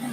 What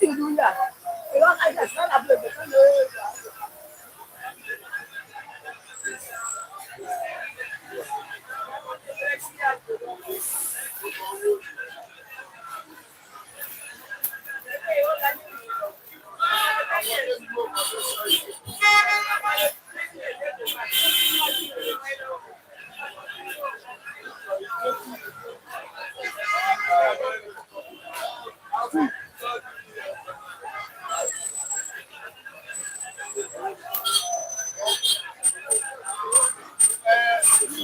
you do here? You don't like that. Not a place.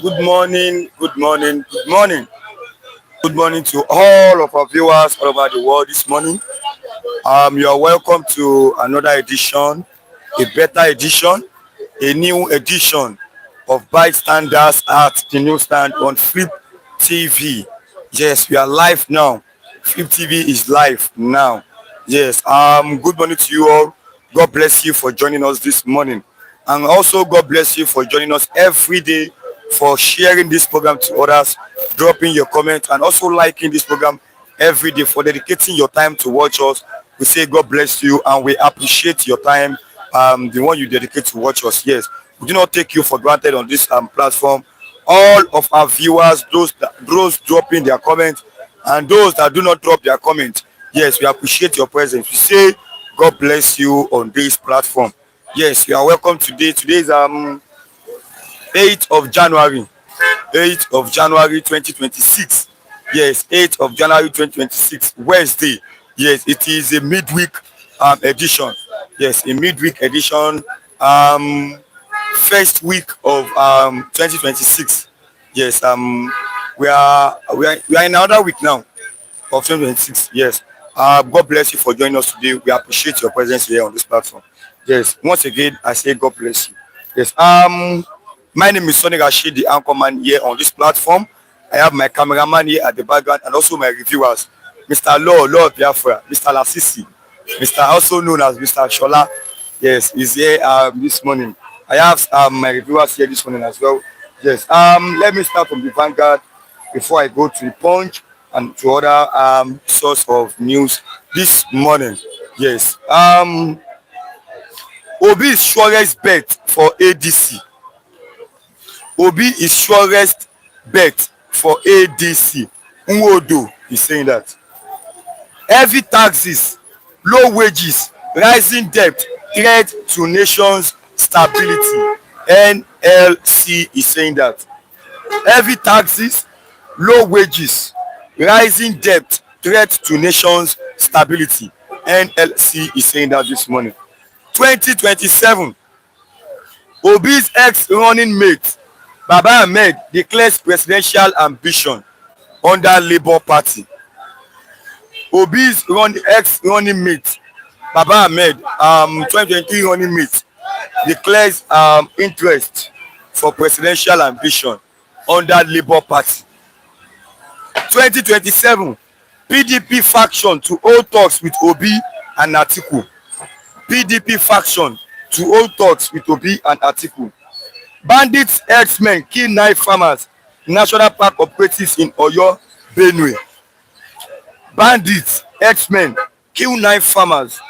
Good morning, good morning, good morning. Good morning to all of our viewers all over the world this morning. You are welcome to another edition, a better edition, a new edition of Bystanders at the newsstand on Flip TV. Yes, we are live now. Flip TV is live now. Yes, good morning to you all. God bless you for joining us this morning. And also God bless you for joining us every day, for sharing this program to others, dropping your comment and also liking this program every day, for dedicating your time to watch us. We say God bless you and we appreciate your time, the one you dedicate to watch us. Yes, we do not take you for granted on this platform. All of our viewers, those dropping their comments and those that do not drop their comment, yes, we appreciate your presence. We say God bless you on this platform. Yes, you are welcome today. Today is 8th of January, 8th of January 2026. Yes, 8th of January 2026, Wednesday. Yes, it is a midweek edition. Yes, a midweek edition. First week of 2026. Yes, we are in another week now of 2026. Yes. God bless you for joining us today. We appreciate your presence here on this platform. Yes. Once again, I say God bless you. Yes. My name is Sonny Rashid, the anchorman here on this platform. I have my cameraman here at the background and also my reviewers, Mr. Lord Biafra, Mr. Lasisi, Mr. also known as Mr. Shola. Yes, he's here this morning. I have my reviewers here this morning as well. Yes. Let me start from the Vanguard before I go to the Punch and to other source of news this morning. Yes. Obi is surest bet for ADC. Obi is surest bet for ADC. Nwodo is saying that. Heavy taxes, low wages, rising debt threat to nations stability. NLC is saying that. Heavy taxes, low wages, rising debt threat to nations stability. NLC is saying that this morning. 2027, Obi's ex-running mate Baba Ahmed declares presidential ambition under Labour Party. Obi's ex-running mate Baba Ahmed, 2023 running mate, declares interest for presidential ambition under Labour Party. 2027, PDP faction to hold talks with Obi and Atiku. PDP faction to hold talks with Obi and Atiku. Bandits herdsmen kill 9 farmers, National Park operatives in Oyo, Benue. Bandits herdsmen kill 9 farmers,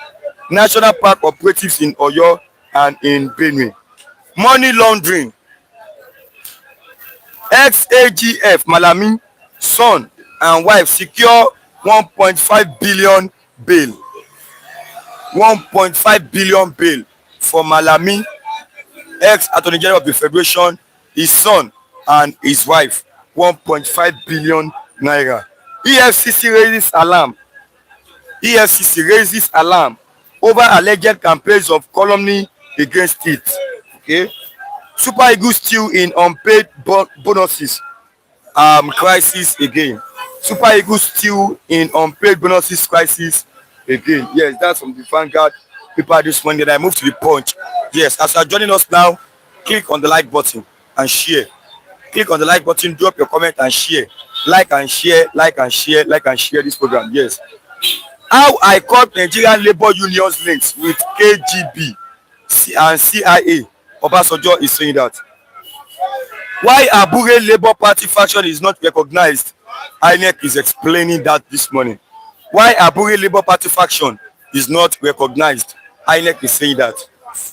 National Park operatives in Oyo and in Benue. Money laundering. Ex-AGF Malami son and wife secure 1.5 billion bail. 1.5 billion bail for Malami, ex-Attorney General of the Federation, his son and his wife. 1.5 billion naira. EFCC raises alarm. EFCC raises alarm over alleged campaigns of calumny against it. Okay. Super Eagles still in unpaid bonuses crisis again. Super Eagles still in unpaid bonuses crisis again. Yes, that's from the Vanguard paper this morning. Then I move to the Punch. Yes, as you are joining us now, click on the like button and share. Click on the like button, drop your comment and share. Like and share, like and share, like and share this program. Yes. How I caught Nigerian Labour Unions links with KGB and CIA. Obasanjo is saying that. Why Abure Labour Party faction is not recognized, INEC is explaining that this morning. Why Abure Labour Party faction is not recognized, INEC is saying that.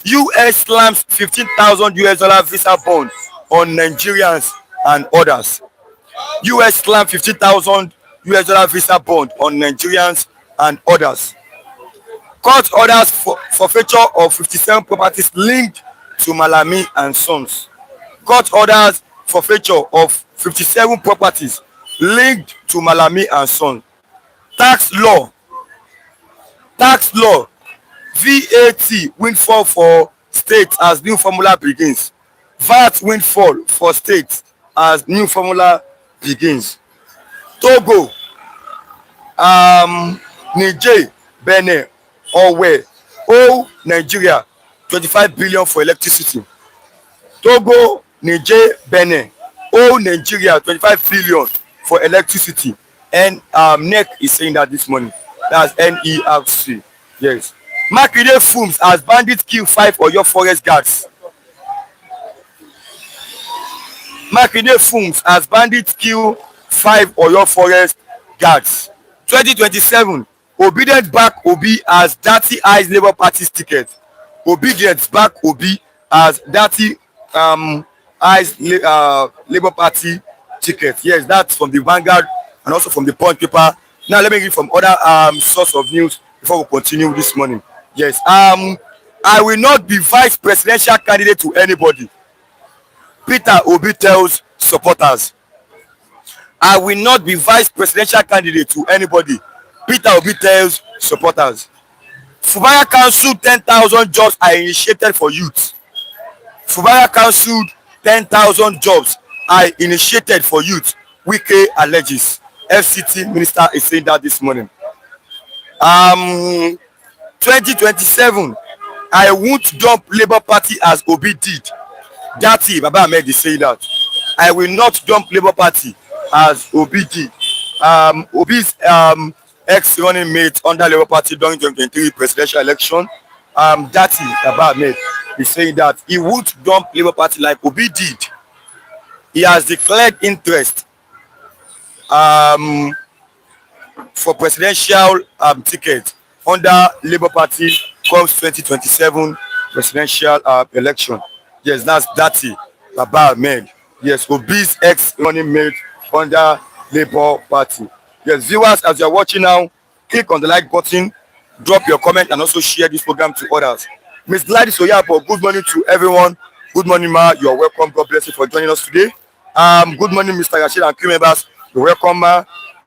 US slams $15,000 visa bond on Nigerians and others. US slammed $15,000 visa bond on Nigerians and others. Court orders for forfeiture of 57 properties linked to Malami and Sons. Court orders forfeiture of 57 properties linked to Malami and Sons. Tax law, VAT windfall for states as new formula begins. VAT windfall for states as new formula begins. Togo, Niger, Benin, Owe, Nigeria 25 billion for electricity. Togo, Niger, Benin, Nigeria 25 billion for electricity. And NEC is saying that this morning. That's NERC. Yes. Makinde Fumes as bandits kill 5 Oyo forest guards. Makinde Fumes as bandits kill 5 Oyo forest guards. 2027, Obedient back Obi as Dirty Eyes Labour Party's ticket. Obedient back Obi as Dirty Eyes Labour Party ticket. Yes, that's from the Vanguard and also from the Punch paper. Now let me read from other source of news before we continue this morning. Yes, I will not be vice presidential candidate to anybody. Peter Obi tells supporters. I will not be vice presidential candidate to anybody. Peter Obi tells supporters. Fubara Council 10,000 jobs are initiated for youth. Fubara Council 10,000 jobs are initiated for youth. Wike alleges. FCT minister is saying that this morning. 2027, I won't dump Labour Party as Obi did. Dati Baba Ahmed is saying that. I will not dump Labour Party as Obi did. Obi's ex-running mate under Labour Party during 2023 presidential election, Dati Baba Ahmed is saying that he would dump Labour Party like Obi did. He has declared interest for presidential ticket under Labour Party comes 2027 presidential election. Yes, that's Dati Baba Ahmed. Yes, Obi's ex-running mate under Labour Party. Yes, viewers, as you are watching now, click on the like button, drop your comment, and also share this program to others. Ms. Gladys Oyapo, good morning to everyone. Good morning, ma. You are welcome. God bless you for joining us today. Good morning, Mr. Rashid and crew members. You're welcome, ma.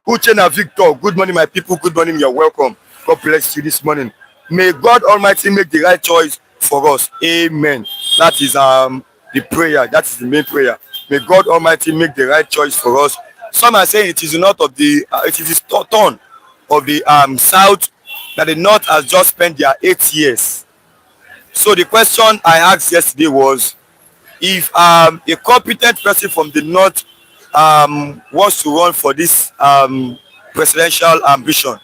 Uchena Victor, good morning, my people. Good morning. You're welcome. God bless you this morning. May God Almighty make the right choice for us. Amen. That is the prayer. That is the main prayer. May God Almighty make the right choice for us. Some are saying it is not of the it is the turn of the South that the North has just spent their 8 years. So the question I asked yesterday was, if a competent person from the North wants to run for this presidential ambition,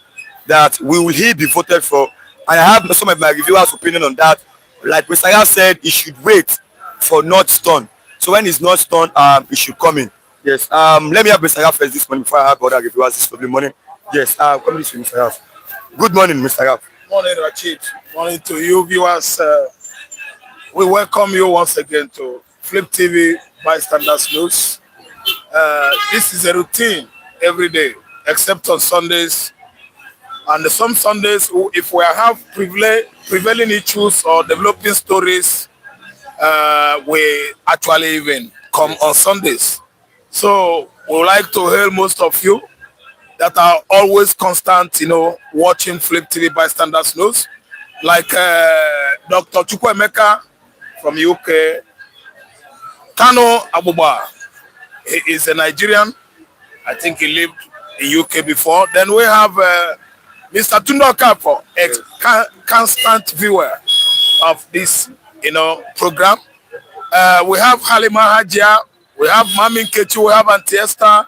that will he be voted for? And I have some of my reviewers' opinion on that. Like Mr. Raf said, he should wait for North turn. So when it's North turn, he should come in. Yes. Let me have Mr. Raf first this morning before I have other reviewers this morning. Yes. Come this with Mr. Raf. Good morning, Mr. Raf. Morning, Rachid. Morning to you, viewers. We welcome you once again to Flip TV Bystanders News. This is a routine every day, except on Sundays. And some Sundays, if we have prevailing issues or developing stories, we actually even come on Sundays. So we would like to hail most of you that are always constant, watching Flip TV Bystanders News, like Dr. Chukwemeka from UK, Tano Abuba. He is a Nigerian. I think he lived in UK before. Then we have Mr. Tundo Kapo, a constant viewer of this, program. We have Halima Hajia, we have Mami Kechi, we have Auntie Esther,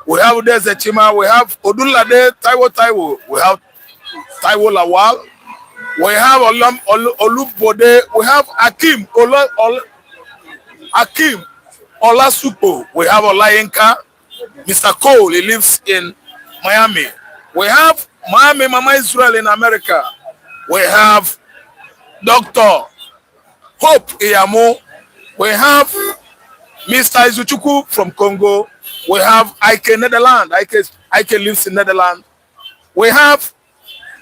we have Udezechima, we have Odunlade Taiwo, we have Taiwo Lawal, we have Olubode, we have Akim Olasupo, we have Olayenka, Mr. Cole, he lives in Miami. We have Miami Mama Israel in America. We have Dr. Hope Iyamo. We have Mr. Izuchuku from Congo. We have Ike Netherlands. Ike lives in Netherlands. We have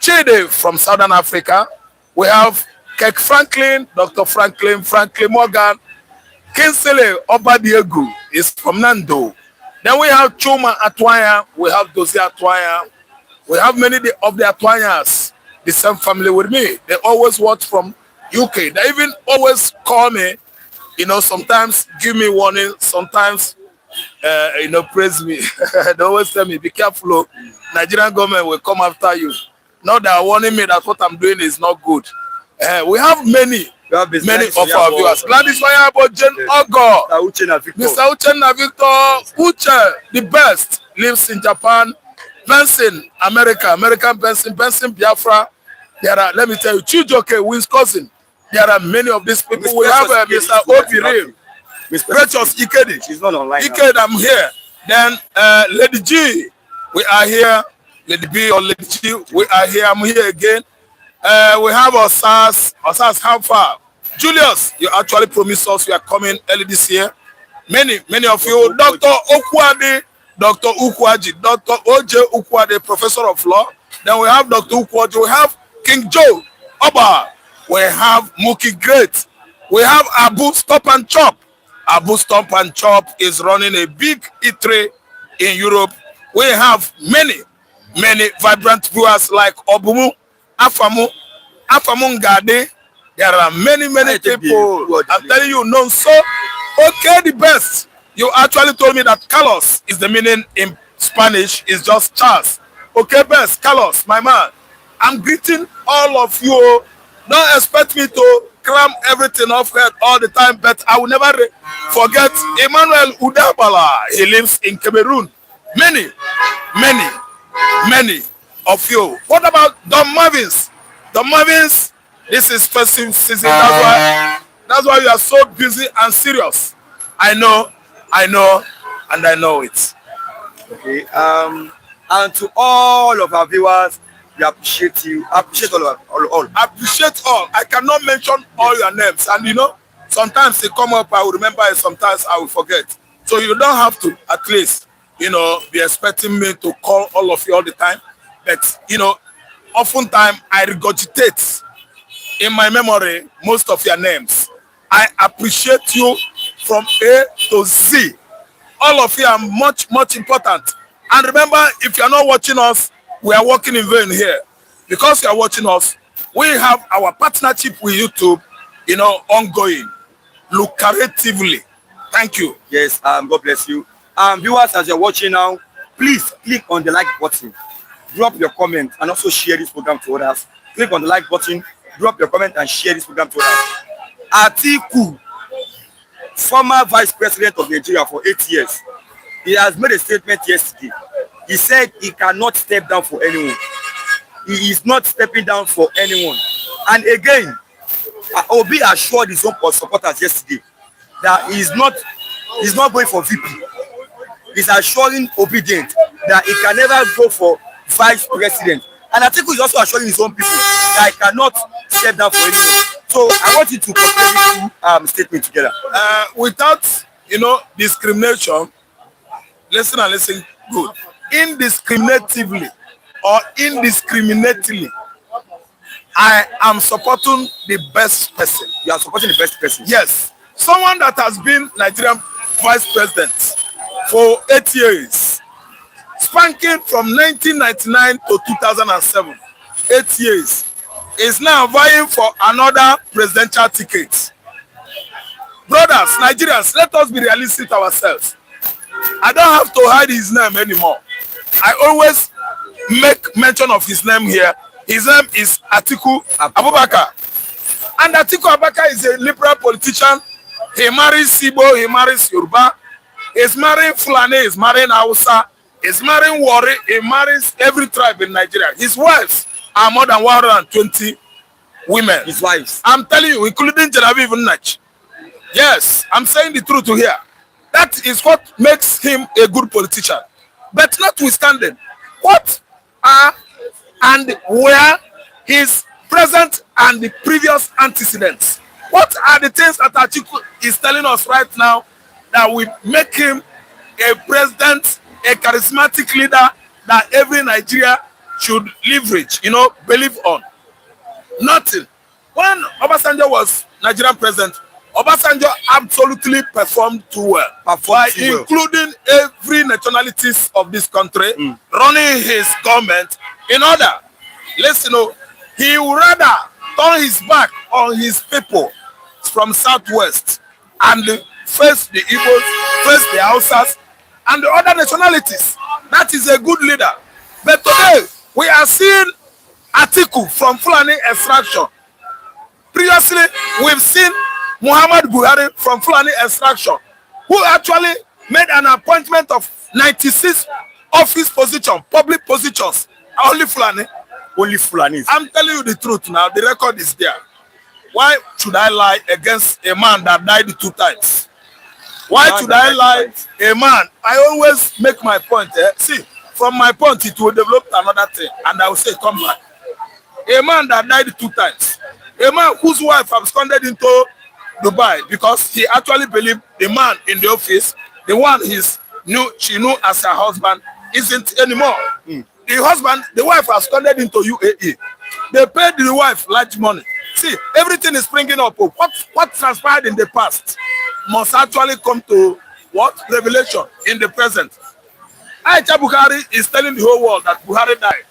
Chede from Southern Africa. We have Kek Franklin, Dr. Franklin Morgan. Kinsley Obadiegu is from Nando. Then we have Chuma Atwaya, we have Dozie Atwaya, we have many of the Atwayas, the same family with me. They always watch from UK. They even always call me, sometimes give me warning, sometimes, praise me. They always tell me, be careful, Nigerian government will come after you. Not that warning me that what I'm doing is not good. We have many of our viewers. Gladys Mayabo, Jen Ogo, Mr. Uchenna Victor, Uche, the best, lives in Japan, Benson, American Benson, Biafra. There are, let me tell you, Chijoke, Wisconsin. There are many of these people. We have Mr. Obi Rim, Precious Ikedi. She's not online. Ikedi, I'm here. Then Lady G, we are here. Lady B or Lady G, we are here. I'm here again. We have Osas, how far? Julius, you actually promised us you are coming early this year. Many of you, Dr. Okwade, Dr. Ukwaji, Dr. OJ Ukwade, Professor of Law. Then we have Dr. Ukwaji, we have King Joe Oba, we have Mookie Great, we have Abu Stop and Chop. Abu Stop and Chop is running a big eatery in Europe. We have many vibrant viewers like Obumu, Afamu Ngade. There are many people. I'm telling you, known so. Okay, the best. You actually told me that Carlos is the meaning in Spanish is just Charles. Okay, best, Carlos, my man. I'm greeting all of you. Don't expect me to cram everything off head all the time, but I will never forget Emmanuel Udabala. He lives in Cameroon. Many of you. What about Don Marvins? Don Marvins, this is festive season. That's why you are so busy and serious. I know, and I know it. Okay. And to all of our viewers, we appreciate you. Appreciate all. Appreciate all. I cannot mention all your names, and sometimes they come up. I will remember it. Sometimes I will forget. So you don't have to. At least, be expecting me to call all of you all the time. But oftentimes I regurgitate in my memory most of your names. I appreciate you from A to Z. All of you are much important. And remember, if you are not watching us, we are working in vain here. Because you are watching us, we have our partnership with YouTube, ongoing, lucratively. Thank you. Yes, God bless you. Viewers, as you're watching now, please click on the like button, drop your comment, and also share this program to others. Click on the like button, drop your comment, and share this program to others. Atiku, former vice president of Nigeria for 8 years, he has made a statement yesterday. He said he cannot step down for anyone. He is not stepping down for anyone. And again, Obi assured his own supporters yesterday that he's not going for VP. He's assuring obedient that he can never go for vice president. And Atiku is also assuring his own people that he cannot step down for anyone. So I want you to compare this statement together. Without, discrimination, listen good. Indiscriminatively or indiscriminately, I am supporting the best person. You are supporting the best person? Yes. Someone that has been Nigerian vice president for 8 years, spanking from 1999 to 2007, 8 years, is now vying for another presidential ticket. Brothers, Nigerians, let us be realistic ourselves. I don't have to hide his name anymore. I always make mention of his name here. His name is Atiku Abubakar. And Atiku Abubakar is a liberal politician. He marries Sibo, he marries Yoruba. He's marrying Fulani, he's marrying Hausa. He's marrying Wari, he marries every tribe in Nigeria. His wives are more than 120 women. His wives. I'm telling you, including Genevieve Nach. Yes, I'm saying the truth here. That is what makes him a good politician. But notwithstanding, what are and where his present and the previous antecedents? What are the things that Atiku is telling us right now that will make him a president, a charismatic leader that every Nigeria should leverage, believe on? Nothing. When Obasanjo was Nigerian president, Obasanjo absolutely performed too well, including every nationalities of this country, running his government in order. Listen, he would rather turn his back on his people from southwest and face the Igbos, face the Hausas, and the other nationalities. That is a good leader. But today, we are seeing Atiku from Fulani extraction. Previously, we've seen Muhammad Buhari from Fulani extraction, who actually made an appointment of 96 office positions, public positions, only Fulani. Only Fulani. I'm telling you the truth now. The record is there. Why should I lie against a man that died 2 times? Why should I lie a man? I always make my point. See, from my point, it will develop another thing, and I will say, come back. A man that died 2 times. A man whose wife absconded into Dubai because he actually believed the man in the office, the one she knew as her husband, isn't anymore. The wife absconded into UAE. They paid the wife large money. See, everything is springing up. What transpired in the past must actually come to what? Revelation in the present. Aisha Buhari is telling the whole world that Buhari died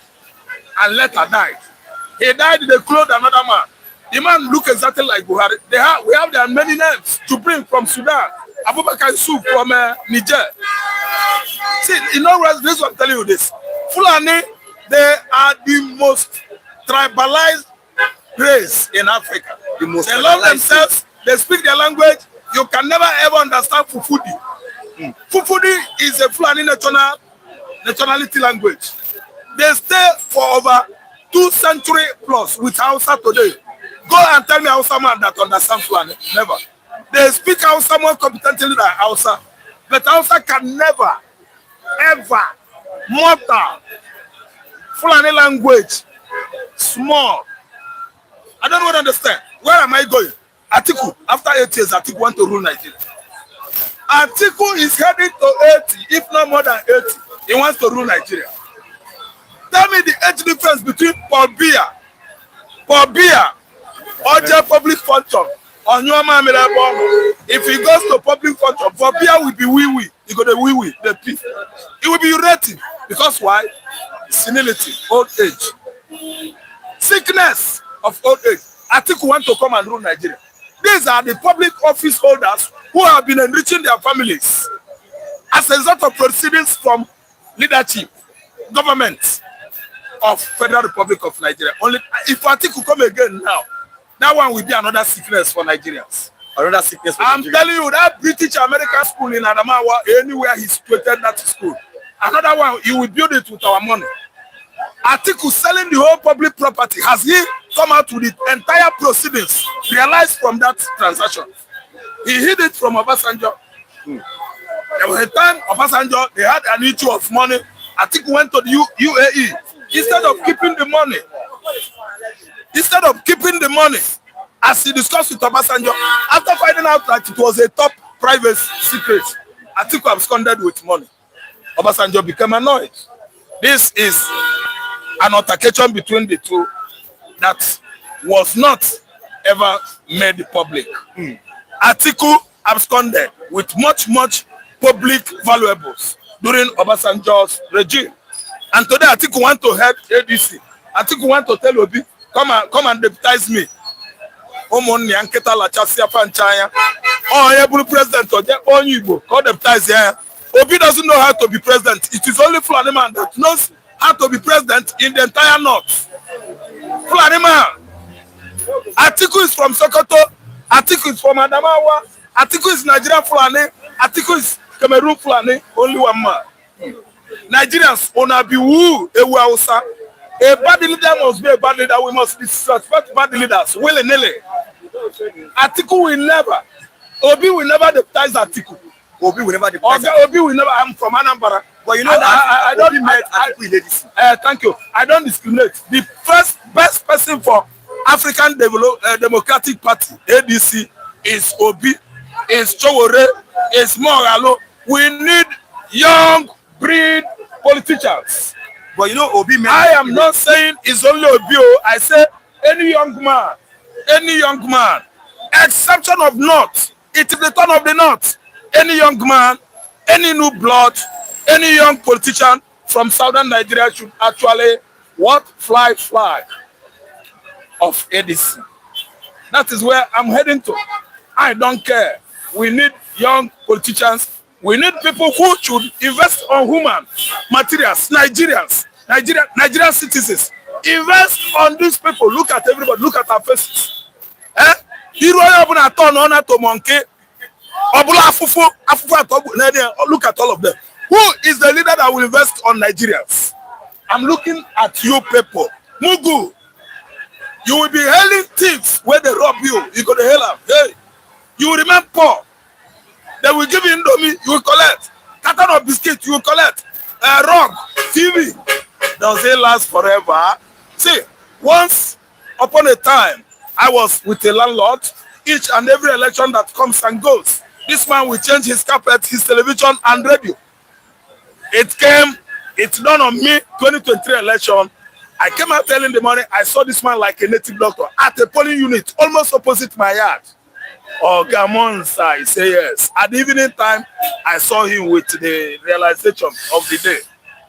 and later died. He died, they clothed another man. The man look exactly like Buhari. We have their many names to bring from Sudan. Abubakar Yusuf from Niger. See, this I'm telling you this. Fulani, they are the most tribalized race in Africa. They love themselves. They speak their language. You can never ever understand Fufudi. Fufudi is a Fulani nationality language. They stay for over 2 centuries plus with Hausa today. Go and tell me Hausa man that understand Fulani. Never. They speak Hausa more competently than Hausa. But Hausa can never, ever mortal Fulani language. Small. I don't want to understand. Where am I going? Atiku, after 8 years, Atiku want to rule Nigeria. Atiku is heading to 80, if not more than 80. He wants to rule Nigeria. Tell me the age difference between Paul Biya, Oje public function, if he goes to public function, Paul Biya will be wee-wee. He go the wee-wee, the pee. He will be urinating. Because why? Senility, old age. Sickness of old age. Atiku want to come and rule Nigeria. These are the public office holders who have been enriching their families as a result of proceedings from leadership, government of Federal Republic of Nigeria. Only if Atiku come again now, that one will be another sickness for Nigerians. Another sickness for I'm Nigerians. telling you, that British American school in Adamawa, anywhere he situated that school, another one, he will build it with our money. Atiku selling the whole public property. Has he come out with the entire proceedings realized from that transaction? He hid it from Obasanjo. There was a time Obasanjo, they had an issue of money. Atiku went to the UAE. Instead of keeping the money, as he discussed with Obasanjo, after finding out that it was a top private secret, Atiku absconded with money. Obasanjo became annoyed. This is an altercation between the two that was not ever made public. Atiku absconded with much public valuables during Obasanjo's regime. And today Atiku want to head ADC. Atiku want to tell Obi, come and deputize me. able president or their own Igbo, call them ties here. Obi doesn't know how to be president. It is only Fulani man that knows how to be president in the entire north. Fulani man. Atiku is from Sokoto. Atiku is from Adamawa. Atiku is Nigerian Fulani. Atiku is Cameroon Fulani. Only one man. Nigerians, ona be woo, ewu Hausa. A bad leader must be a bad leader. We must disrespect bad leaders. Willy-nilly. Atiku will never. Obi will never deputize Atiku. Obi will never deputize. Obi will never. I'm from Anambra. But you know that I don't met Atiku ladies. Thank you. I don't discriminate. The best person for African Democratic Party (ADC) is Obi, is Chowore, is Moralo. We need young breed politicians. But you know, Obi. I am not saying it's only Obi. I say any young man, exception of North. It is the turn of the North. Any young man, any new blood, any young politician from southern Nigeria should actually fly flag of ADC. That is where I'm heading to. I don't care. We need young politicians. We need people who should invest on human materials. Nigerian citizens. Invest on these people. Look at everybody. Look at our faces. Look at all of them. Who is the leader that will invest on Nigerians? I'm looking at you people. Mugu, you will be hailing thieves when they rob you. You go to hell. Hey, you will remain poor. They will give you Indomie, you will collect. Carton of biscuit, you will collect. Rug, TV. Does it last forever? See, once upon a time, I was with a landlord. Each and every election that comes and goes, this man will change his carpet, his television, and radio. It's done on me, 2023 election. I came out early in the morning. I saw this man like a native doctor at a polling unit, almost opposite my yard. Oh, Gamonsa, I say yes. At the evening time, I saw him with the realization of the day.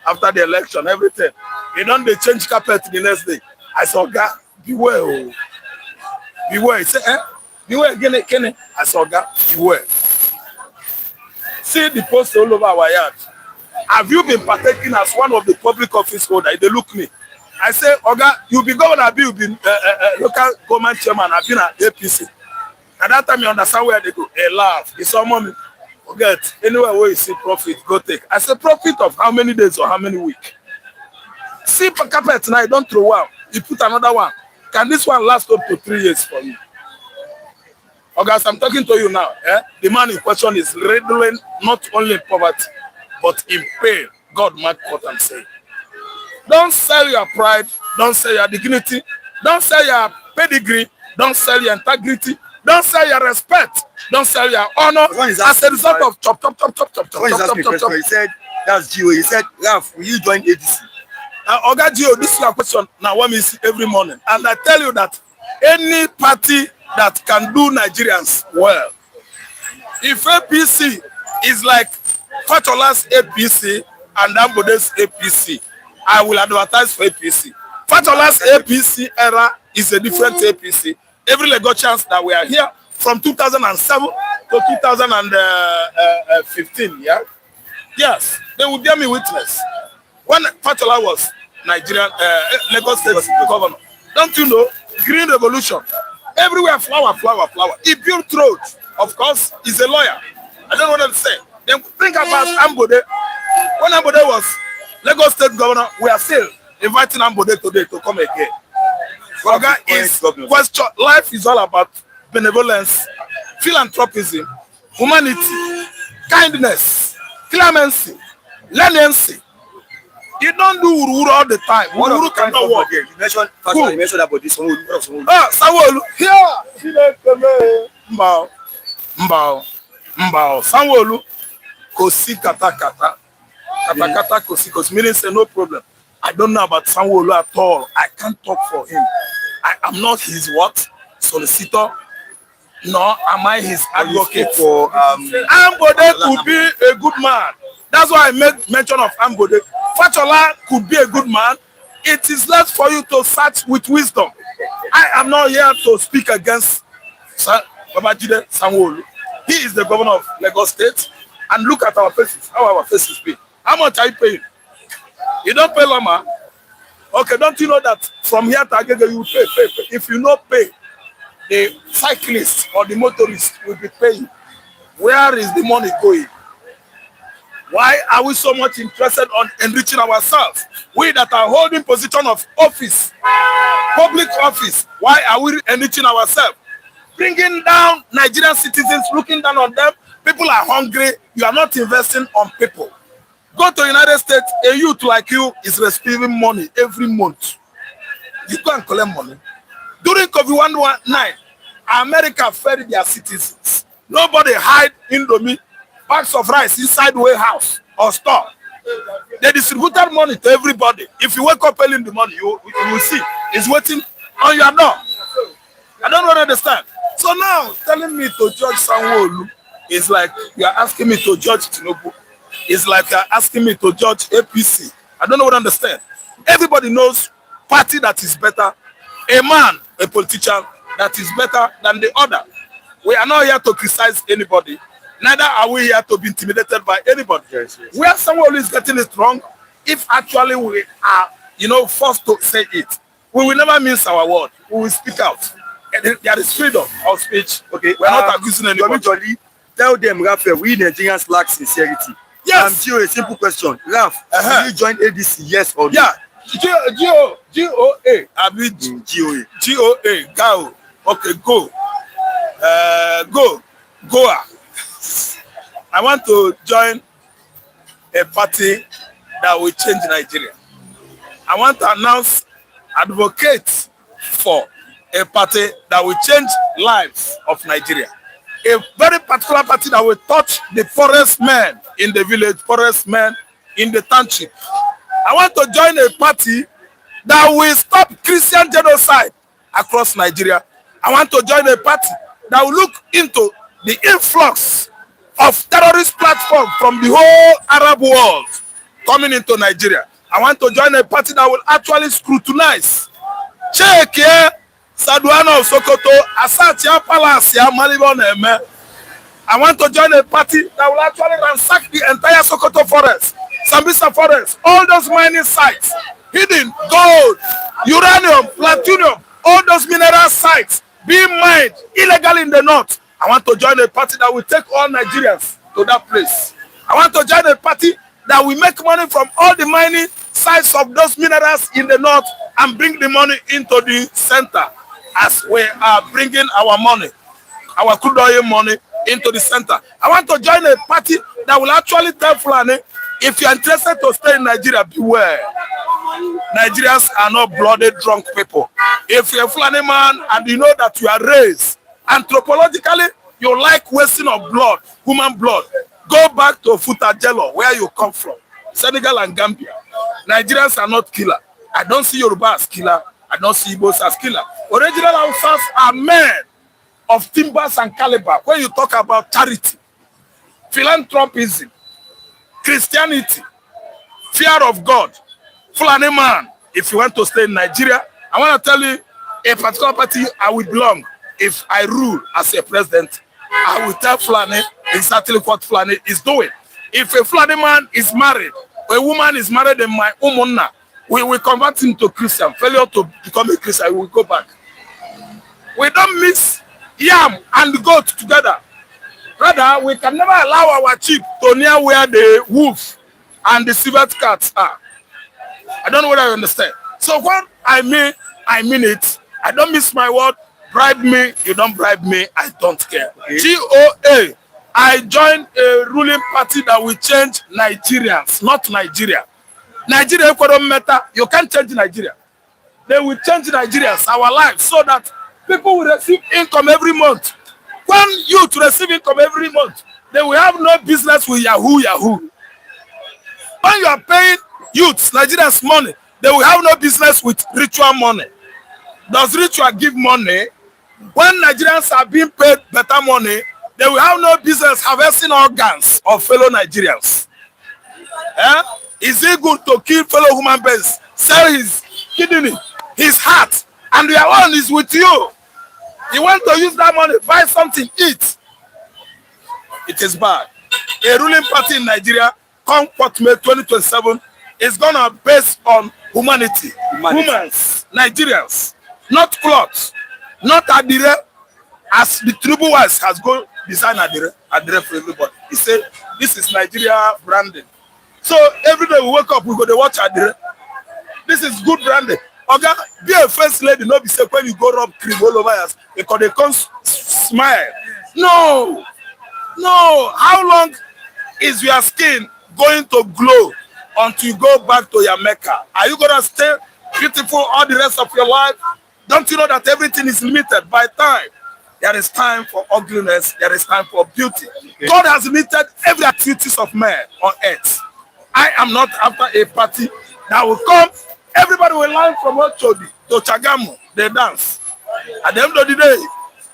After the election, everything. They change carpet the next day. I saw, God, beware. Beware. He said, beware, Kenny. I saw, God, beware. See the post all over our yard. Have you been partaking as one of the public office holders? They look me. I say, Oga, you be governor, you be local government chairman, I've been at APC. At that time, you understand where they go. They laugh. It's all money. Forget. Anywhere where you see profit, go take. I say, profit of how many days or how many weeks? See carpet now, you don't throw one. You put another one. Can this one last up to 3 years for you? Oga, I'm talking to you now. The man in question is riddling not only in poverty, but in pain. God might cut and say. Don't sell your pride. Don't sell your dignity. Don't sell your pedigree. Don't sell your integrity. Don't sell your respect. Don't sell your honor as a result of chop. He said, that's Gio. He said, Ralph, will you join ADC? Oga Gio, this is your question. Now, what we see every morning. And I tell you that any party that can do Nigerians well, if APC is like Fatola's APC and Ambode's APC, I will advertise for APC. Fatola's APC era is a different APC. Every Lagosians that we are here from 2007 to 2015, yeah? Yes, they will bear me witness. When Fatola was Nigerian, Lagos State governor, don't you know, Green Revolution, everywhere flower. He built roads. Of course, he's a lawyer. I don't know what to say. Then think about Ambode. When Ambode was Lagos State governor, we are still inviting Ambode today to come again. Question. Life is all about benevolence, philanthropism, humanity, kindness, clemency, leniency. You don't do uru all the time. Uru cannot work. You mentioned about this one. Sanwo-Olu. Here. Mbao. Sanwo-Olu. Kosi kata. Kata kosi. Meaning say no problem. I don't know about Sanwo-Olu at all. I can't talk for him. I am not his what? Solicitor. Nor am I his advocate. For Ambode could be a good man. That's why I made mention of Ambode. Fatola could be a good man. It is left for you to search with wisdom. I am not here to speak against Babajide Sanwo-Olu. He is the governor of Lagos State, and look at our faces, how our faces be. How much are you paying? You don't pay Loma. Okay, don't you know that from here to Agege you pay. If you not pay, the cyclist or the motorist will be paying. Where is the money going? Why are we so much interested on enriching ourselves? We that are holding position of office, public office, why are we enriching ourselves? Bringing down Nigerian citizens, looking down on them. People are hungry. You are not investing on people. Go to the United States, a youth like you is receiving money every month. You go and collect money. During COVID-19, America fed their citizens. Nobody hide Indomie, bags of rice inside warehouse or store. They distributed money to everybody. If you wake up early in the morning, you will see it's waiting on your door. I don't really understand. So now telling me to judge Sanwo-Olu is like you are asking me to judge Tinubu. It's like you are asking me to judge APC. I don't know what I understand. Everybody knows party that is better, a man, a politician that is better than the other. We are not here to criticize anybody. Neither are we here to be intimidated by anybody. Yes. Where someone is getting it wrong, if actually we are, forced to say it, we will never miss our word. We will speak out. And there is freedom of speech. Okay, we are not accusing anybody. Jolly, tell them, Raphael, we Nigerians lack sincerity. Yes. Gio, a simple question. Raf, will you join ADC? Yes or no? Yeah. G-O-A. I mean G-O-A. G-O-A. Go. Okay, go. Goa. I want to join a party that will change Nigeria. I want to advocate for a party that will change lives of Nigeria. A very particular party that will touch the forest men in the village, forest men in the township. I want to join a party that will stop Christian genocide across Nigeria. I want to join a party that will look into the influx of terrorist platform from the whole Arab world coming into Nigeria. I want to join a party that will actually scrutinize. Check here, Saduana of Sokoto, Asatia Palace, Malibon Eme. I want to join a party that will actually ransack the entire Sokoto forest, Sambisa forest, all those mining sites, hidden gold, uranium, platinum, all those mineral sites being mined illegally in the north. I want to join a party that will take all Nigerians to that place. I want to join a party that will make money from all the mining sites of those minerals in the north and bring the money into the center as we are bringing our money, our crude oil money into the center. I want to join a party that will actually tell Fulani, if you are interested to stay in Nigeria, beware. Nigerians are not bloody drunk people. If you're a Fulani man and you know that you are raised anthropologically, you like wasting of blood, human blood, go back to Futajelo, where you come from, Senegal and Gambia. Nigerians are not killer. I don't see Yoruba as killer. I don't see Igbos as killer. Original Hausas are men of timbers and caliber. When you talk about charity, philanthropism, Christianity, fear of God, Fulani man, if you want to stay in Nigeria, I want to tell you a particular party I will belong. If I rule as a president, I will tell Fulani exactly what Fulani is doing. If a Fulani man is married, a woman is married in my Umunna, we will convert him to Christian. Failure to become a Christian, we will go back. We don't mix yam and goat together. Rather, we can never allow our sheep to near where the wolf and the civet cats are. I don't know what I understand. So what I mean it. I don't miss my word. Bribe me, you don't bribe me, I don't care. Okay. GOA. I joined a ruling party that will change Nigerians, not Nigeria. Nigeria don't matter. You can't change Nigeria. They will change Nigerians, our lives, so that people will receive income every month. When youth receive income every month, they will have no business with Yahoo. When you are paying youths, Nigerians money, they will have no business with ritual money. Does ritual give money? When Nigerians are being paid better money, they will have no business harvesting organs of fellow Nigerians. Is it good to kill fellow human beings, sell his kidney, his heart, and your own is with you? You want to use that money, buy something, eat. It is bad. A ruling party in Nigeria, come what May 2027, is gonna base on humanity. Humans, Nigerians, not clothes, not adire, as the tribal wise has go design adire for everybody. He said this is Nigeria branding. So every day we wake up, we go to watch adire. This is good branding. Okay, be a first lady, not be say when you go rub cream all over us because they can't smile. No. How long is your skin going to glow until you go back to your Mecca? Are you gonna stay beautiful all the rest of your life? Don't you know that everything is limited by time? There is time for ugliness. There is time for beauty. Okay. God has limited every activities of man on earth. I am not after a party that will come. Everybody will line from Ochodi to Chagamu. They dance. At the end of the day,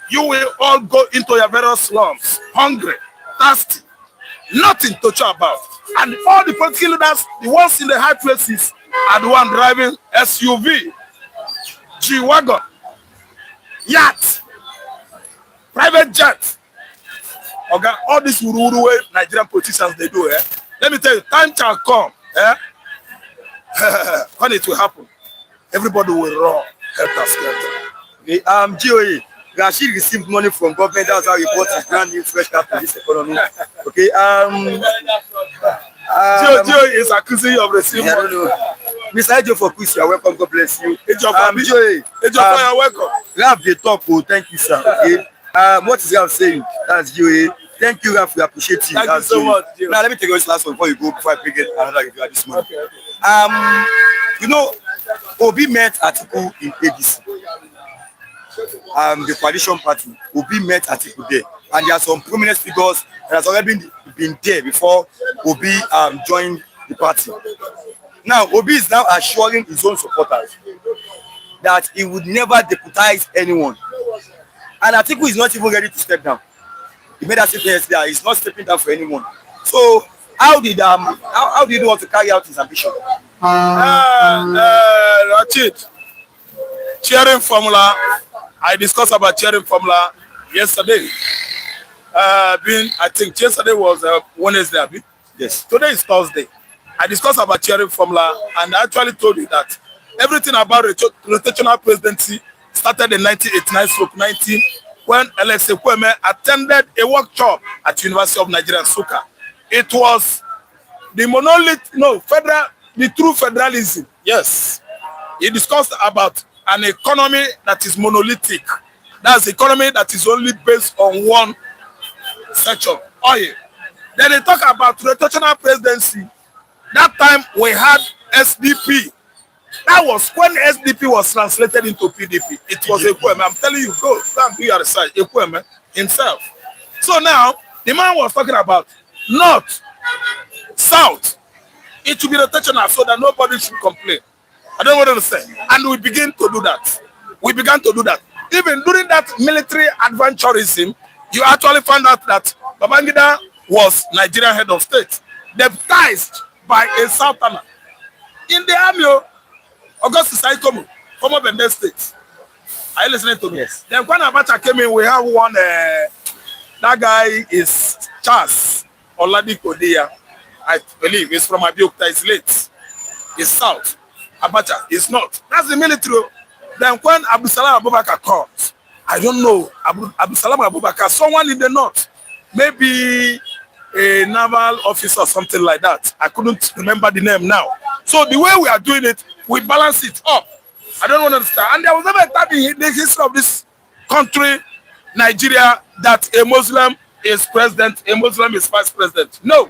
you will all go into your various slums, hungry, thirsty, nothing to chat about. And all the political leaders, the ones in the high places, are the one driving SUV, G-Wagon, yacht, private jet. Okay, all these Uruwe Nigerian politicians, they do. Let me tell you, time shall come. When it will happen, everybody will run. Okay, GOA, Rashid received money from government. That's how he bought his brand new fresh cap to this economy. Okay, GOA is accusing you of receiving money. Mr. Ejo for quiz, you're welcome. God bless you. GOA, you're welcome. Raf, the talk. Oh, thank you, sir. Okay, what is Raf saying? That's GOA. Thank you, Raf. We appreciate you. Thank you so much. Now, let me take this last one before you go, before I pick it another review this morning. Okay. You know, Obi met Atiku in ABC. The coalition party, Obi met Atiku there. And there are some prominent figures that has already been there before Obi joined the party. Now, Obi is now assuring his own supporters that he would never deputize anyone. And Atiku is not even ready to step down. He made that statement yesterday. He's not stepping down for anyone. So, how did he want to carry out his ambition? Rachid, cheering formula. I discussed about cheering formula yesterday. I think yesterday was Wednesday. Yes. Today is Thursday. I discussed about cheering formula, and I actually told you that everything about rotational presidency started in 1989-19 when Alex Ekweme attended a workshop at University of Nigeria, Nsukka. It was the the true federalism. Yes. He discussed about an economy that is monolithic. That's the economy that is only based on one section, oil. Then they talk about rotational presidency. That time we had SDP. That was when SDP was translated into PDP. It was Ekweme. I'm telling you, go and do your research. Ekweme himself. So now, the man was talking about North, South. It should be rotational so that nobody should complain. I don't want to understand. And we begin to do that. We began to do that. Even during that military adventurism, you actually found out that Babangida was Nigerian head of state, deputized by a Southerner. In the army, Augustus Aikomu, former Bende State. Are you listening to me? Yes. Then when Abacha came in, we have one, that guy is Charles Oladipo Deya. I believe he's from Abiyokuta, he's late. He's south. Abacha is not. That's the military. Then when Abdulsalam Abubakar comes, I don't know, Abdulsalam Abubakar, someone in the north, maybe a naval officer or something like that. I couldn't remember the name now. So the way we are doing it, we balance it up. I don't want to understand. And there was never a time in the history of this country, Nigeria, that a Muslim is president, a Muslim is vice president. No.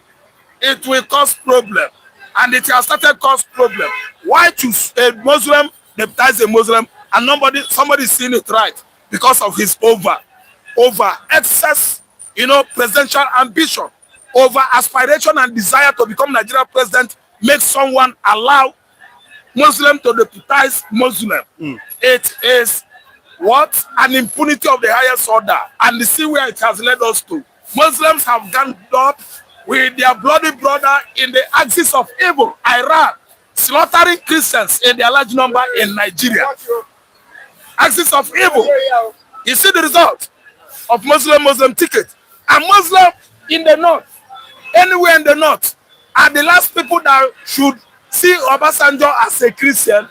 It will cause problem. And it has started cause problem. Why choose a Muslim, deputize a Muslim, and somebody is seeing it right because of his over excess, presidential ambition, over aspiration and desire to become Nigeria president, makes someone allow Muslim to deputize Muslim. It is what? An impunity of the highest order. And you see where it has led us to. Muslims have ganged up with their bloody brother in the axis of evil, Iran, slaughtering Christians in their large number in Nigeria. Axis of evil. You see the result of Muslim ticket. And Muslim in the north, anywhere in the north, are the last people that should see Obasanjo as a Christian,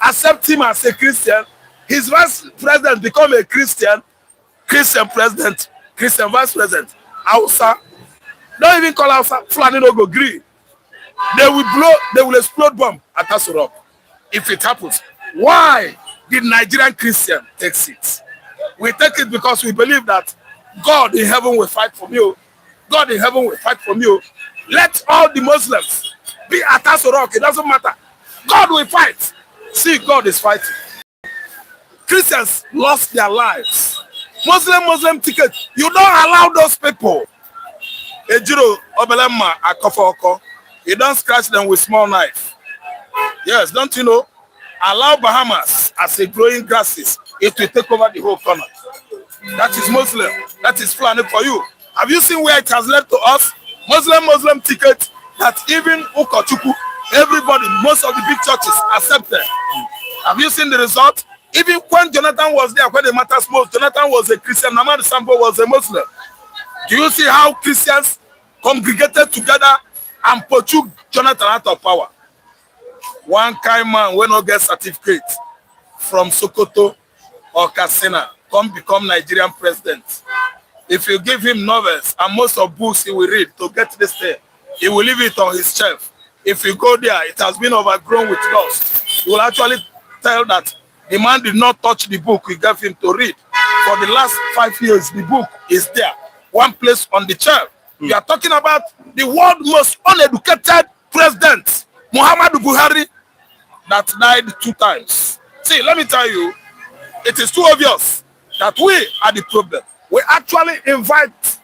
accept him as a Christian, his vice president become a Christian president, Christian vice president, Hausa. Don't even call Hausa, Fulani no go gree. They will explode bomb at Aso if it happens. Why did Nigerian Christian take it? We take it because we believe that God in heaven will fight for you. God in heaven will fight for you. Let all the Muslims be at Aso Rock. It doesn't matter. God will fight. See, God is fighting. Christians lost their lives. Muslim ticket. You don't allow those people. Ejiro Obelema Akofoko. You don't scratch them with small knife. Yes, don't you know? Allow Bahamas as a growing grasses. It will take over the whole corner. That is Muslim. That is Fulani for you. Have you seen where it has led to us? Muslim ticket that even Ukochuku, everybody, most of the big churches accepted. Have you seen the result? Even when Jonathan was there, when it matters most, Jonathan was a Christian, Namadi Sambo was a Muslim. Do you see how Christians congregated together and pursued Jonathan out of power? One kind man will not get certificate from Sokoto or Katsina, come become Nigerian president. If you give him novels and most of books he will read to get this thing, he will leave it on his shelf. If you go there, it has been overgrown with dust. He will actually tell that the man did not touch the book we gave him to read. For the last 5 years, the book is there, one place on the shelf. We are talking about the world's most uneducated president, Muhammadu Buhari, that died 2 times. See, let me tell you, it is too obvious that we are the problem. We actually invite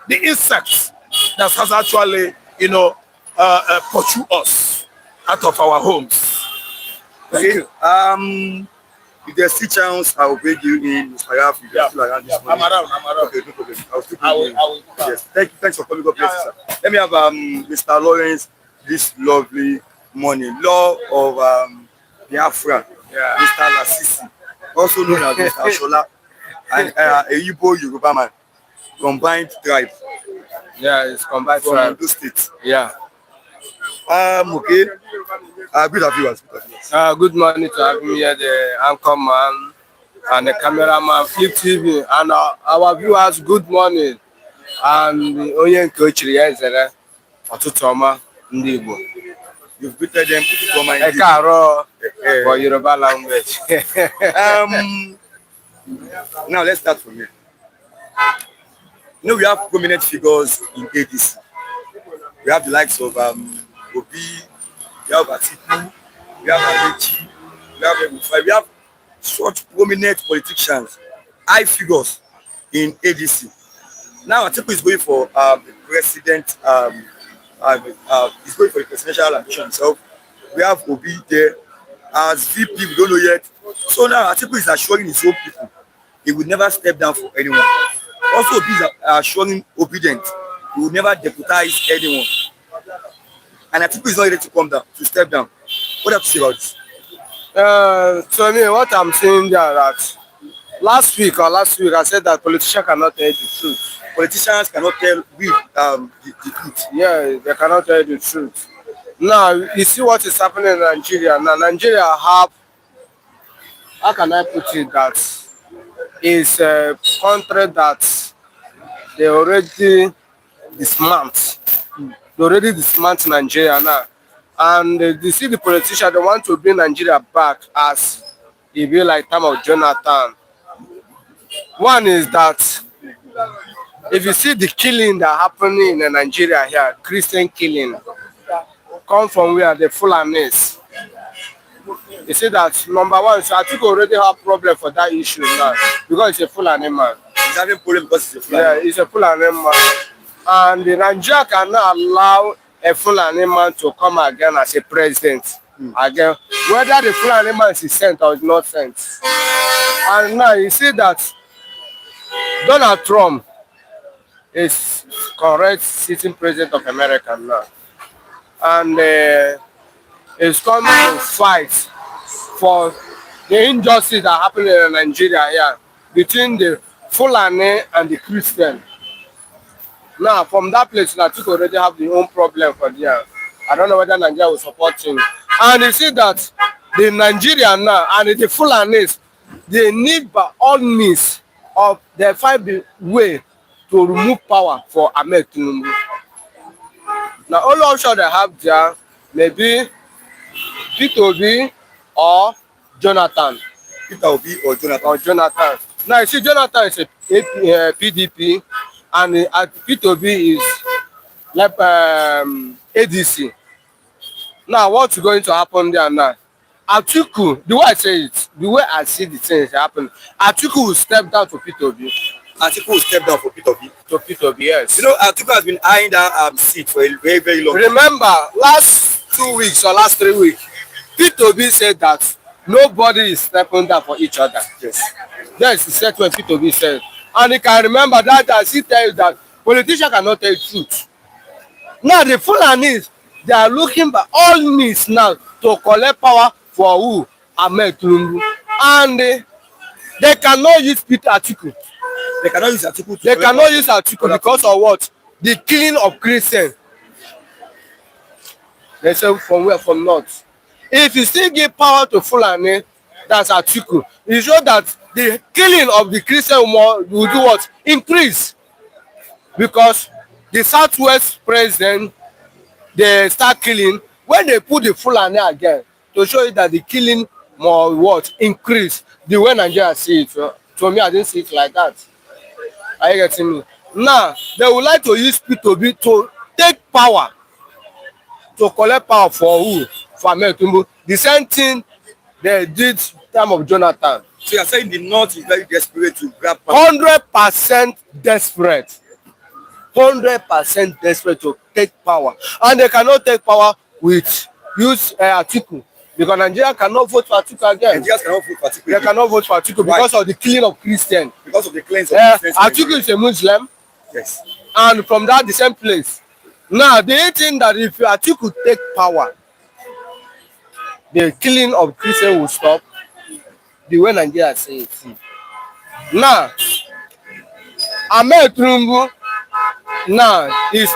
the insects that has actually, pursue us out of our homes. Thank you. If there's still chance, I will bring you in. I'm around. Okay, no problem. I will. Yes. Thanks for coming. God bless you, sir. Let me have Mr. Lawrence this lovely morning. Law of Biafra, Mr. Lasisi, also known as Mr. Shola, and a Igbo Yoruba man, combined tribe. Yeah, it's combined from tribe. Ondo State. Yeah. Okay. Good of viewers. Good morning to have me here, the anchor man and the cameraman, Flip TV, and our viewers. Good morning. And onye nke ochiri ya ezere ọtụtụ ọma ndị Igbo. You've greeted them for my Ekaro for Yoruba language. Now let's start from here. We have prominent figures in ADC. We have the likes of Obi, we have Atiku, we have Alechi, we have such prominent politicians, high figures in ADC. Now Atiku is going for the president, he's going for the presidential ambition himself. We have Obi there as VP, we don't know yet. So now Atiku is assuring his own people he will never step down for anyone. Also, Obi is assuring obedient, he will never deputize anyone. And Atiku is not ready to come down, to step down. What do you have to say about this? To me, what I'm saying there that last week I said that politicians cannot tell the truth. Politicians cannot tell the truth. Yeah, they cannot tell the truth. Now, you see what is happening in Nigeria. Now, Nigeria have, how can I put it, that is a country that they already dismantled. They already dismantled Nigeria now. And you see the politicians, they want to bring Nigeria back as it be like time of Jonathan. One is that if you see the killing that happening in Nigeria here, Christian killing, come from where the Fulanis. You see that number one, so I think already have problem for that issue now because it's a Fulani man. He's having problem because it's a Fulani. Yeah, it's a Fulani man. And the Nigeria cannot allow a Fulani man to come again as a president. Again, whether the Fulani man is sent or is not sent. And now you see that Donald Trump is correct sitting president of America now. And is coming to fight for the injustice that happened in Nigeria here between the Fulani and the Christian. Now, from that place, Atiku already have the own problem for there. I don't know whether Nigeria will support him. And you see that the Nigerian now and the Fulanis, they need by all means of they find the way to remove power for Ahmed Tinubu. Now, only option they have there maybe P2B or Jonathan. Peter Obi or Jonathan. Jonathan. Now, you see, Jonathan is a PDP and P2B is like ADC. Now, what's going to happen there now? Atiku, the way I say it, the way I see the things happen, Atiku will step down to P2B. Atiku will step down for Peter Obi. To P2B, yes. You know, Atiku has been eyeing that seat for a very, very long time. Remember, last 2 weeks or last 3 weeks, P2B said that nobody is stepping down for each other. Yes. That's the statement P2B said. And you can remember that as he tells that politicians cannot tell the truth. Now the Fulanis, they are looking by all means now to collect power for who? Ahmed Tinubu. And they cannot use Peter Atiku. They cannot use Atiku. They cannot use Atiku because of what? The killing of Christians. They say from where? From north. If you still give power to Fulani, that's Atiku. It shows that the killing of the Christian will do what? Increase. Because the Southwest president, they start killing. When they put the Fulani again, to show you that the killing more what? Increase. The way Nigeria see it. To me, I didn't see it like that. Are you getting me? Now, they would like to use P2B to take power. To collect power for who? For Ahmed Tinubu. The same thing they did time of Jonathan. So you are saying the North is very desperate to grab power? 100% desperate. 100% desperate to take power. And they cannot take power with use Atiku. Because Nigeria cannot vote for Atiku again. Nigerians cannot vote for Atiku. They cannot vote for Atiku because of the killing of Christians. Because of the cleanse of Christians. Atiku is a Muslim. Yes. And from that, the same place. Now, they think that if Atiku take power, the killing of Christians will stop. The way Nigeria say it. Now, Ahmed Tinubu now is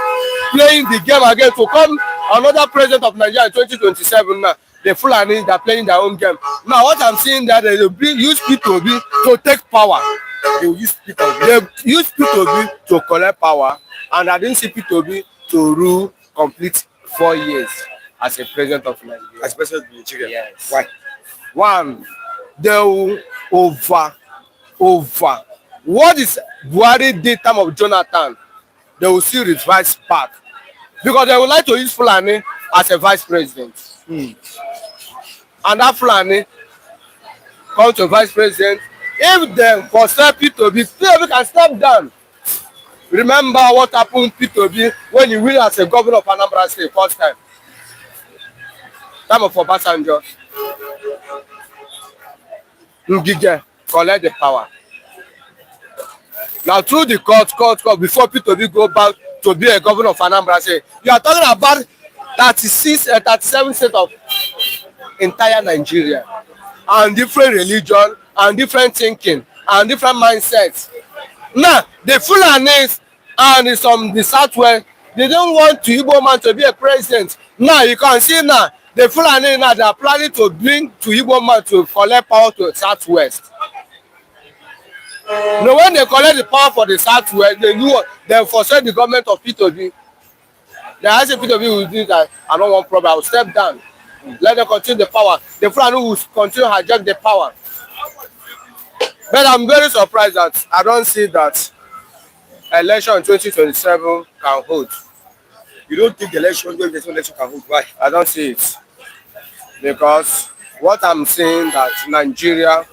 playing the game again to come another president of Nigeria in 2027 now. The Fulani, they're playing their own game. Now, what I'm seeing that they will use P2B to take power. They will use P2B. They use P2B to collect power, and I didn't see P2B to rule complete 4 years as a president of Nigeria. As president of Nigeria? Yes. Why? One, they will over. What is Buhari did time of Jonathan, they will still revise back. Because they would like to use Fulani as a vice president. And that Fulani come to vice president. If them for step P2B, P2B can step down. Remember what happened P2B when he win as a governor of Anambra State first time. Time of Obasanjo. Ngige collect the power. Now through the court, before P2B go back to be a governor of Anambra State, you are talking about 37 states of entire Nigeria, and different religion, and different thinking, and different mindsets. Now, the Fulanis and some the Southwest, they don't want to Igbo man to be a president. Now, you can see now, the Fulani now, they are planning to bring to Igbo man to collect power to the Southwest. Now, when they collect the power for the Southwest, they knew they forsake the government of P2B. They asked P2B will do that. I don't want problem. I will step down. Let them continue the power. The Fulani will continue to hijack the power. But I'm very surprised that I don't see that election in 2027 can hold. You don't think the election can hold? Why? I don't see it. Because what I'm saying that Nigeria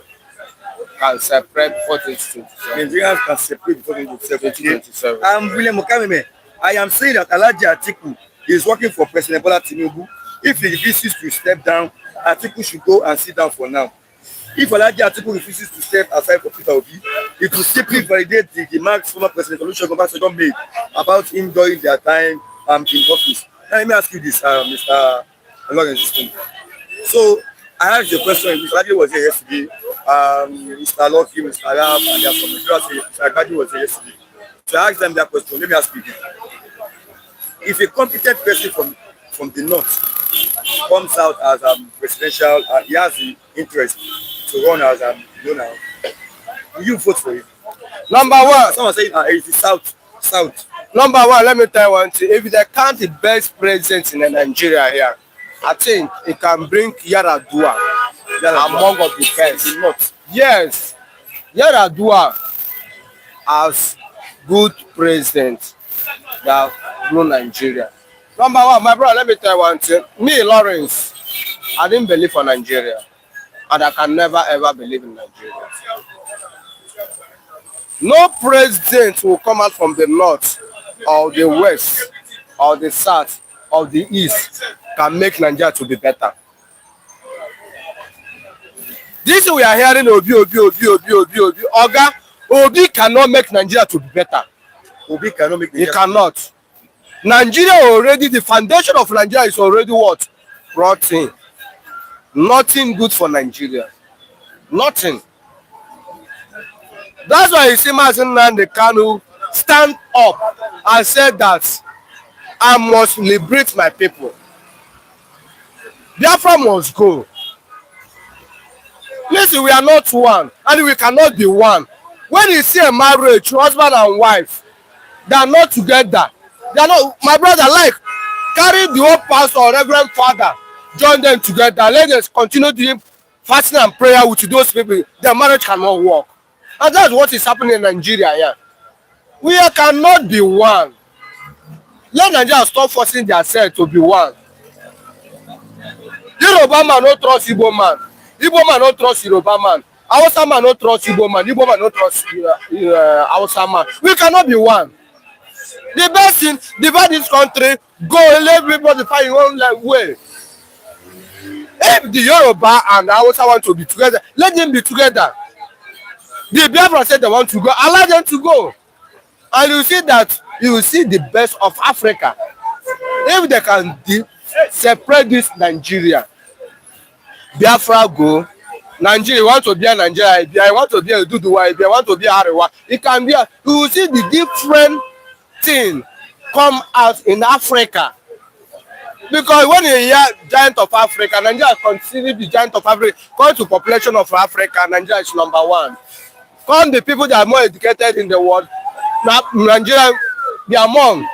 can separate before 2027. Nigerians can separate before 2027. 2027. William Okameme, I am saying that Alhaji Atiku is working for President Bola Tinubu. If he refuses to step down, Atiku should go and sit down for now. If Alhaji Atiku refuses to step aside for Peter Obi, it will simply validate the remarks former President Olusegun Obasanjo made about him during their time in office. Now, let me ask you this, Mr. Lawrence. So, I asked the question, Mr. Agadi was here yesterday, Mr. Lucky, Mr. Arab, and there are some Mr. Agadi was here yesterday. to ask them that question, let me ask you: if a competent person from the north comes out as presidential, he has the interest to run as now, will you vote for him? Number one, Someone saying it's the south. number one, let me tell you one thing. If they count the best president in Nigeria here, I think it can bring Yaradua among of the best. The north. Yes, Yaradua as good president that rule Nigeria. Number one, my brother, let me tell you one thing. Me, Lawrence, I didn't believe for Nigeria. And I can never ever believe in Nigeria. No president will come out from the north or the west or the south or the east can make Nigeria to be better. This we are hearing Obi. Oga, Obi cannot make Nigeria to be better. Obi cannot make He cannot. Nigeria already, the foundation of Nigeria is already what? Rotten. Nothing good for Nigeria. Nothing. That's why you see Mazen Nnamdi Kanu stand up and said that I must liberate my people. Biafra must go. Listen, we are not one, and we cannot be one. When you see a marriage, husband and wife, they are not together. They are not, my brother, like, carry the whole pastor or reverend father, join them together. Let us continue doing fasting and prayer with those people. Their marriage cannot work. And that's what is happening in Nigeria here. We cannot be one. Let Nigeria stop forcing themselves to be one. Yoruba man no trust Igbo man. Igbo man no trust Yoruba man. Hausa man no trust Igbo man. Igbo man no trust Hausa man. We cannot be one. The best thing, divide this country, go and let everybody find your own way. If the Yoruba and the Hausa want to be together, let them be together. The Biafra said they want to go, allow them to go. And you see that, you will see the best of Africa. If they can separate this Nigeria, Biafra go, Nigeria want to be a Nigeria, if I want to be a Duduwa, if I want to be a Arewa, it can be you will see the different thing come out in Africa. Because when you hear giant of Africa, Nigeria is considered the giant of Africa. According to population of Africa, Nigeria is number one. Come the people that are more educated in the world, Nigeria, they are among.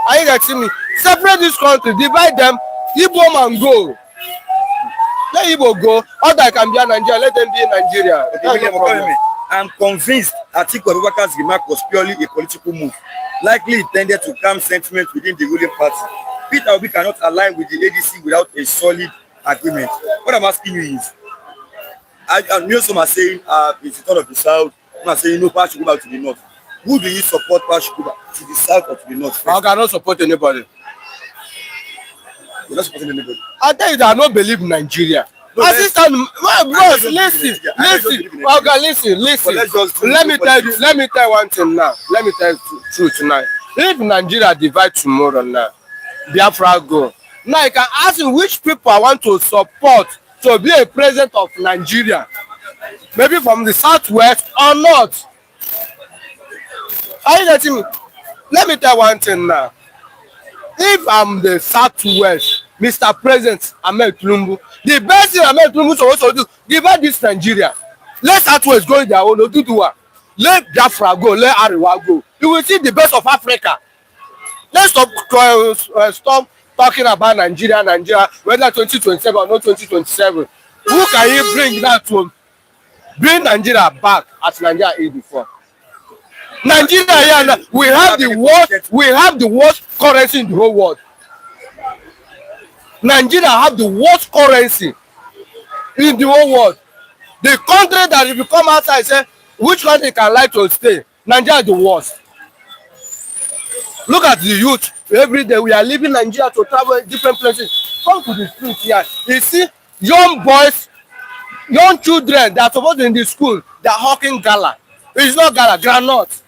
Are you getting me? Separate this country, divide them, Igbo man go. Let Igbo go, other can be in Nigeria, let them be in Nigeria. Okay, I'm convinced Atiku Abubakar's remark was purely a political move, likely intended to calm sentiment within the ruling party. Peter Obi cannot align with the ADC without a solid agreement. What I'm asking you is, I know some are saying it's the turn of the south, some are saying no, Power should go back to the north. Who do you support? Power should go back to the south or to the north? I cannot support anybody. You're not supporting anybody. I tell you that I don't believe in Nigeria. No, Assistant, bros, listen. Let me tell you one thing now. Let me tell you truth tonight. If Nigeria divide tomorrow now, Biafra go. Now you can ask me which people I want to support to be a president of Nigeria. Maybe from the southwest or not. Are you getting me? Let me tell you one thing now. If I'm the southwest, Mr. President Ahmed Tinubu, the best thing Ahmed Tinubu supposed to do, divide this Nigeria. Let southwest go in their own Oduduwa. Let Biafra go, let Arewa go. You will see the best of Africa. Let's stop talking about Nigeria, whether 2027 or not 2027. Who can you bring that to bring Nigeria back as Nigeria is before? Nigeria, we have the worst currency in the whole world. Nigeria have the worst currency in the whole world. The country that if you come outside and say which country can like to stay, Nigeria is the worst. Look at the youth. Every day we are leaving Nigeria to travel different places. Come to the street here. You see young boys, young children that are supposed to be in the school, they are hawking gala. It's not gala, granite.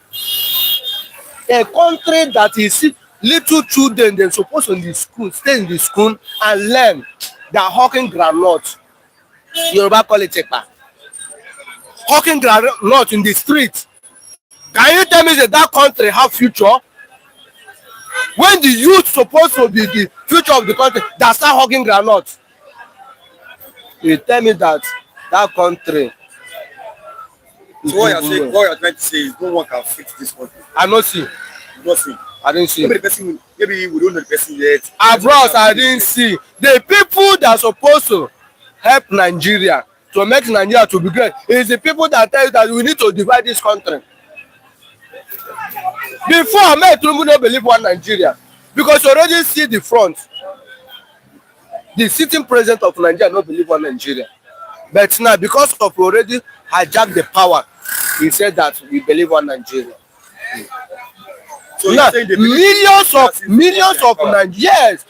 A country that is little children, they're supposed to in the school, stay in the school and learn. They are hawking granite. Yoruba call it tepa. Hawking granite in the street. Can you tell me that country have future? When the youth supposed to be the future of the country, that start hugging groundnut, you tell me that country. So what you're trying to say is no one can fix this country. I no see. Nothing. I didn't see. Maybe we don't know the person yet. Abroad, I didn't see. The people that are supposed to help Nigeria to make Nigeria to be great is the people that tell you that we need to divide this country. Before Ahmed Tinubu no believe one Nigeria, because you already see the front. The sitting president of Nigeria no believe one Nigeria. But now, because of already hijack the power, he said that we believe one Nigeria. So now, millions of Nigerians,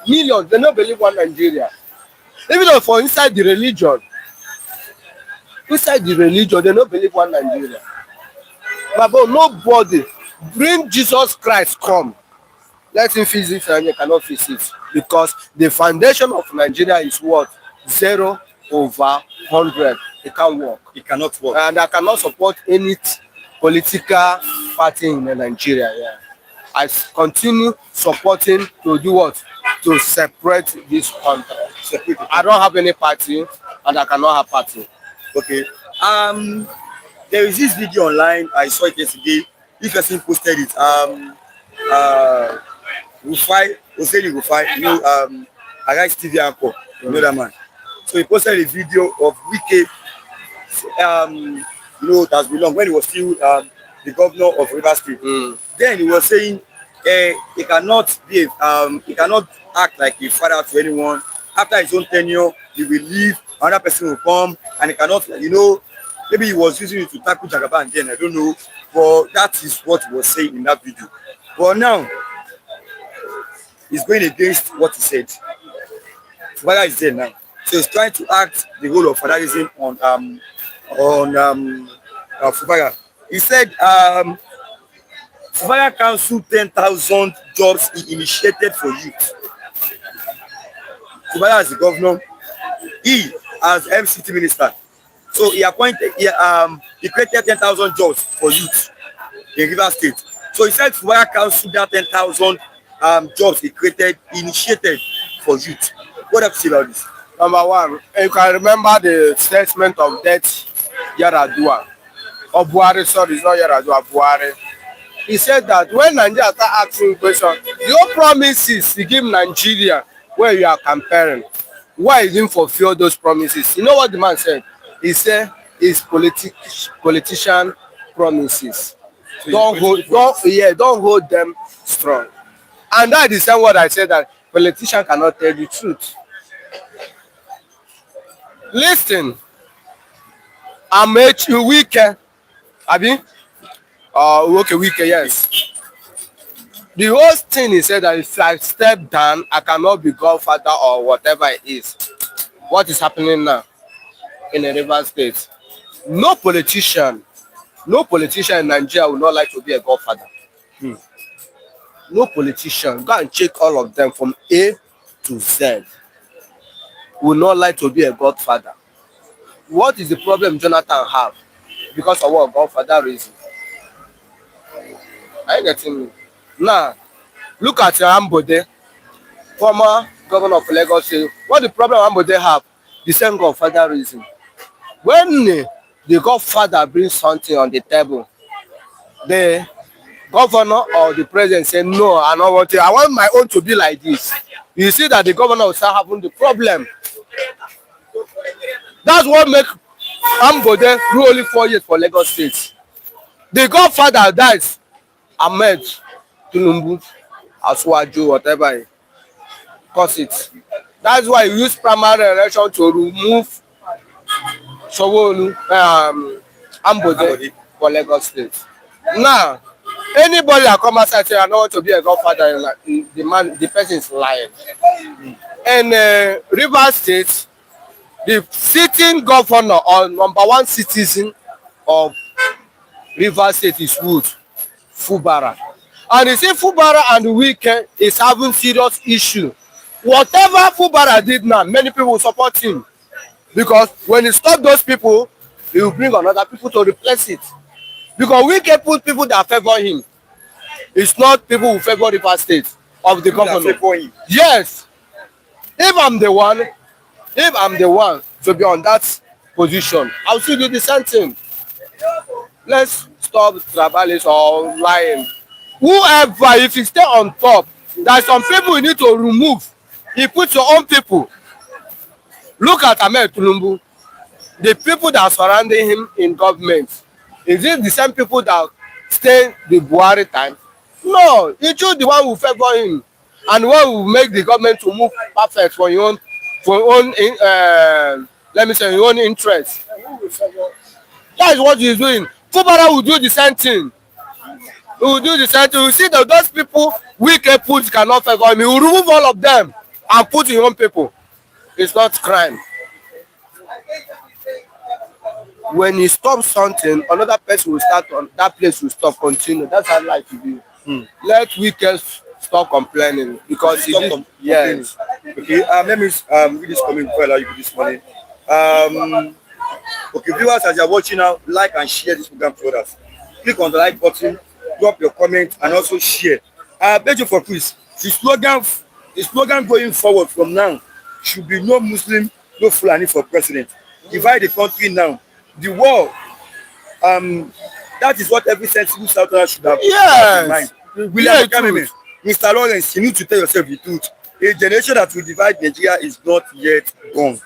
millions, they don't believe one Nigeria. Even though for inside the religion, they don't believe one Nigeria. But nobody bring Jesus Christ come. Let him fix it and you cannot fix it. Because the foundation of Nigeria is what? 0/100. It can't work. It cannot work. And I cannot support any political party in Nigeria. Yeah. I continue supporting to do what? To separate this country. I don't have any party and I cannot have party. Okay. There is this video online. I saw it yesterday. This person posted it. Rufai, you know, Arise TV anchor, you know that man. So he posted a video of Wike, you know, that belonged when he was still the governor of Rivers State. Then he was saying he cannot act like a father to anyone. After his own tenure, he will leave, another person will come, and he cannot, you know, maybe he was using it to tackle Jagaban then, I don't know, but that is what he was saying in that video. But now, he's going against what he said. Fubara is there now. So he's trying to act the role of fatherism on Fubara. He said Fubara Council 10,000 jobs he initiated for youth. Fubara as the governor, he as MCT minister. So he appointed, he created 10,000 jobs for youth in Rivers State. So he said Fubara Council that 10,000 jobs he created, initiated for youth. What have you say about this? Number one, you can remember the statement of death Yaradua. Or Buhari, sorry, it's not Yaradua, Buhari. He said that when Nigeria start asking questions, your promises you give Nigeria where you are comparing, why you didn't fulfill those promises? You know what the man said? He said it's politician promises. So don't hold them strong. And that is what I said, that politician cannot tell the truth. Listen, I'm Wike, Abi? Wike, yes. The whole thing he said that if I step down, I cannot be godfather or whatever it is. What is happening now in the Rivers State? No politician in Nigeria would not like to be a godfather. No politician, go and check all of them from A to Z, would not like to be a godfather. What is the problem Jonathan have? Because of what? Godfather reason. Are you getting me? Now, look at Ambode, former governor of Lagos State. What the problem Ambode have? The same godfather reason. When the godfather brings something on the table, the governor or the president say, no, I don't want it. I want my own to be like this. You see that the governor will start having the problem. That's what make Ambode rule only 4 years for Lagos State. The godfather dies, Ahmed Tinubu, Asuwaju, whatever he calls it. That's why he used primary election to remove Sowolu, Ambode for Lagos State. Now, anybody that come outside say I don't want to be a godfather, the person is lying. And Rivers State, the sitting governor or number one citizen of Rivers State is Wood, Fubara. And you see Fubara and Wike is having serious issue. Whatever Fubara did now, many people will support him. Because when he stop those people, he will bring another people to replace it. Because we can put people that favor him. It's not people who favor River State of the government. Yes. If I'm the one to be on that position, I'll still do the same thing. Let's stop tribalism or lying. Whoever, if you stay on top, there's some people you need to remove. You put your own people. Look at Ahmed Tinubu. The people that are surrounding him in government, is it the same people that stay the Buhari time? No, you choose the one who favor him and one who make the government to move perfect for your own, let me say, your own interest. That is what he's doing. Fubara will do the same thing. He will do the same thing. You see that those people wicked put cannot favor him. He will remove all of them and put his own people. It's not crime. When he stops something, another person will start on that place will stop, continue. That's how life will be. Let wicked stop complaining because yes. Okay, let me read this comment before I allow you this morning. Okay, viewers, as you're watching now, like and share this program to others. Click on the like button, drop your comment, and also share. I beg you for please. The slogan going forward from now should be no Muslim, no Fulani for president. Divide the country now. The war, that is what every sensible Southerner should have in mind. Mr. Lawrence, you need to tell yourself the truth. A generation that will divide Nigeria is not yet gone.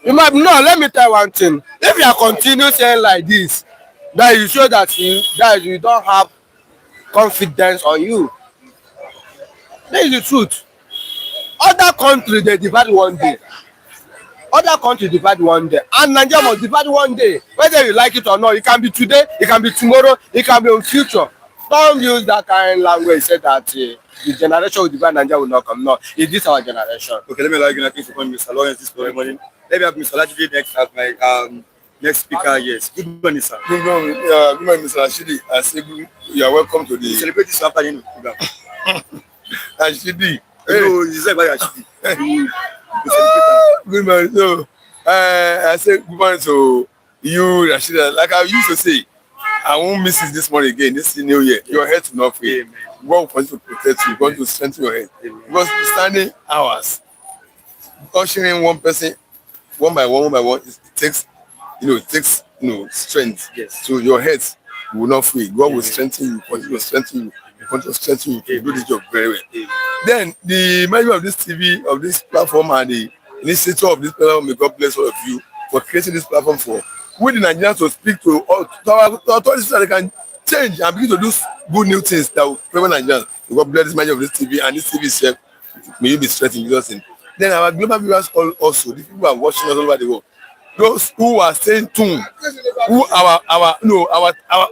Let me tell you one thing. If you continue saying like this, that you show that you don't have confidence on you. That is the truth. Other countries, they divide one day. And Nigeria must divide one day. Whether you like it or not, it can be today, it can be tomorrow, it can be in future. Don't use that kind of language. Say that the generation will divide Nigeria will not come. No, it is our generation. Okay, let me allow you to come, Mr. Lawrence, this morning. Let me have Mr. Lajide next as my next speaker. Yes. Good morning, sir. Good morning, Mr. Rashidi. I say you are welcome to the celebrate this afternoon program. Rashidi. No, you said by Rashidi. Good morning. So, I say good morning to you, Rashida. Like I used to say, I won't miss it this morning again. This new year, your head will not fail. God will continue to protect you. God will strengthen your head. Because standing hours, ushering one person, one by one, it takes strength. Yes. So your head will not fail. God will strengthen you. Continue to strengthen you. Continue to strengthen you to do this job very well. Then the management of this TV, of this platform, and the initiator of this platform, may God bless all of you for creating this platform for we the Nigerians to speak to our authorities so that they can change and begin to do good new things that will favor Nigerians. May God bless this management of this TV and this TV itself. May you be strengthened in Jesus' name. Then our global viewers also, the people who are watching us all over the world, those who are staying tuned, who our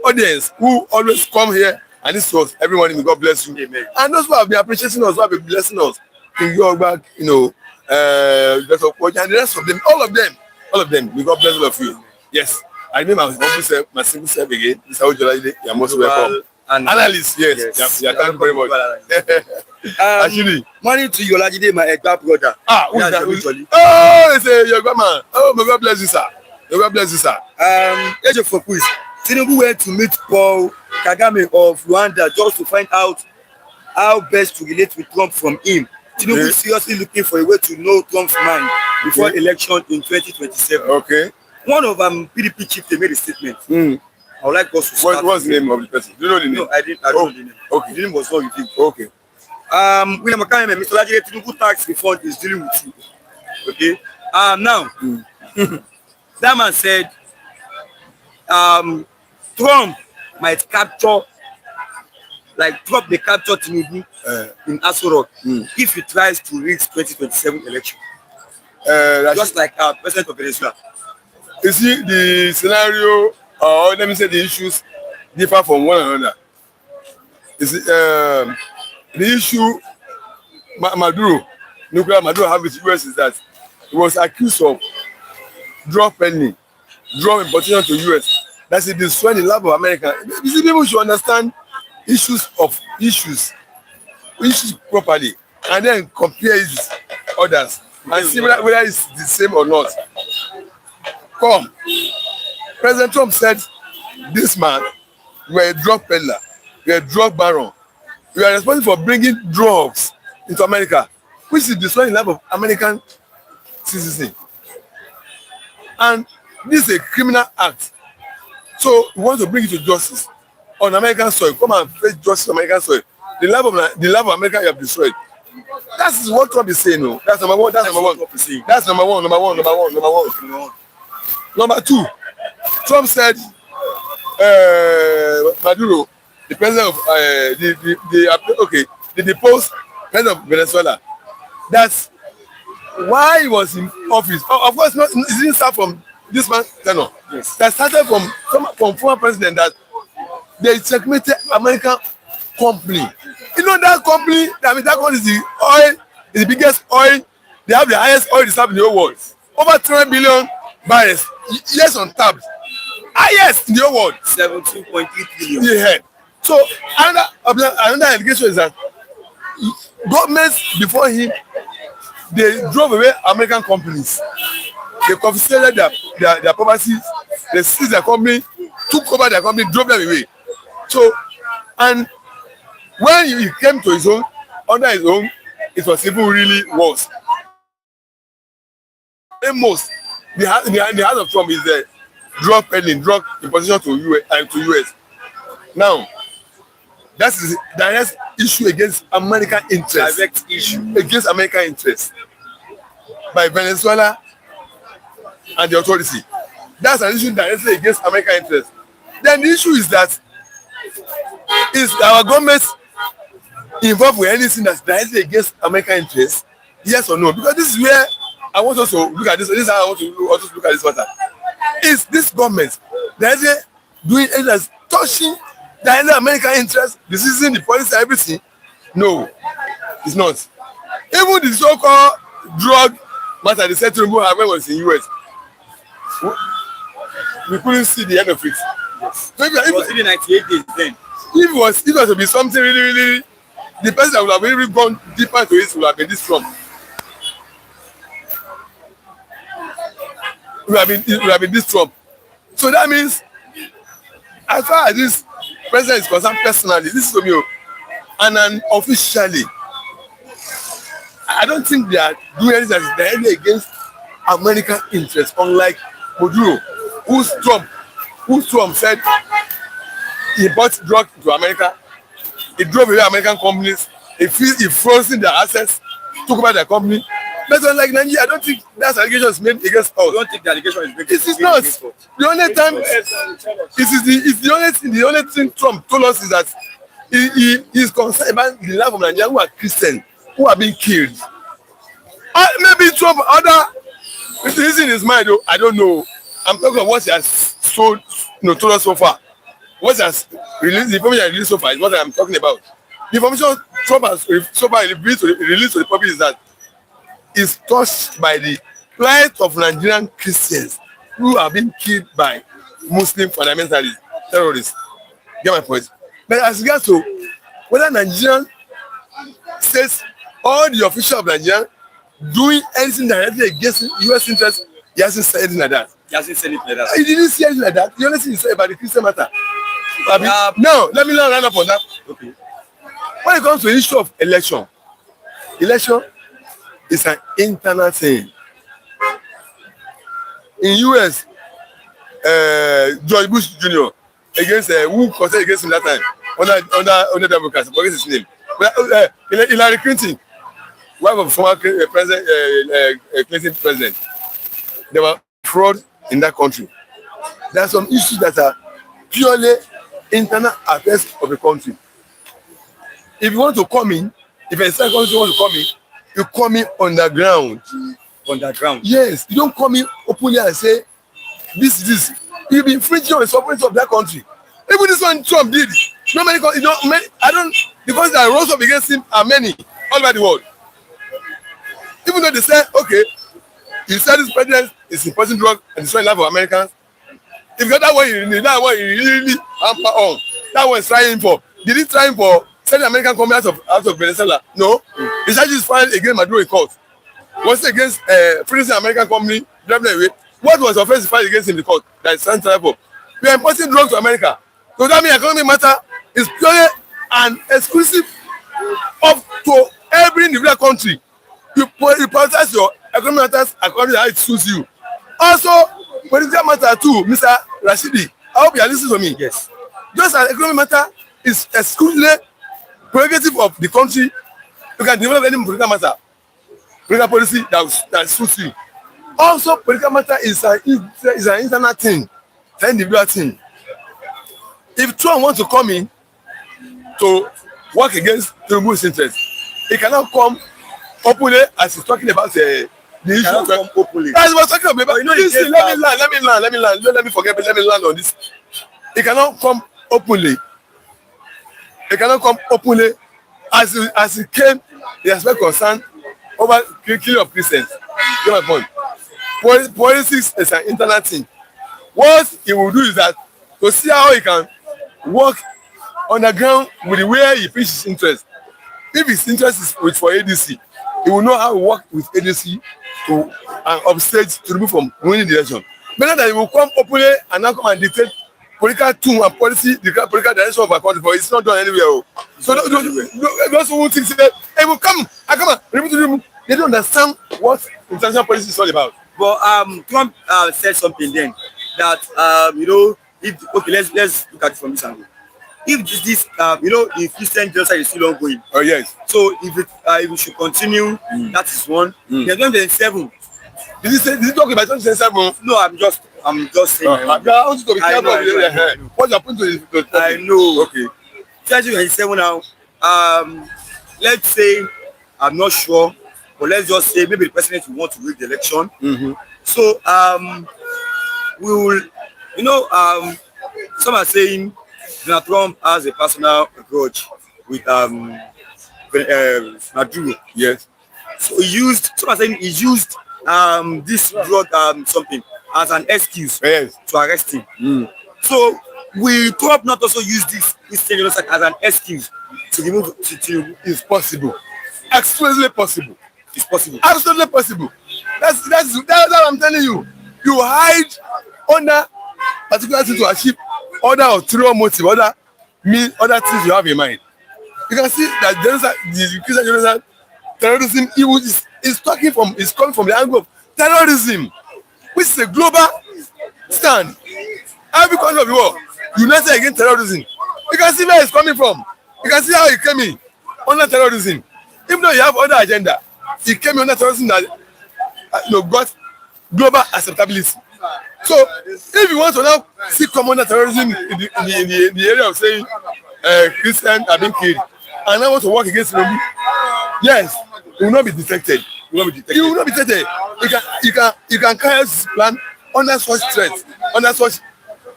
audience, who always come here and this was every morning, may God bless you. Amen. And those who have been appreciating us, who have been blessing us, King York, and the rest of them, all of them, may God bless all of you. Yes, I name my single self again. Mr. Ojolade, you are most welcome. Analyst, yes. Yeah, thank you very much. Actually, morning to you, Olajide, my Egba brother. Who's that? Oh, it's a Yoruba man. Oh, may God bless you, sir. May God bless you, sir. Age of Focus. Tinubu went to meet Paul Kagame of Rwanda just to find out how best to relate with Trump from him. Tinubu is seriously looking for a way to know Trump's mind before election in 2027. Okay. One of PDP chiefs made a statement. I would like us to start. What's the name of the person? Do you know the name? No, I don't know the name. Okay. The name was not revealed. Okay. William Akame, Mr. Lajide, Tinubu tax reform is dealing with you. Okay. Now, that man said Trump might capture, like Trump may capture Tinubu in Aso Rock if he tries to reach 2027 election. Just like President of Venezuela. You see, the scenario, or let me say the issues, differ from one another. You see, the issue nuclear Maduro have with the US is that he was accused of drug peddling, drug importation to US. That's it, destroying the lab of America. You see, people should understand issues properly, and then compare it with others, and see whether it's the same or not. President Trump said this man You are a drug peddler. You are a drug baron. You are responsible for bringing drugs into America, which is destroying the life of American citizens. And this is a criminal act. So we want to bring it to justice on American soil. Come and face justice on American soil. The life of America you have destroyed. That's what Trump is saying. No, that's number one. That's number one. That's number one. Number one. Number one. Number one. Number two, Trump said, Maduro, the president of the deposed president of Venezuela. That's why he was in office. Of course, not. It didn't start from this man. No. Yes. That started from former president that they checkmated American company. You know that company. I mean, that company is the biggest oil. They have the highest oil reserve in the whole world. Over 3 billion barrels. Yes, on tap. Highest in the whole world. 17.8 billion. Yeah. So another allegation is that governments before him, they drove away American companies. They confiscated their properties. They seized their company, took over their company, drove them away. So, and when he came to his own, under his own, it was even really worse. The most, the heart of Trump is the drug peddling, drug imposition to US. Now, that is the direct issue against American interest. Direct issue against American interest by Venezuela and the authority. That's an issue directly against American interest. Then the issue is that is our government involved with anything that's directly against American interest? Yes or no? Because this is where I want us to look at this. This is how I want to also look at this matter. Is this government directly doing anything that's touching directly American interest, the citizen, the policy, everything? No, it's not. Even the so-called drug matter they said to remove when was in US, we couldn't see the end of it. Yes. So it was really 98 days then. If it was to be something really, the person that would have really gone deeper into it would have been this Trump. Would have been this Trump. So that means, as far as this president is concerned personally, this is to me, and unofficially, I don't think they are doing anything that is directly against American interests, unlike Maduro, whose Trump said he bought drugs to America, he drove away American companies, he frozen their assets, took over their company. But unlike Nigeria, I don't think that allegation is made against us. I don't think the allegation is made against us. This is not. The only time, the only thing Trump told us is that he is concerned about the life of Nigerians who are Christians, who are being killed. Maybe Trump, other things in his mind, though, I don't know. I'm talking about what he has told us so far. What he has released, the information he has released so far is what I'm talking about. The information Trump has so far released to the public is that is touched by the plight of Nigerian Christians who are being killed by Muslim fundamentalists, terrorists. Get my point? But as regards to whether Nigerian states or the official of Nigeria doing anything directly against US interests, he hasn't said anything like that. He hasn't said anything like that. He didn't say anything like that. The only thing he said about the Christian matter. No, let me round up on that. Okay. When it comes to the issue of election is an internal thing. In US, George Bush Jr. against who contested against him that time under Democrats, I forget his name. Hillary Clinton, wife of former Clinton president. There were fraud in that country. There are some issues that are purely internal affairs of the country. If you want to come in, if a second country wants to come in, you come in underground. Underground? Yes. You don't come in openly and say, this. You'll be infringing on the sovereignty of that country. Even this one Trump did. Not many countries, the countries that rose up against him are many all over the world. Even though they say, okay, you said this president is importing drugs and destroying the life of Americans. If you got that one you really hamper on. That one is trying for. Did he try for sending American company out of Venezuela? No. The charge is filed against Maduro in court. Was it against freezing American company, driving away? What was the offense filed against him in the court that is trying for? We are importing drugs to America. So that means economic matter is purely and exclusive up to every individual country. You prioritize your economic matters according to how it suits you. Also, political matter too, Mr. Rashidi. I hope you are listening to me. Yes. Just as economic matter is exclusively prerogative of the country, you can develop any political matter, political policy that suits you. Also, political matter is an internal thing, it's an individual thing. If Trump wants to come in to work against Tinubu's interest, he cannot come openly as he's talking about the issue. Cannot come openly. As he was talking about, you know, listen, let me land. Let me forget, but let me land on this. He cannot come openly. He cannot come openly as he came. He has been concerned over killing of Christians. You know my point. Politics is an internal thing. What he will do is that to see how he can work on the ground with the way he preaches his interest. If his interest is for ADC, he will know how to work with ADC to upstage to remove from winning the election. Better than he will come openly and now come and dictate political tune and policy, the political direction of our country, but it's not done anywhere. So those who think that hey, will come, they don't understand what international policy is all about. But Trump said something then that you know, if okay, let's look at it from this angle. If this you know, the Christian genocide is still ongoing. Oh yes. So if we should continue, that is one. Then 2027. Did he talk about 2027? No, I'm just saying. I want you to be careful. What's happened to the I know. Okay. 2027 now. Let's say I'm not sure, but let's just say maybe the president will want to win the election. So we will, you know, some are saying Donald Trump has a personal grudge with Maduro. Yes. So some are saying he used this drug something as an excuse to arrest him. So will Trump not also use this genocide as an excuse to remove to It's possible. Absolutely possible. It's possible. Absolutely possible. That's what I'm telling you. You hide under particular thing to achieve other ulterior motive, other things you have in mind. You can see that the Christian genocide, terrorism, is coming from the angle of terrorism, which is a global stand. Every country of the world united against terrorism. You can see where it's coming from. You can see how it came in under terrorism. Even though you have other agenda, it came in under terrorism that got global acceptability. So if you want to now see common terrorism in the area of saying Christians are being killed, and I want to work against them, yes, it will not be detected. You will not be detected. You can carry this plan under such threat, under such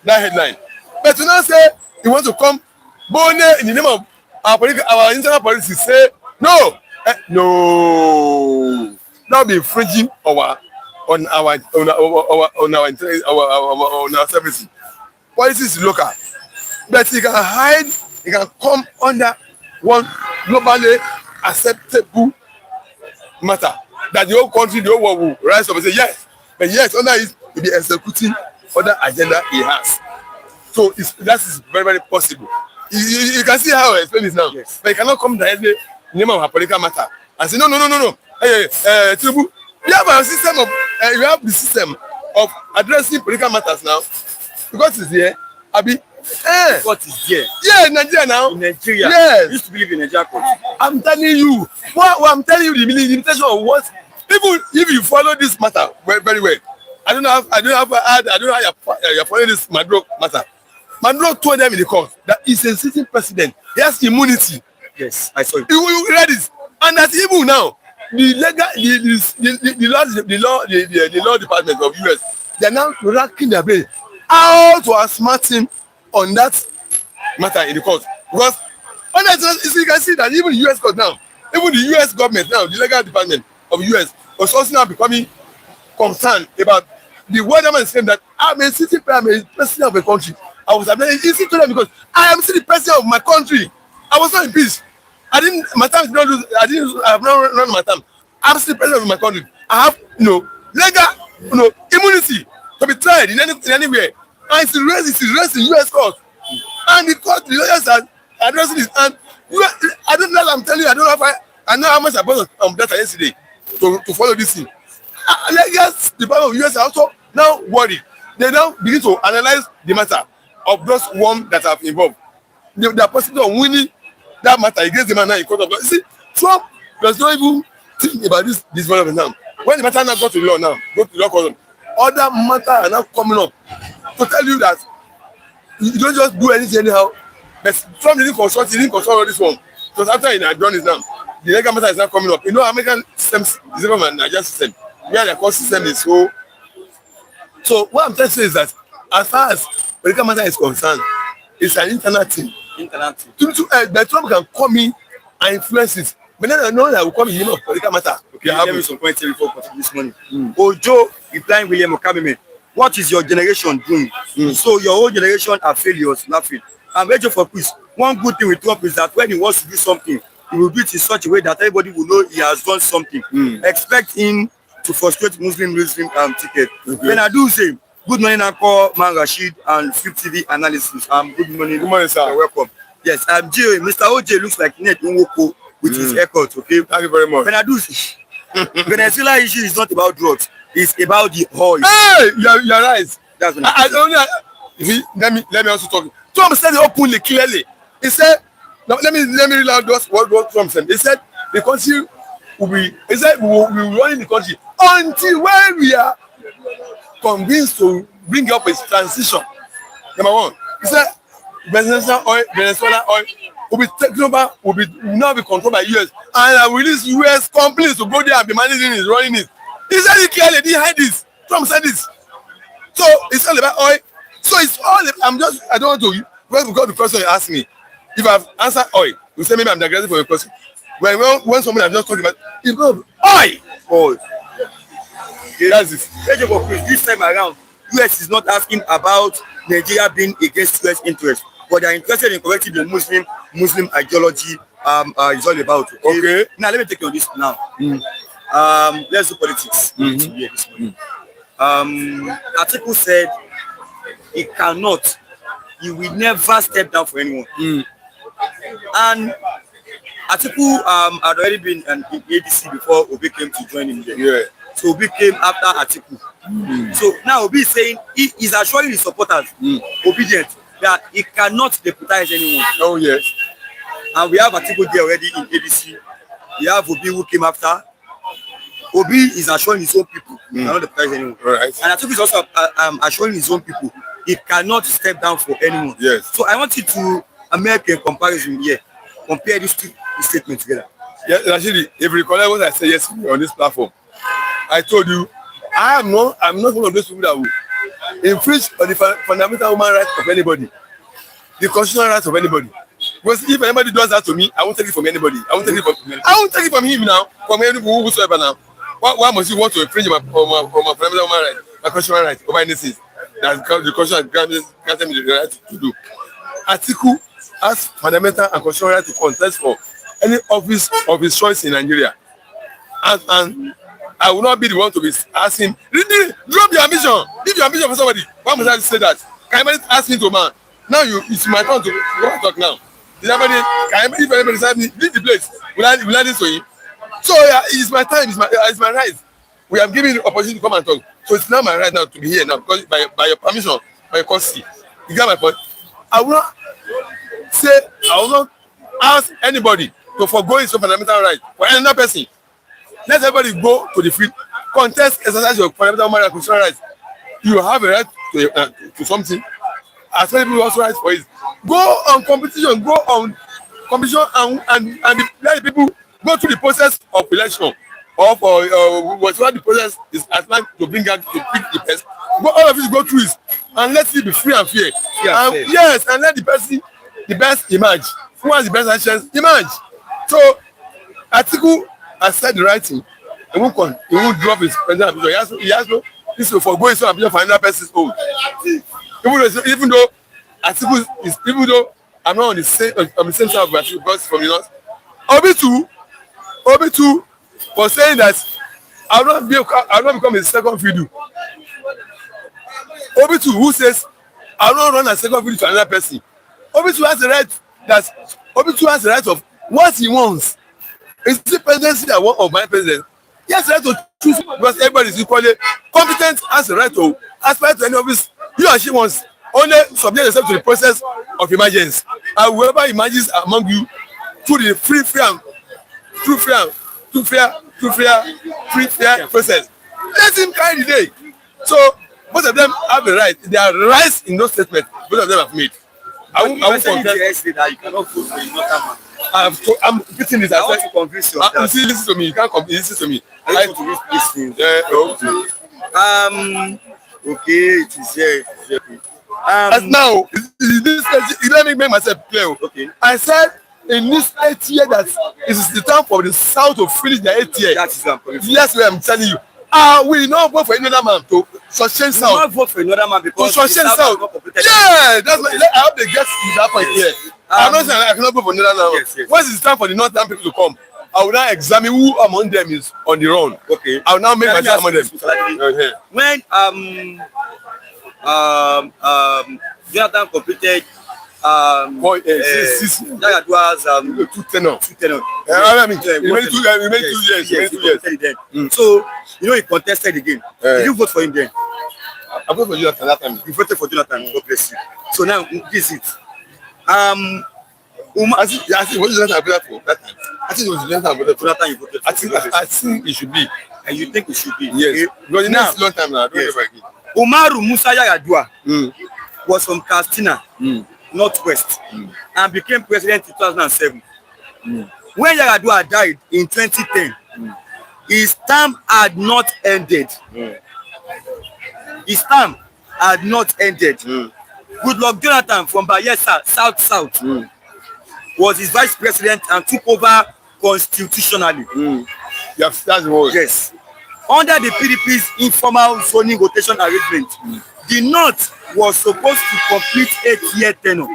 that headline. But to now say you want to come boldly in the name of our internal policy, say no, no, that will be infringing on our services. Policy is local, but you can hide. You can come under one globally acceptable matter that the whole country, the whole world will rise up and say yes, but yes, under it will be executing other agenda he has. So that is very, very possible. You can see how I explain this now. Yes. But you cannot come directly in the name of a political matter and say no. Hey, Tinubu, we have a system of we have the system of addressing political matters now because it's here. Abi. What is there? Yeah, in Nigeria now. In Nigeria. Yes. You used to believe in Nigeria. I'm telling you. I'm telling you the limitation of what. Even if you follow this matter very well, I don't know how you're following this Maduro matter. Maduro told them in the court that he's a sitting president. He has immunity. Yes, I saw it. You read it, and that even now, the law department of US, they are now racking their brain how to outsmart him on that matter in the court. Because you can see that even the US court now, even the US government now, the legal department of US was also now becoming concerned about the word that is saying that I'm a president of a country. I was easy to them because I am still the president of my country. I was not in peace. I have not run my time. I'm still the president of my country. I have legal immunity to be tried in anywhere. And it's raised in US court. And the court, the lawyers are addressing this. And I don't know. I'm telling you, I don't know if I know how much I bought on data yesterday to follow this thing. Yes, the Department of US are also now worried. They now begin to analyze the matter of those one that have involved. They are possible of winning that matter against the man now in court of law. See, Trump does not even think about this development now. When the matter now go to the law now, go to the law court, other matter are now coming up to tell you that you don't just do anything anyhow. But Trump didn't consult all this one. Because after he had done it now, the legal matter is now coming up. You know, American system is different from Nigerian system. Where the court system is so what I'm trying to say is that as far as legal matter is concerned, it's an internal thing. But Trump can come in and influence it. But then I know that will come in of political matter. Okay, let me some points here before this morning. Ojo replying William Okabeme, what is your generation doing? So your whole generation are failures, nothing. I'm ready for peace. One good thing with Trump is that when he wants to do something, he will do it in such a way that everybody will know he has done something. Expect him to frustrate Muslim ticket. When I do say, good morning, Uncle Man Rashid and Flip TV analysis. Good morning. Good morning, sir. You're welcome. Yes, I'm Gio. Mr. OJ looks like Ned Nwoko with his haircut. Okay. Thank you very much. When I do say, Venezuela issue is not about drugs. It's about the oil. Hey, you're right. That's what I only. Let me also talk. Trump said it openly, clearly. He said, now let me read out what Trump said. He said the country will be. He said we will be running the country until when we are convinced to bring up a transition. Number one, he said Venezuela oil will be taken over, will now be controlled by US, and I will release US companies to go there and be managing it, running it. He said it clearly, he hide this. Trump said this. So it's all about oil. So it's all. I don't want to. Because the question you asked me, if I've answered oil, you say maybe I'm digressing for your question. When someone has just talked about it's not oil. Okay, that's it. This time around, US is not asking about Nigeria being against US interests, but they are interested in correcting the Muslim ideology. It's all about. Okay. Now let me take you on this now. Let's do politics. Yeah, this morning. Atiku said he cannot. He will never step down for anyone. And Atiku had already been in ADC before Obi came to join him there. Yeah. So Obi came after Atiku. So now Obi is saying he is assuring his supporters, obedient, that he cannot deputize anyone. Oh yes. And we have Atiku there already in ADC. We have Obi who came after. Obi is assuring his own people he cannot deputize anyone. Right. And Atiku is also assuring his own people he cannot step down for anyone. Yes. So I want you to make a comparison here. Compare these two statements together. Yeah, actually, if you recall what I said yesterday on this platform, I told you I'm not one of those people that will infringe on the fundamental human rights of anybody, the constitutional rights of anybody. Because if anybody does that to me, I won't take it from anybody. I won't take it from him now, from anybody whosoever now. Why must you want to infringe my fundamental human rights, my constitutional rights over anything that the constitution granted me the right to do? Atiku has fundamental and constitutional right to contest for any office of his choice in Nigeria. And I will not be the one to be asking, really, drop your ambition. Leave your ambition for somebody. Why must I say that? Can anybody ask me to man? Now it's my turn to go and talk now. If anybody says me, leave the place, will I listen to him? So yeah, it's my time, it's my right. We have given the opportunity to come and talk. So it's now my right now to be here now because by your permission, by your courtesy. You get my point? I will not ask anybody to forgo his fundamental right for another person. Let everybody go to the field, contest, exercise your fundamental human rights, rights. You have a right to something. As many people also right for it. Go on competition, and let the people go through the process of election or for whatever the process is assigned to bring out to pick the best. But all of it go through it and let it be free and fair. Yeah, yes, and let the best emerge. Who has the best chance emerge? So Atiku has said the right thing. He won't drop his president ambition. He has no this to forgo his own ambition for another person's own. Even though Atiku is, even though I'm not on the same side of Atiku because from the north, Obi too for saying that I will not become a second fiddle. Obi too who says I will not run a second fiddle to another person. Obi2 has the right Obi2 has the right of what he wants. Is the presidency I want of my president? He has the right to choose because everybody is equally competent, has the right to aspire to any office he or she wants. Only subject yourself to the process of emergence. And whoever emerges among you through the free fair process, let him carry the day. So both of them have the right. There are rights in those statements both of them have made. I won't contest that you cannot vote for another man. I'm repeating this. I want to convince you of that. Listen to me. You can't listen to me. I want to read this thing. Okay, it is here. As now, let me make myself clear. Okay. I said in this 8th year that it is the time for the South to finish their 8th year. That is what I'm calling for. Yes, I'm telling you. We will not vote for another man to sustain South. We will not vote for another man because to sustain South. Yeah, that's why I hope they get to that point here. I'm not saying I cannot vote for another man. Yes. Once it's time for the Northern people to come, I will now examine who among them is on the run. Okay. I will now make myself among them. When Jonathan completed Jagadua's 2 tenure. I mean, he made 2 years. So he contested again. Did you vote for him then? I voted for Jonathan that time. You voted for Jonathan. God bless you. So now this is it. I think what Jonathan voted for that time. I think it was Jonathan voted for. Jonathan you voted for. I think it should be. And you think it should be? Yes. Because the next long time now. Yes. Umaru Musa Yar'Adua was from Katsina, Northwest, and became president in 2007. When Yar'Adua died in 2010, his term had not ended. His term had not ended. Goodluck Jonathan from Bayelsa, South, was his vice president and took over constitutionally. Yes, that's the word. Yes. Under the PDP's informal zoning rotation arrangement, the North was supposed to complete 8-year tenure,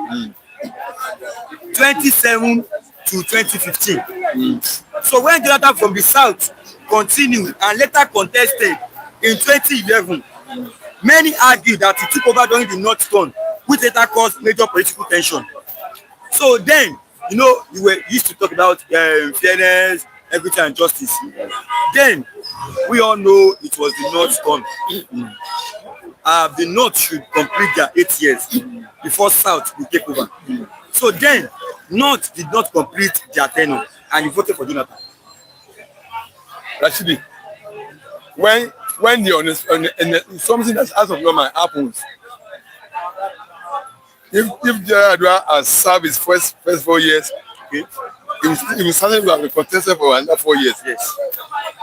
2007 to 2015. So when Jonathan from the South continued and later contested in 2011, many argued that he took over during the North turn, which later caused major political tension. So then, you were used to talk about fairness, equity, and justice. Then, we all know it was the North turn. The North should complete their 8 years before South will take over. So then, North did not complete their tenure, and you voted for Jonathan. Rashidi, when something that's out of normal happens, if Yar'Adua has served his first 4 years, okay, he will certainly have been contested for another 4 years. Yes.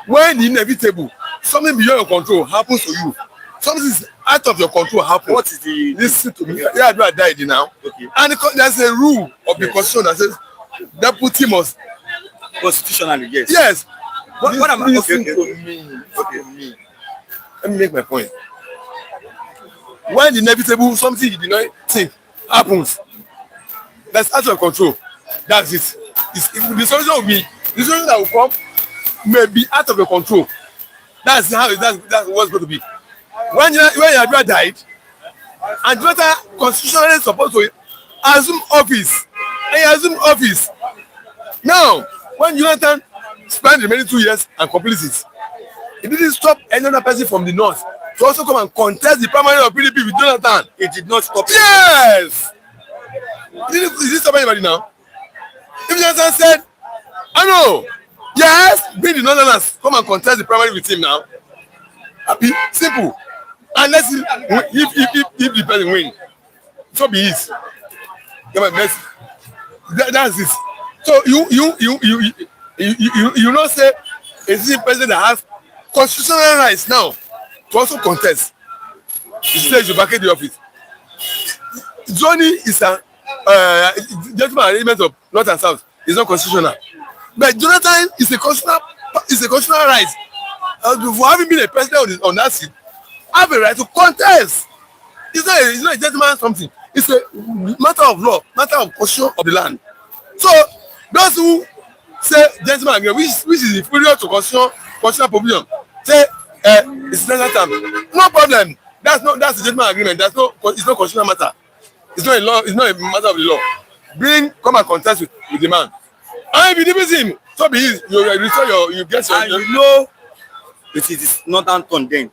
When the inevitable, something beyond your control happens to you, something is out of your control happens. What is the? Listen to me. Yar'Adua died now, okay, and there's a rule of the constitution that says deputy must. Constitutionally, yes. Yes. What am I? Listen to me. Okay. Let me make my point. When the inevitable, something you did not think happens, that's out of control. That's it. The solution will be the solution that will come may be out of your control. That's what's going to be. When Yar'Adua died, and Jonathan constitutionally supposed to assume office, and he assumed office. Now, when Jonathan spent the remaining 2 years and completes it, it didn't stop any other person from the North to also come and contest the primary of PDP with Jonathan. It did not stop. Yes! Did it stop anybody now? If Jonathan said, I know, yes, bring the Northerners, come and contest the primary with him now. Happy, simple. And let's see if the person win. So be it. That's it. So you not say a sitting president that has constitutional rights now to also contest. He says you vacate the office. Zoning is a gentleman arrangement of North and South. It's not constitutional. But Jonathan is a constitutional right. For having been a president on that seat, have a right to contest. It's not a gentleman something. It's a matter of law, matter of constitution of the land. So those who say gentleman agreement, which is inferior to constitutional provision, say it's not time. No problem. That's the gentleman agreement. It's not constitutional matter. It's not a law. It's not a matter of the law. Come and contest with the man. And if you defeat him, so be it. You restore you get your. And you know, it is not Anton then.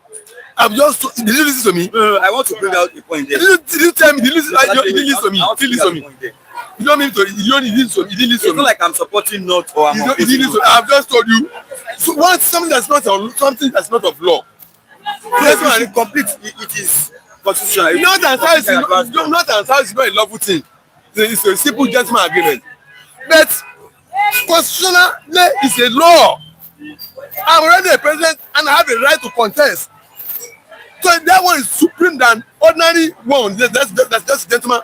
I'm just. Did you listen to me? I want to bring out a point there. Did you tell me? Did you listen? You didn't listen to me. You didn't listen to me. You don't mean to. You don't listen to me. You didn't listen to me. It's not like I'm supporting not or I'm. You didn't listen to me. I've just told you. So what's something that's not of law? Yes, man. Complete. It is constitutional. Not and how is not a lawful thing. It's a simple gentleman agreement. But constitutional is a law. I'm already a president and I have a right to contest. So that one is supreme than ordinary one. That's just gentleman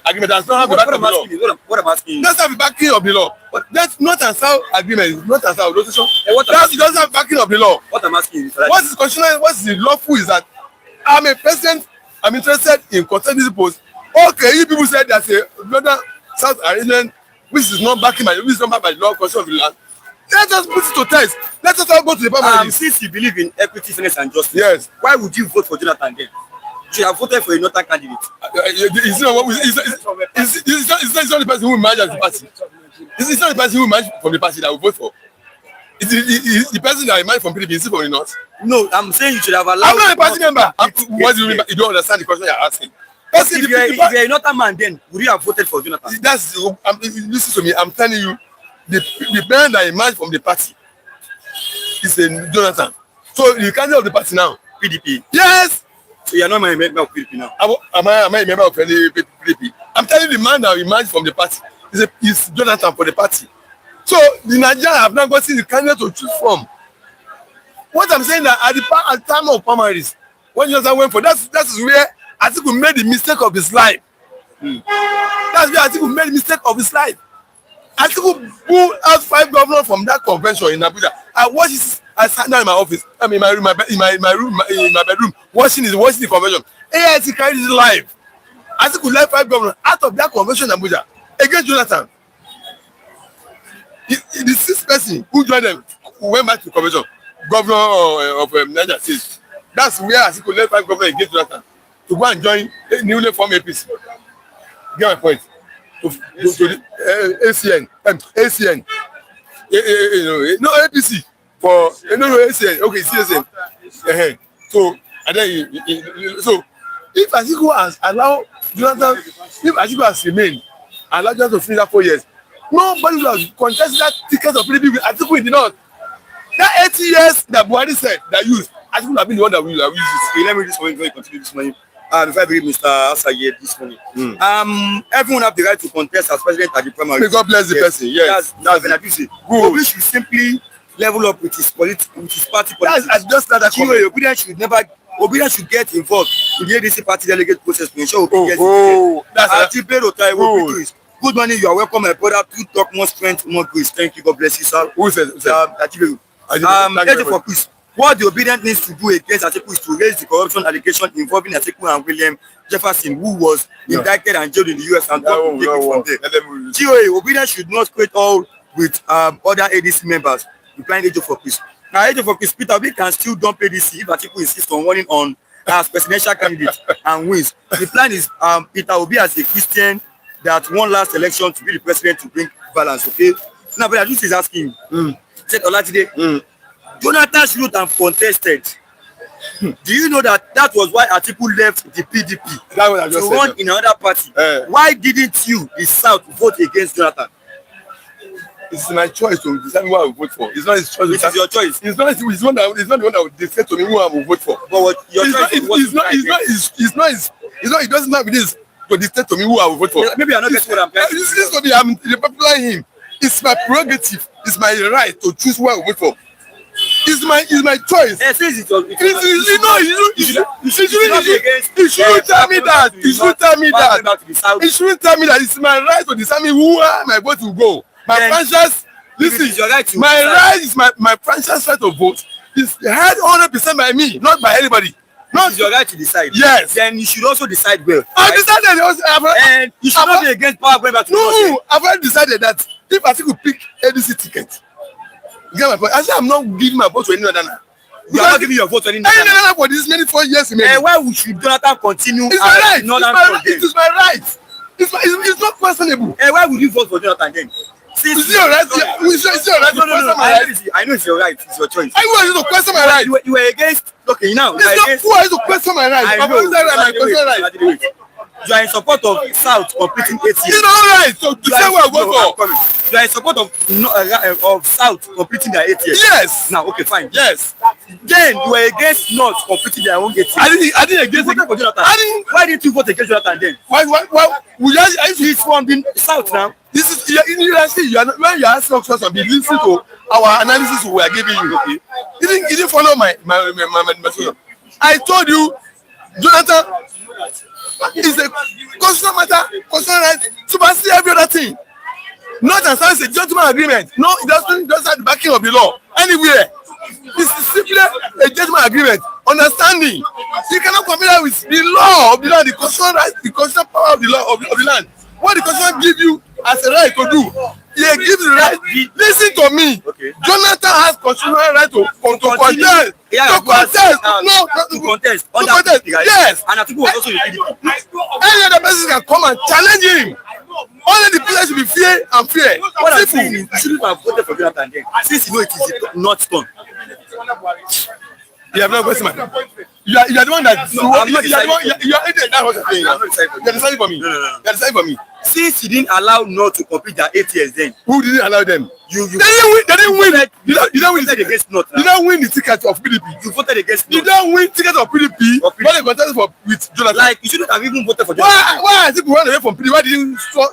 agreement. That's not have the backing of the law. What I'm asking? That's have the backing of the law. But that's not and how agreement. Not and how rotation. It doesn't have backing of the law. What I'm asking is what is constitutional? What is the lawful is that I'm a president. I'm interested in contesting this post. Okay, you people said there's a northern south arrangement which is not backed by the law constitution of the land. Let us put it to test. Let us all go to the parliament. Since you believe in equity, fairness, and justice, yes. Why would you vote for Jonathan then? You should have voted for another candidate. It's not the person who manages the party. It's not the person who manages from the party that we vote for. It's the person that I manage from PDP. Is it from the north? No, I'm saying you should have allowed. I'm not a party member. What do you mean? You don't understand the question you're asking. If you're another man, then would you have voted for Jonathan? Listen to me. I'm telling you, the man that emerged from the party is a Jonathan. So the candidate of the party now, PDP. Yes. So you're not my member of PDP now. Am I a member of any PDP? I'm telling you, the man that emerged from the party is Jonathan for the party. So the Nigerians have not gotten the candidate to choose from. What I'm saying that at the time of primaries, when Jonathan went for that is where Atiku made the mistake of his life. That's where Atiku made the mistake of his life. Atiku pulled out 5 governors from that convention in Abuja. I watched it. I sat down in my office. In my bedroom, watching the convention. AIT carried his life. Atiku left 5 governors out of that convention in Abuja against Jonathan. The 6th person who joined them went back to the convention, governor of Niger State. That's where Atiku left 5 governors against Jonathan to go and join newly formed APC. Get my point? To the ACN. No APC for ACN. Okay, CSN. So and then so if Atiku has allowed Jonathan, if Atiku has remained, allowed Jonathan to finish that 4 years, nobody will have contested that ticket of PDP with Atiku in the north. That 80 years that Buhari said that used, Atiku will have been the one that will use it. Let me read this morning before you continue this morning. Before I bring Mr. Asaye this morning. Everyone have the right to contest as president at the primary. May God bless the person. Yes. That's an abuse. Obi should simply level up with his party politics. I just started that comment. Obi should get involved in the ADC party delegate process to ensure Obi gets that's good morning, you are welcome, my brother. To talk more strength, more grace. Thank you, God bless you, sir. Who said? For peace. What the obedient needs to do against Atiku is to raise the corruption allegation involving Atiku and William Jefferson, who was indicted and jailed in the US and got to take it from there. GOA, obedient should not create all with other ADC members, replying Agent for Peace. Now, Agent for Peace, Peter Obi can still dump ADC if Atiku insists on running on as presidential candidate and wins. The plan is Peter Obi as a Christian that one last election to be the president to bring balance, okay? Now, but this is asking, said Olatide, Jonathan should have contested. Do you know that was why Atiku left the PDP to run in another party? Why didn't you, the South, vote against Jonathan? It's my choice to decide who I will vote for. It's not his choice. It is your choice. It's not the one that will dictate to me who I will vote for. But what your choice it doesn't have this to dictate to me who I will vote for. Maybe I'm not getting what I'm trying to say. This to me, I'm replying him. It's my prerogative. It's my right to choose who I will vote for. It's my choice. You shouldn't tell me that. You shouldn't tell me that. You shouldn't tell me that. It's my right to decide me who my vote will go. My franchise. Listen, my right is my franchise right to vote. It's held 100% by me, not by anybody. Not your right to decide. Yes. Then you should also decide well. I decided also. And you should not be against power going back to no, I've already decided that if I could pick ADC ticket, you get my point. I said I'm not giving my vote to any other. You are not giving your vote to any other for this many 4 years. Why should Jonathan continue? It's my right. It is my right. It's not questionable. And why would you vote for Jonathan then? Is it your right? Is it your right to question my right? I know it's your right. It's your choice. I want you to question my right. You were against. Okay, now. It's not who are you to question my right. I know. You are in support of South completing 8 years. It's not right. So to say what I vote for. You are in support of South completing their 8 years. Yes. Now, okay, fine. Yes. Then you were against North completing their own 8 years. I didn't against You voted for Jonathan. Why didn't you vote against Jonathan then? Why? He's from the South now. This is when you ask us questions, be listening to our analysis we are giving you. Okay? You didn't follow my message. I told you, Jonathan is a constitutional matter, constitutional right, supersede every other thing. Not as a gentleman agreement. No, it doesn't have the backing of the law anywhere. It's simply a gentleman agreement, understanding. You cannot compare that with the law of the land, the constitutional right, the constitutional power of the law of the land. What the constitution give you as a right to do, he gives the right. Listen to me. Okay. Jonathan has constitutional right to contest. To contest. Yes. And Atiku was also the PDP. Any other person can come and challenge him. Only the people should be fair and fair. What I'm saying is, you shouldn't have voted for Jonathan then, since you know it is not done. You have no question, man. You are the one that. No, I'm not deciding. You are that's what I'm saying. You're deciding for me. No. You're deciding for me. Since you didn't allow North to complete their 8 years then. Who didn't allow them? You They didn't win. You don't win against North. You don't win the ticket of PDP. You voted against North. You don't win ticket of PDP. But they contested with Jonathan. Like, you shouldn't have even voted for Jonathan. Why I think we run away from PDP?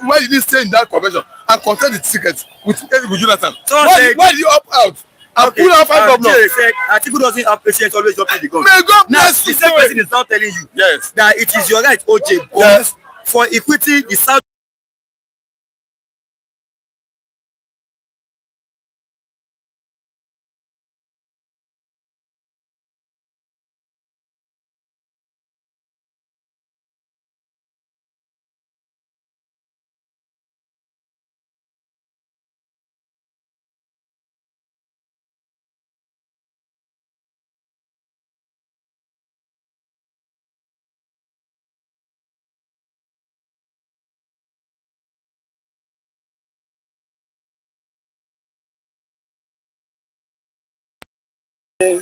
Why did you stay in that convention and contest the ticket with Jonathan? Why did you opt out? Okay, Atiku doesn't have patience, always dropping the gun. May God now, bless the you. same person is now telling you that it is your right, OJ, yes, for equity, the South. May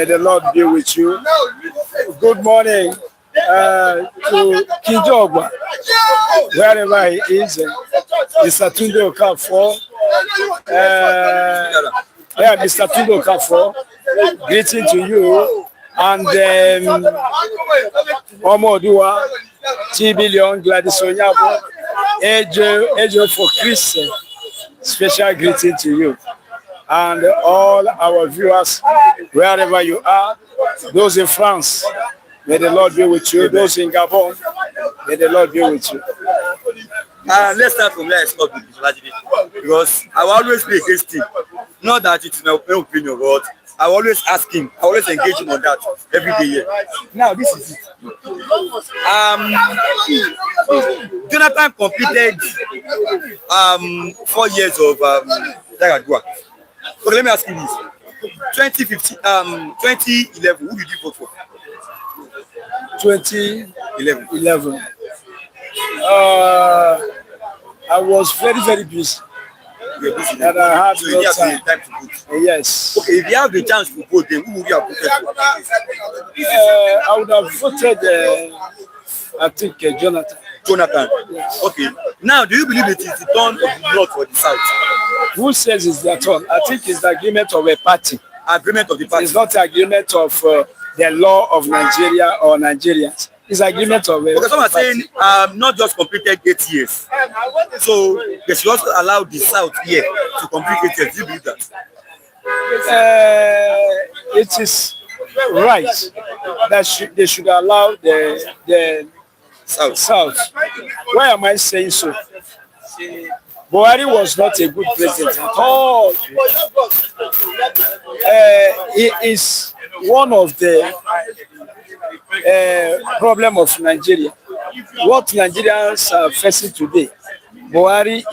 the Lord be with you. Good morning to Kijogwa, wherever he is. Mr. Tunde Okafor. Mr. Tunde Okafor, greeting to you. And Omodua, T. Billion, Gladys Onyabo, Ejo for Christian. Special greeting to you. And all our viewers, wherever you are, those in France, may the Lord be with you. Those in Gabon, may the Lord be with you. Let's start from where I stopped with because I will always be against him. Not that it's my opinion, but I will always ask him. I always engage him on that every day here. Now, this is it. Jonathan completed 4 years of Jagadua. Okay, let me ask you this. 2011, who did you vote for? 2011. I was very, very busy. You're busy. And I had so no you have time. time to vote. Yes. Okay, if you have the chance to vote, then who would you have voted for? I would have voted, I think, Jonathan. Jonathan. Yes. Okay. Now, do you believe it is the turn of the North for the South? Who says it's their turn? I think it's the agreement of a party. Agreement of the party. It's not the agreement of the law of Nigeria or Nigerians. It's agreement of a okay, some are saying not just completed 8 years. So they should also allow the South here to complete 8 years. Do you believe that? It is right that they should allow the South. Why am I saying so? Buhari was not a good president at all. He is one of the problem of Nigeria. What Nigerians are facing today, Buhari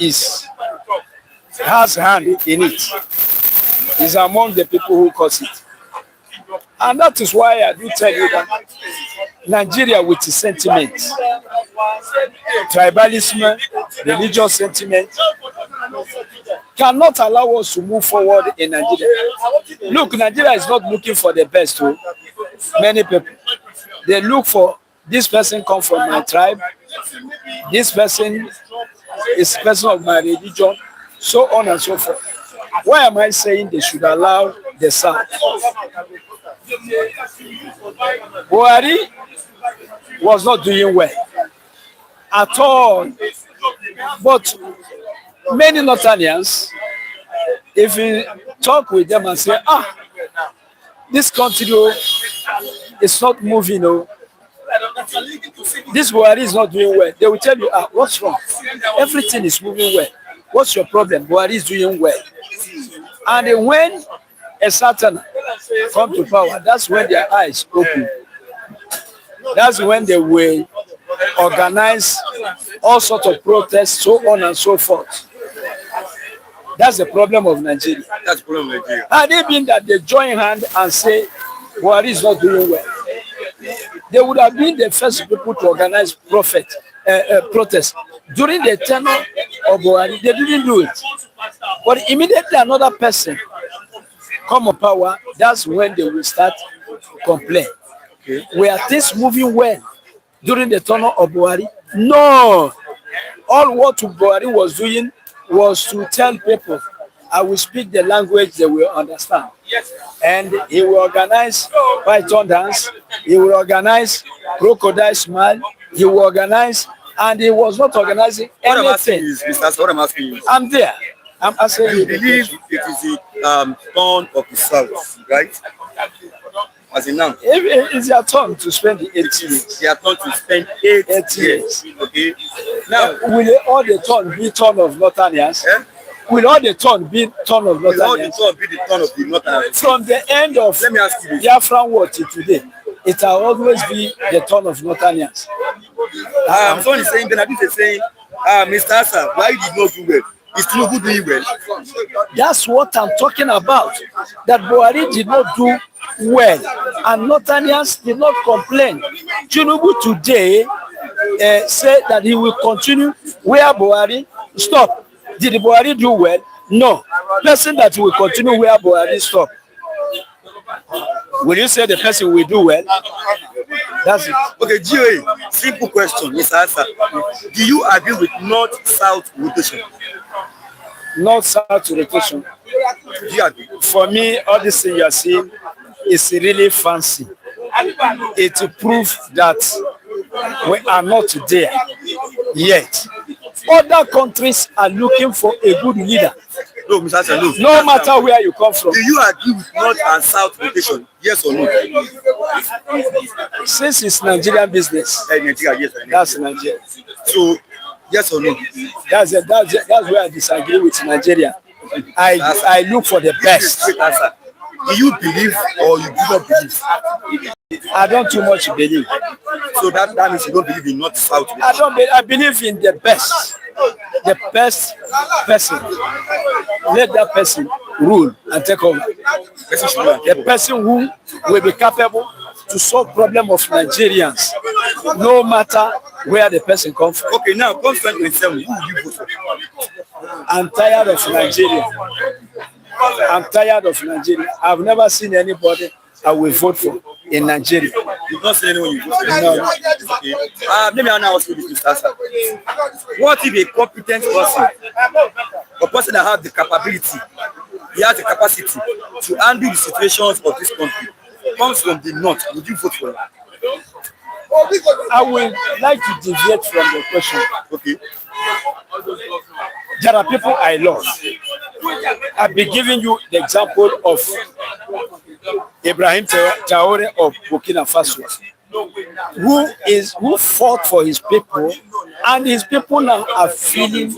has hand in it. He's among the people who cause it. And that is why I do tell you that Nigeria with its sentiments tribalism, religious sentiment cannot allow us to move forward in Nigeria. Look, Nigeria is not looking for the best too. Many people, they look for this person come from my tribe, this person is person of my religion, so on and so forth. Why am I saying they should allow the South? Buhari was not doing well at all. But many Northerners, if you talk with them and say, this country is not moving, this Buhari is not doing well, they will tell you, what's wrong? Everything is moving well. What's your problem? Buhari is doing well. And when a Satan come to power, that's when their eyes open. That's when they will organize all sorts of protests, so on and so forth. That's the problem of Nigeria. That's the problem of Nigeria. Had it been that they join hand and say, Buhari is not doing well, they would have been the first people to organize protests. During the tenure of Buhari, they didn't do it. But immediately another person come on power, that's when they will start to complain. Okay. Were things moving well during the tenure of Buhari? No. All what Buhari was doing was to tell people, I will speak the language they will understand. And he will organize python dance, he will organize crocodile smile, he will organize, and he was not organizing anything. What I'm asking is, I'm there. I'm asking you. I believe it is the turn of the South, right? As in now. It's their turn to spend the 8 years. Their turn to spend 8 years. Okay. Now, will all the turn be turn of Northerners? Will all the turn be turn of Northerners? Will all the turn be the turn of the Northerners? From the end of let me ask you this. Biafran war till today, it will always be the turn of Northerners. Someone is saying, Benedict is saying, Mr. Asa, why did not do well? Is Tinubu doing well? That's what I'm talking about. That Buhari did not do well, and Northerners did not complain. Tinubu today said that he will continue where Buhari stopped. Did Buhari do well? No. Person that will continue where Buhari stopped. Will you say the person will do well? That's it. Okay, GOA, simple question, Mr. Asa. Do you agree with North-South rotation? North-South rotation. Do you agree? For me, all this thing you are seeing is really fancy. It proves that we are not there yet. Other countries are looking for a good leader. No, Mr. Asa, no. No matter where you come from. Do you agree with North and South rotation? Yes or no? Since it's Nigerian business, Nigeria, yes, that's Nigeria. So, yes or no? That's where I disagree with Nigeria. I look for the best. Do you believe or you do not believe? I don't too much believe. So that means you don't believe in North-South. I believe in the best. The best person. Let that person rule and take over. The person who will be capable to solve problem of Nigerians, no matter where the person comes from. Okay, now come 2027, who will you vote for? I'm tired of Nigeria. I'm tired of Nigeria. I've never seen anybody I will vote for in Nigeria. You've not seen anyone you vote for? No. Okay. Let me ask you this, Mr. Asa. What if a competent person, a person that has the capability, he has the capacity to handle the situations of this country, comes from the north, would you vote for him? I would like to deviate from the question. Okay. There are people I love. I've been giving you the example of Ibrahim Traore of Burkina Faso, who fought for his people, and his people now are feeling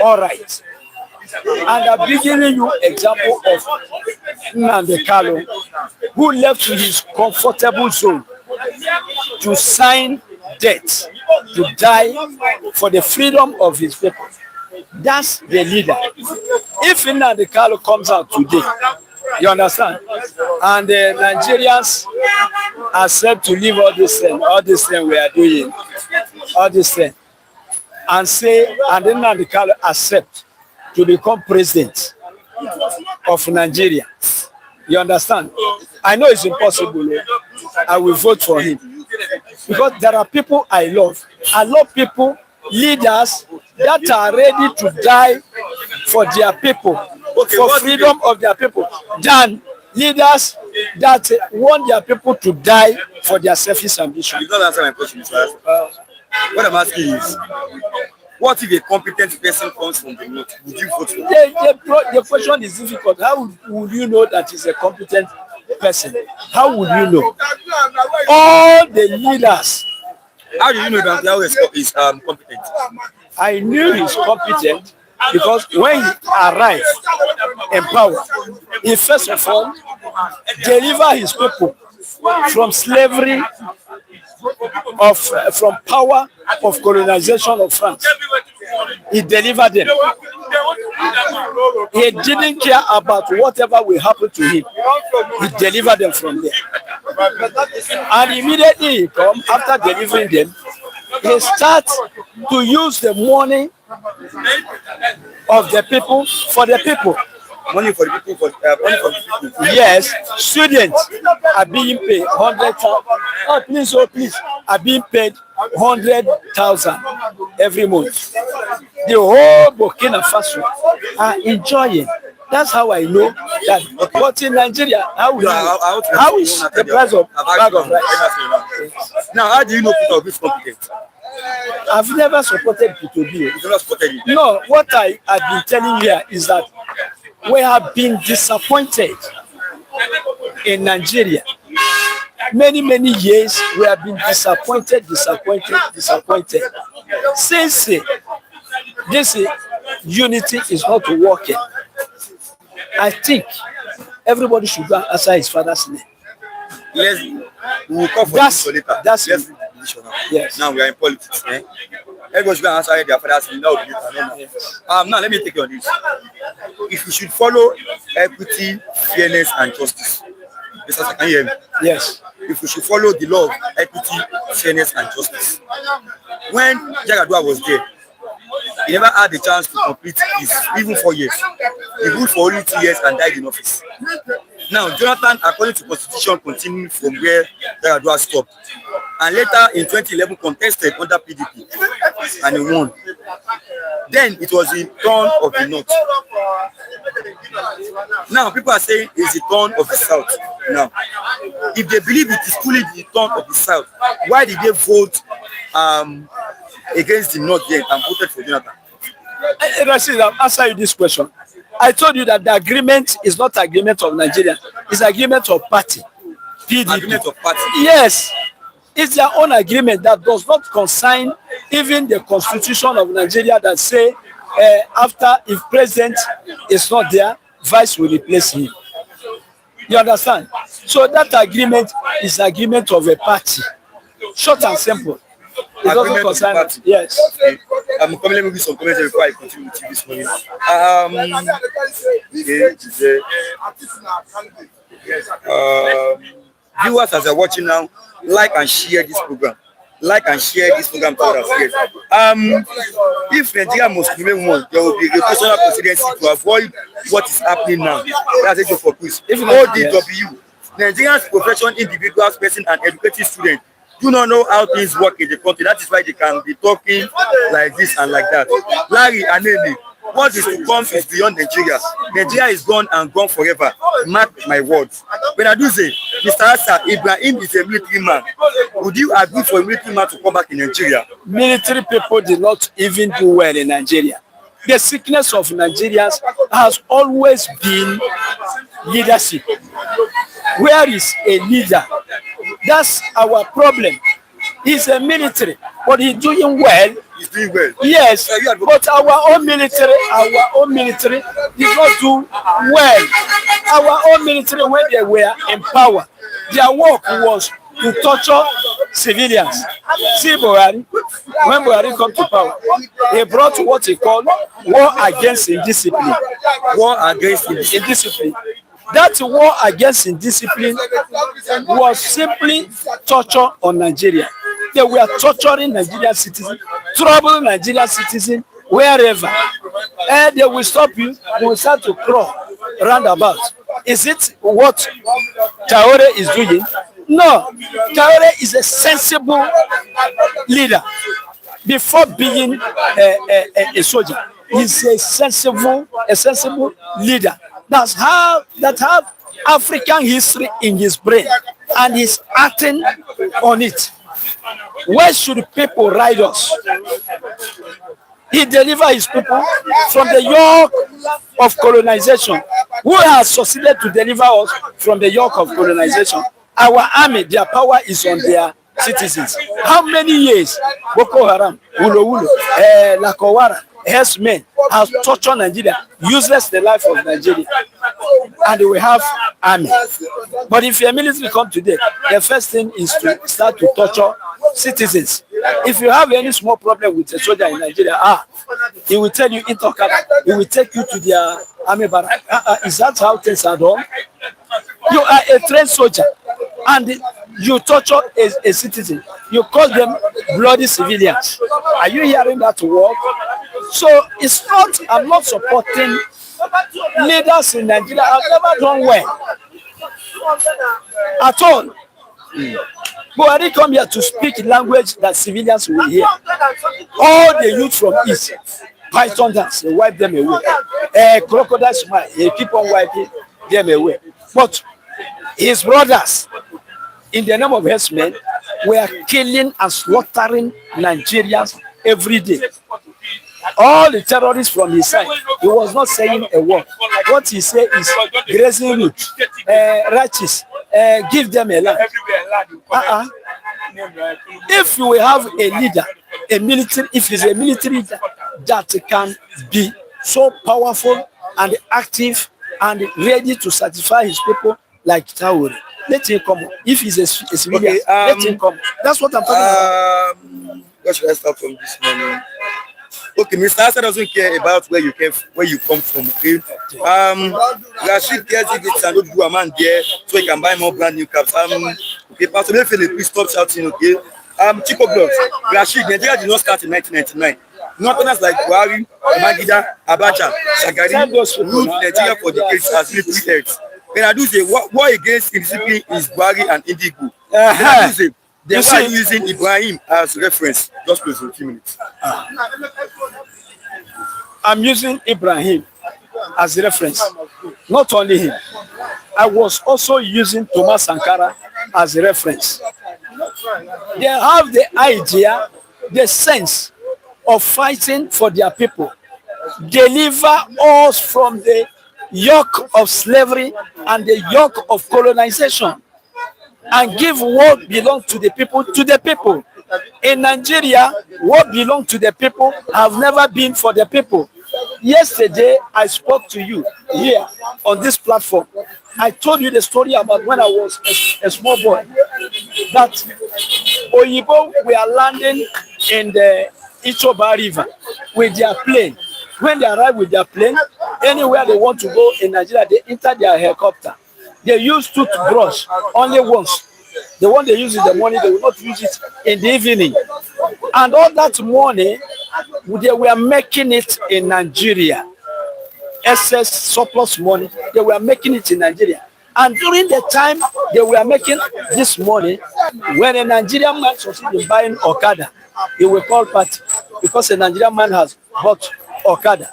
all right. And I've been giving you example of Nnamdi Kanu, who left to his comfortable zone to sign death, to die for the freedom of his people. That's the leader. If Nnamdi Kanu comes out today, you understand, and the Nigerians accept to leave all this thing we are doing, all this thing, and say, and then Nnamdi Kanu accept to become president of Nigeria. You understand? I know it's impossible. I will vote for him because there are people I love. I love people, leaders that are ready to die for their people, for freedom of their people, than leaders that want their people to die for their selfish ambition. You don't answer my question, Mr. What I'm asking is, what if a competent person comes from the north? Would you vote for him? The question is difficult. How would you know that he's a competent person? How would you know? All the leaders. How do you know that Yahweh is competent? I knew he's competent because when he arrived in power, he first of all delivered his people from slavery, from power of colonization of France. He delivered them. He didn't care about whatever will happen to him. He delivered them from there. And immediately he come, after delivering them, he starts to use the money of the people for the people. Money for the people, money for the people. Yes, students are being paid 100,000. Oh, please, are being paid 100,000 every month. The whole Burkina Faso are enjoying. That's how I know that. But in Nigeria, how is the price of bag of rice? Now, how do you know Peter Obi is competent? I've never supported P2B. You've never supported him? No, what I have been telling you here is that we have been disappointed in Nigeria. Many years we have been disappointed. Since this unity is not working, I think everybody should go and answer his father's name. We will come for this later. That's it. Yes. Now we are in politics. Everybody should answer their father's name. Now let me take you on this. If we should follow equity, fairness, and justice, Mr. Can you hear me? Yes. If we should follow the law of equity, fairness, and justice, when Jagadua was there, he never had the chance to complete his even 4 years. He ruled for only 2 years and died in office. Now, Jonathan, according to Constitution, continued from where Jagadua stopped. And later in 2011 contested under PDP and he won. Then it was the turn of the north. Now people are saying it's the turn of the south. Now, if they believe it is truly the turn of the south, why did they vote against the north then and voted for Jonathan? Rashid, I'll answer you this question. I told you that the agreement is not agreement of Nigeria, it's agreement of party. PDP. Agreement of party. Yes. It's their own agreement that does not concern even the constitution of Nigeria that say after if president is not there, vice will replace him. You understand? So that agreement is agreement of a party. Short and simple. It doesn't concern. Yes. Okay. Let me give some comments before I continue with this morning. Viewers as they're watching now, like and share this program. Like and share this program to others. Yes. If Nigeria must remain one, there will be a rotational presidency to avoid what is happening now. That's it for quiz. If ODW, Nigerians professional individuals, person and educated students do not know how things work in the country. That is why they can be talking like this and like that. Larry Anene, what is to come is beyond Nigeria. Nigeria is gone and gone forever. Mark my words. When I do say, Mr. Asa, Ibrahim is a military man. Would you agree for a military man to come back in Nigeria? Military people did not even do well in Nigeria. The sickness of Nigerians has always been leadership. Where is a leader? That's our problem. He's a military, but he's doing well. He's doing well. Yes, but our own military did not do well. Our own military, when they were in power, their work was to torture civilians. See Buhari, when Buhari come to power, he brought what he called war against indiscipline. War against indiscipline. That war against indiscipline was simply torture on Nigeria. They were torturing Nigerian citizens, troubling Nigerian citizens wherever. And they will stop you, they will start to crawl roundabout. Is it what Traore is doing? No. Traore is a sensible leader. Before being a soldier, he's a sensible leader. That have African history in his brain, and he's acting on it. Where should people ride us? He delivered his people from the yoke of colonization. Who has succeeded to deliver us from the yoke of colonization? Our army, their power is on their citizens. How many years Boko Haram, Ulo, Lakowara, herdsmen have tortured Nigeria, useless the life of Nigeria, and they will have army. But if your military come today, the first thing is to start to torture citizens. If you have any small problem with a soldier in Nigeria, he will tell you intocable. He will take you to their army barrack. Is that how things are done? You are a trained soldier, and you torture a citizen. You call them bloody civilians. Are you hearing that word? So it's not, I'm not supporting leaders in Nigeria. I've never done well at all. Buhari come here to speak language that civilians will hear. All the youth from East, python dance, they wipe them away. Crocodile smile, they keep on wiping them away. But his brothers, in the name of herdsmen, were killing and slaughtering Nigerians every day. All the terrorists from his side, he was not saying a word. What he said is grazing root, righteous, give them a land. If you will have a leader, a military, if he's a military leader that can be so powerful and active and ready to satisfy his people like Traore, let him come. If he's a civilian, let him come. That's what I'm talking about. Where should I start from this morning? Okay, Mr. Asa doesn't care about where you come from. Okay, Rashid cares if it's an old man there, so he can buy more brand new cars. Okay, Pastor Mefele, please stop shouting. Okay, Chico Blogs, Rashid, Nigeria did not start in 1999. Northerners like Buhari, Magida, Abacha, Shagari ruled Nigeria for decades as military heads. When I do say war against indiscipline is Buhari and Indigo. I do say they were using Ibrahim as reference. Just please for a few minutes. I'm using Ibrahim as reference. Not only him. I was also using Thomas Sankara as reference. They have the idea, the sense of fighting for their people. Deliver us from the yoke of slavery and the yoke of colonization, and give what belongs to the people to the people. In Nigeria, what belongs to the people have never been for the people. Yesterday, I spoke to you here on this platform. I told you the story about when I was a small boy, that Oyibo were landing in the Ichoba River with their plane. When they arrive with their plane, anywhere they want to go in Nigeria, they enter their helicopter. They use toothbrush only once. The one they use in the morning, they will not use it in the evening. And all that money, they were making it in Nigeria. Excess surplus money, they were making it in Nigeria. And during the time they were making this money, when a Nigerian man succeeds in buying Okada, he will call party because a Nigerian man has bought Okada.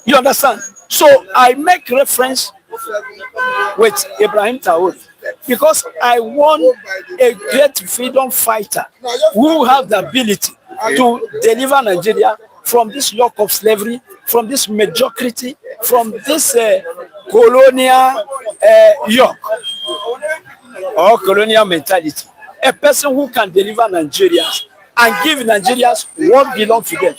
You understand? So I make reference with Ibrahim Traore because I want a great freedom fighter who have the ability to deliver Nigeria from this yoke of slavery, from this mediocrity, from this colonial yoke or colonial mentality. A person who can deliver Nigerians and give Nigerians what belongs to them.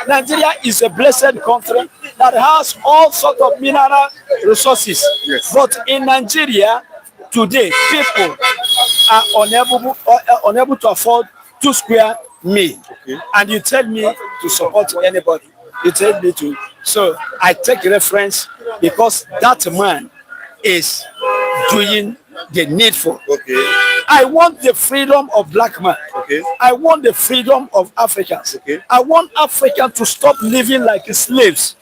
Nigeria is a blessed country that has all sorts of mineral resources. Yes. But in Nigeria today, people are unable to afford 2 square meal. Okay. And you tell me to support anybody. You tell me to. So I take reference because that man is doing the needful. Okay. I want the freedom of black man. Okay. I want the freedom of Africans. Okay. I want Africans to stop living like slaves.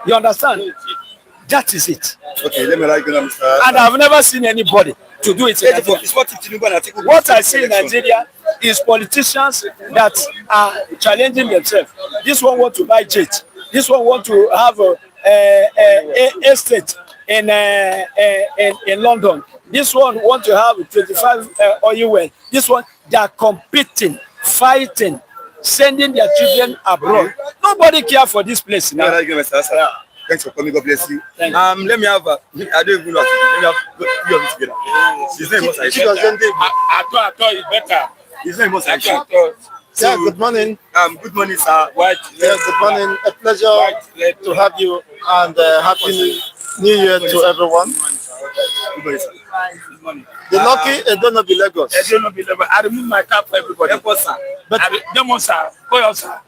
You understand? That is it. Okay, let me like you, Mr. And I've never seen anybody to do it in Nigeria. What I see in Nigeria is politicians that are challenging themselves. This one want to buy jet. This one want to have a estate in London. This one want to have 25 oil well. This one, they are competing, fighting, sending their children abroad. Nobody care for this place now. Thanks for coming. God bless you. Thank you. Let me have. I don't even know. Let me have two of it together. His name was I thought it's better. His name was Yeah, good morning. Good morning, sir. Yes, good morning. A pleasure to have you, and happy New Year to everyone. Good morning, sir. Good morning. The lucky Edono be Lagos. I remove my cap for everybody. But Sir. Go sir.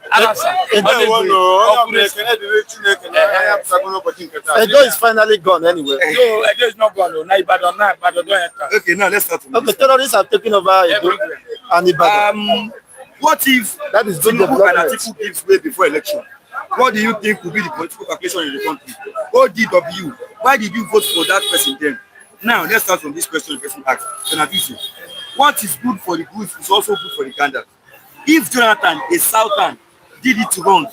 Edo is finally gone anyway. No, Edo is not gone. Now Ibadan, don't enter. Okay, now let's start. Okay, terrorists have taken over Edo and Ibadan. What if That is good Tinubu and development. Atiku gives way before election? What do you think will be the political calculation in the country? ODW, why did you vote for that person then? Now, let's start from this question the person asked. Jonathan, what is good for the goose is also good for the gander. If Jonathan, a Southern, did it wrong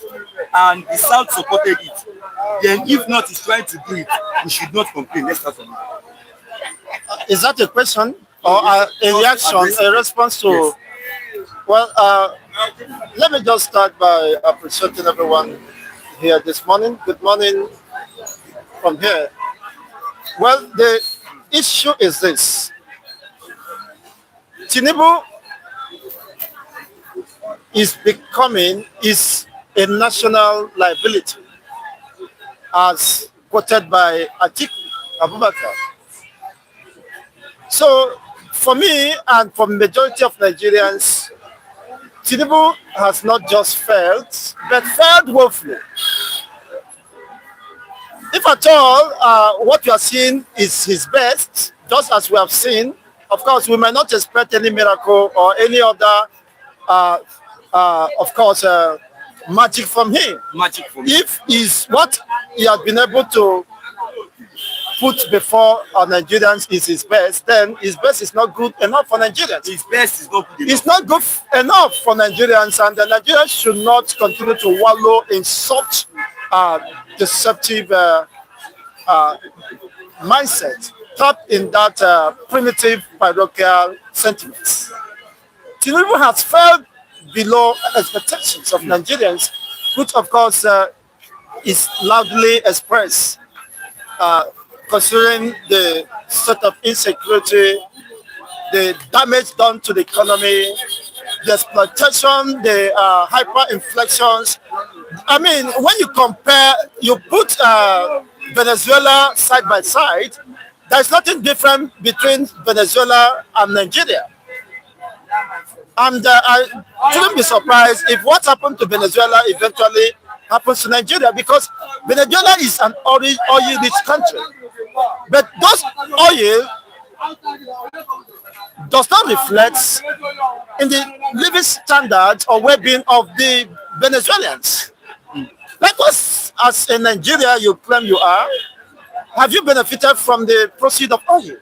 and the South supported it, then if not is trying to do it, we should not complain. Let's start from it. Is that a question or a reaction, a response to? Yes. Well, let me just start by appreciating everyone here this morning. Good morning from here. Well, the issue is this. Tinubu is a national liability, as quoted by Atiku Abubakar. So, for me and for majority of Nigerians, Tinubu has not just failed, but failed woefully. If at all, what we are seeing is his best, just as we have seen, of course, we might not expect any miracle or any other, magic from him. Magic for me. If is what he has been able to put before our Nigerians is his best, then his best is not good enough for Nigerians. His best is not good enough. It's not good enough for Nigerians, and the Nigerians should not continue to wallow in such deceptive mindset, trapped in that primitive parochial sentiments. Tinubu has failed below expectations of Nigerians, which of course is loudly expressed, considering the state of insecurity, the damage done to the economy, the exploitation, the hyperinflations. I mean, when you compare, you put Venezuela side by side, there's nothing different between Venezuela and Nigeria. And I shouldn't be surprised if what happened to Venezuela eventually happens to Nigeria, because Venezuela is an oil-rich country. But those oil does not reflect in the living standards or well-being of the Venezuelans. Likewise, as in Nigeria you claim you are, have you benefited from the proceeds of oil?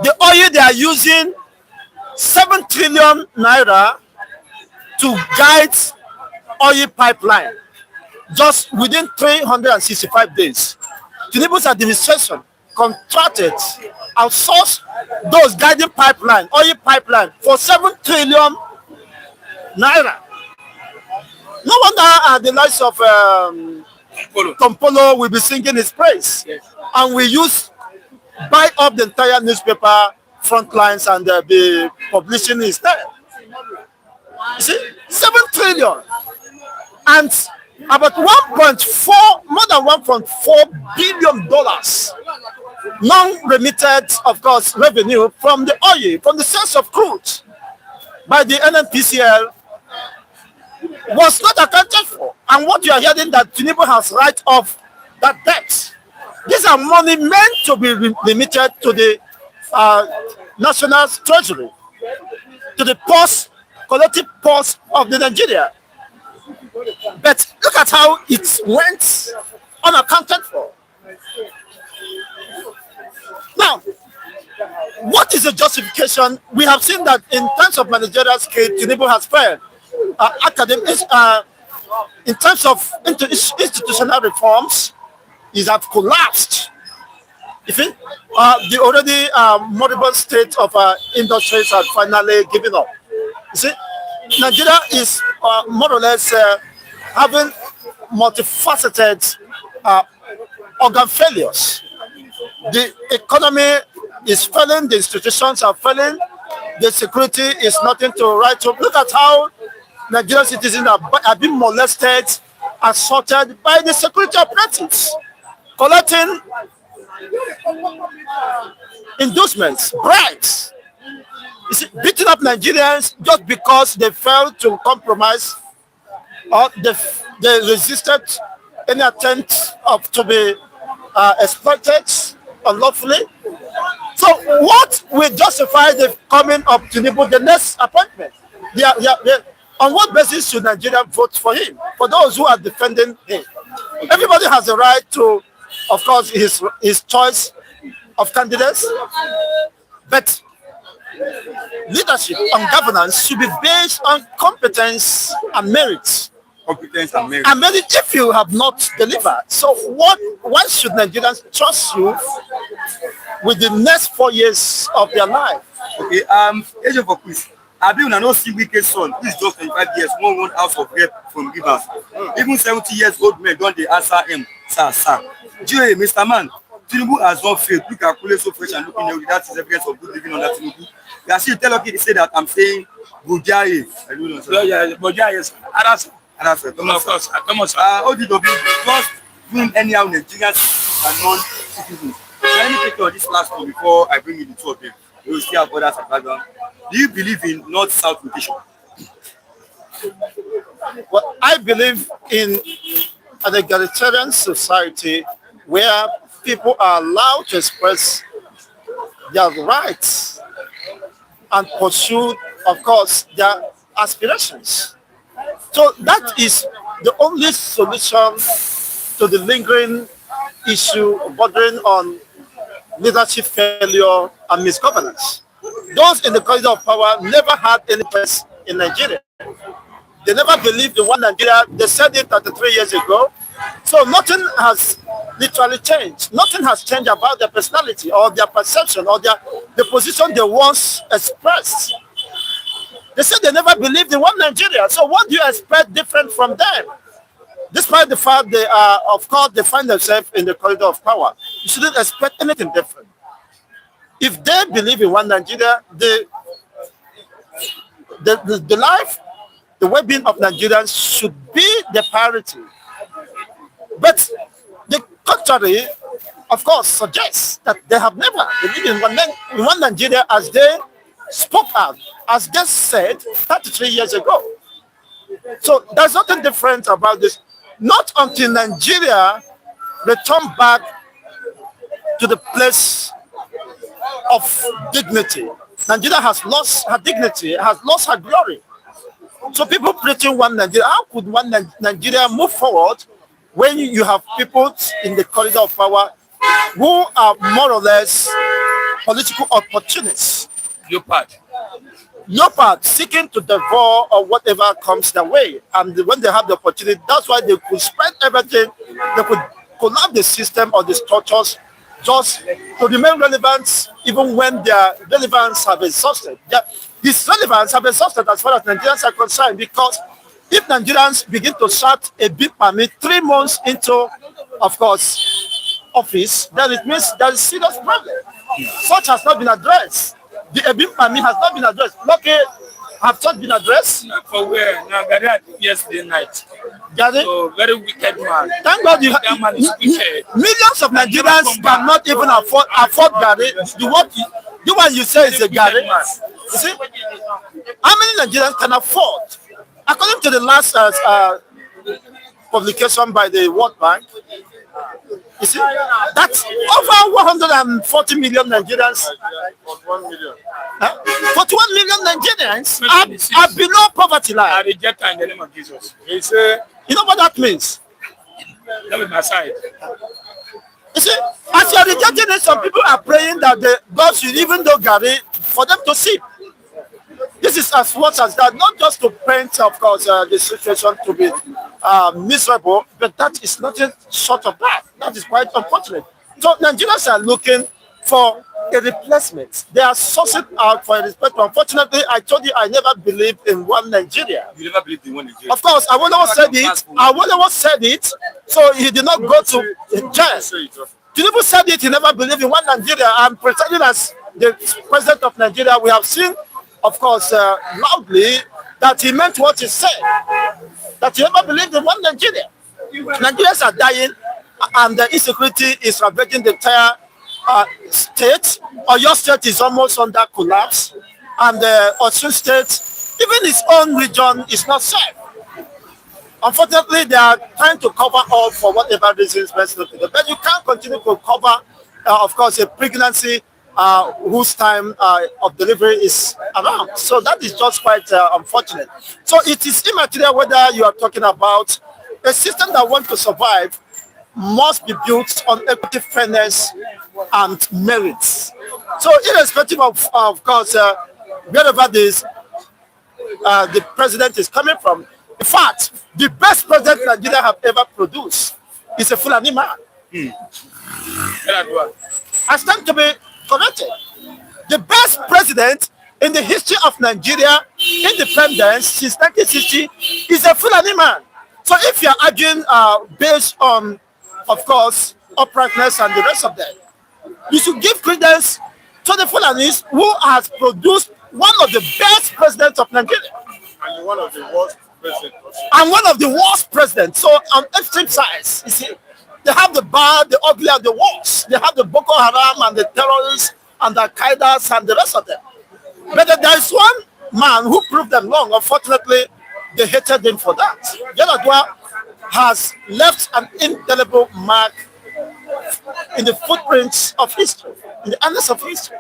The oil they are using 7 trillion naira to guide oil pipeline just within 365 days. Tinubu's administration contracted, outsourced those guiding pipeline, oil pipeline, for 7 trillion naira. No wonder the likes of Tompolo will be singing his praise. Yes. And we buy up the entire newspaper front lines and be publishing his name. You see, 7 trillion. And about more than $1.4 billion non-remitted, of course, revenue from the oil, from the sales of crude by the NNPCL was not accounted for. And what you are hearing that Tinubu has write off that debt. These are money meant to be remitted to the uh, national treasury, to the purse, collective purse of the Nigeria. But look at how it went unaccounted for. Now, what is the justification? We have seen that in terms of managerial skill, Tinubu has failed. Academics, in terms of institutional reforms, is have collapsed. You see, the already moribund state of industries has finally given up. You see, Nigeria is more or less having multifaceted uh, organ failures. The economy is failing, the institutions are failing, the security is nothing to write home. Look at how Nigerian citizens are being molested, assaulted by the security operatives, collecting endorsements, bribes. You see, beating up Nigerians just because they failed to compromise or they resisted any attempt of to be exploited unlawfully. So what will justify the coming of Tinubu, the next appointment? On what basis should Nigeria vote for him? For those who are defending him, everybody has the right to, of course, his choice of candidates, but leadership and governance should be based on competence and merit. Competence and merit. And maybe if you have not delivered, so why should Nigerians trust you with the next 4 years of their life? Okay, agent for quiz. I believe I no see wicked son who is just 25 years, one house of rep from Rivers. Even 70 years old men don't they answer him, sir, sir. Jay, Mr. Man, Tinubu has not failed. Look at Kule so fresh and looking healthy. That is evidence of good living under Tinubu. You are still telling me to say that I'm saying Bujaye. I don't know, sir. Yeah, Bujaye. Come on, sir. Come on, sir. ODW, just doing anyhow Nigerians and non-citizens. Let me take you on this last one before I bring you the two of them. You will still have others at background. Do you believe in North-South rotation? Well, I believe in an egalitarian society where people are allowed to express their rights and pursue, of course, their aspirations. So that is the only solution to the lingering issue bordering on leadership failure and misgovernance. Those in the corridor of power never had any place in Nigeria. They never believed in one Nigeria. They said it 33 years ago. So nothing has literally changed. Nothing has changed about their personality or their perception or the position they once expressed. They said they never believed in one Nigeria. So what do you expect different from them? Despite the fact they are, of course, they find themselves in the corridor of power, you shouldn't expect anything different. If they believe in one Nigeria, the life, the well-being of Nigerians should be the priority. But the contrary, of course, suggests that they have never believed in one Nigeria as they spoke out, as they said 33 years ago. So there's nothing different about this. Not until Nigeria return back to the place of dignity. Nigeria has lost her dignity, has lost her glory. So people preaching one Nigeria, how could one Nigeria move forward when you have people in the corridor of power who are more or less political opportunists? Leopard seeking to devour or whatever comes their way. And when they have the opportunity, that's why they could spend everything, they could collapse the system or the structures just to remain relevant even when their relevance have exhausted. This relevance have exhausted as far as Nigerians are concerned, because if Nigerians begin to start a big permit 3 months into, of course, office, then it means there is serious problem. Such has not been addressed. The EBIM permit has not been addressed. Lucky have not been addressed. For where? Now, Gary yesterday night. Gary? So, very wicked man. Thank God That man is wicked. millions of Nigerians cannot even afford Gary. The one you say is a Gary. You see? How many Nigerians can afford? According to the last publication by the World Bank, You see, that's over 140 million Nigerians. 1 million. 41 million Nigerians are below poverty line. I reject her in the name of Jesus. He say, You know what that means? That is my side. You see, as you are rejecting it, some people are praying that the God should even do Gary for them to see. This is as much as that, not just to paint, of course, the situation to be miserable, but that is nothing short of that. That is quite unfortunate. So Nigerians are looking for a replacement. They are sourcing out for a replacement. Unfortunately, I told you I never believed in one Nigeria. You never believed in one Nigeria. Of course, Awolowo said it. Awolowo said it, so he did not go to jail. Tinubu said it. He never believed in one Nigeria. And presiding as the president of Nigeria, we have seen, of course, loudly that he meant what he said. That he never believed in one Nigeria. Nigerians are dying, and the insecurity is ravaging the entire state. Oyo State is almost under collapse, and Osun State, even its own region, is not safe. Unfortunately, they are trying to cover all for whatever reasons best to them. But you can't continue to cover, of course, a pregnancy whose time of delivery is around. So that is just quite unfortunate. So it is immaterial whether you are talking about a system that wants to survive must be built on equity, fairness, and merits. So irrespective of course, wherever this the president is coming from, in fact, the best president Nigeria have ever produced is a Fulani man. I stand to be corrected. The best president in the history of Nigeria, independence since 1960, is a Fulani man. So if you're arguing based on, of course, uprightness and the rest of them, you should give credence to the Fulanis who has produced one of the best presidents of Nigeria. and one of the worst presidents. And one of the worst presidents. So on extreme sides, you see, they have the bad, the ugly, and the worst. They have the Boko Haram and the terrorists and the Al-Qaeda and the rest of them. But there is one man who proved them wrong. Unfortunately, they hated him for that. Yar'Adua has left an indelible mark in the footprints of history, in the annals of history.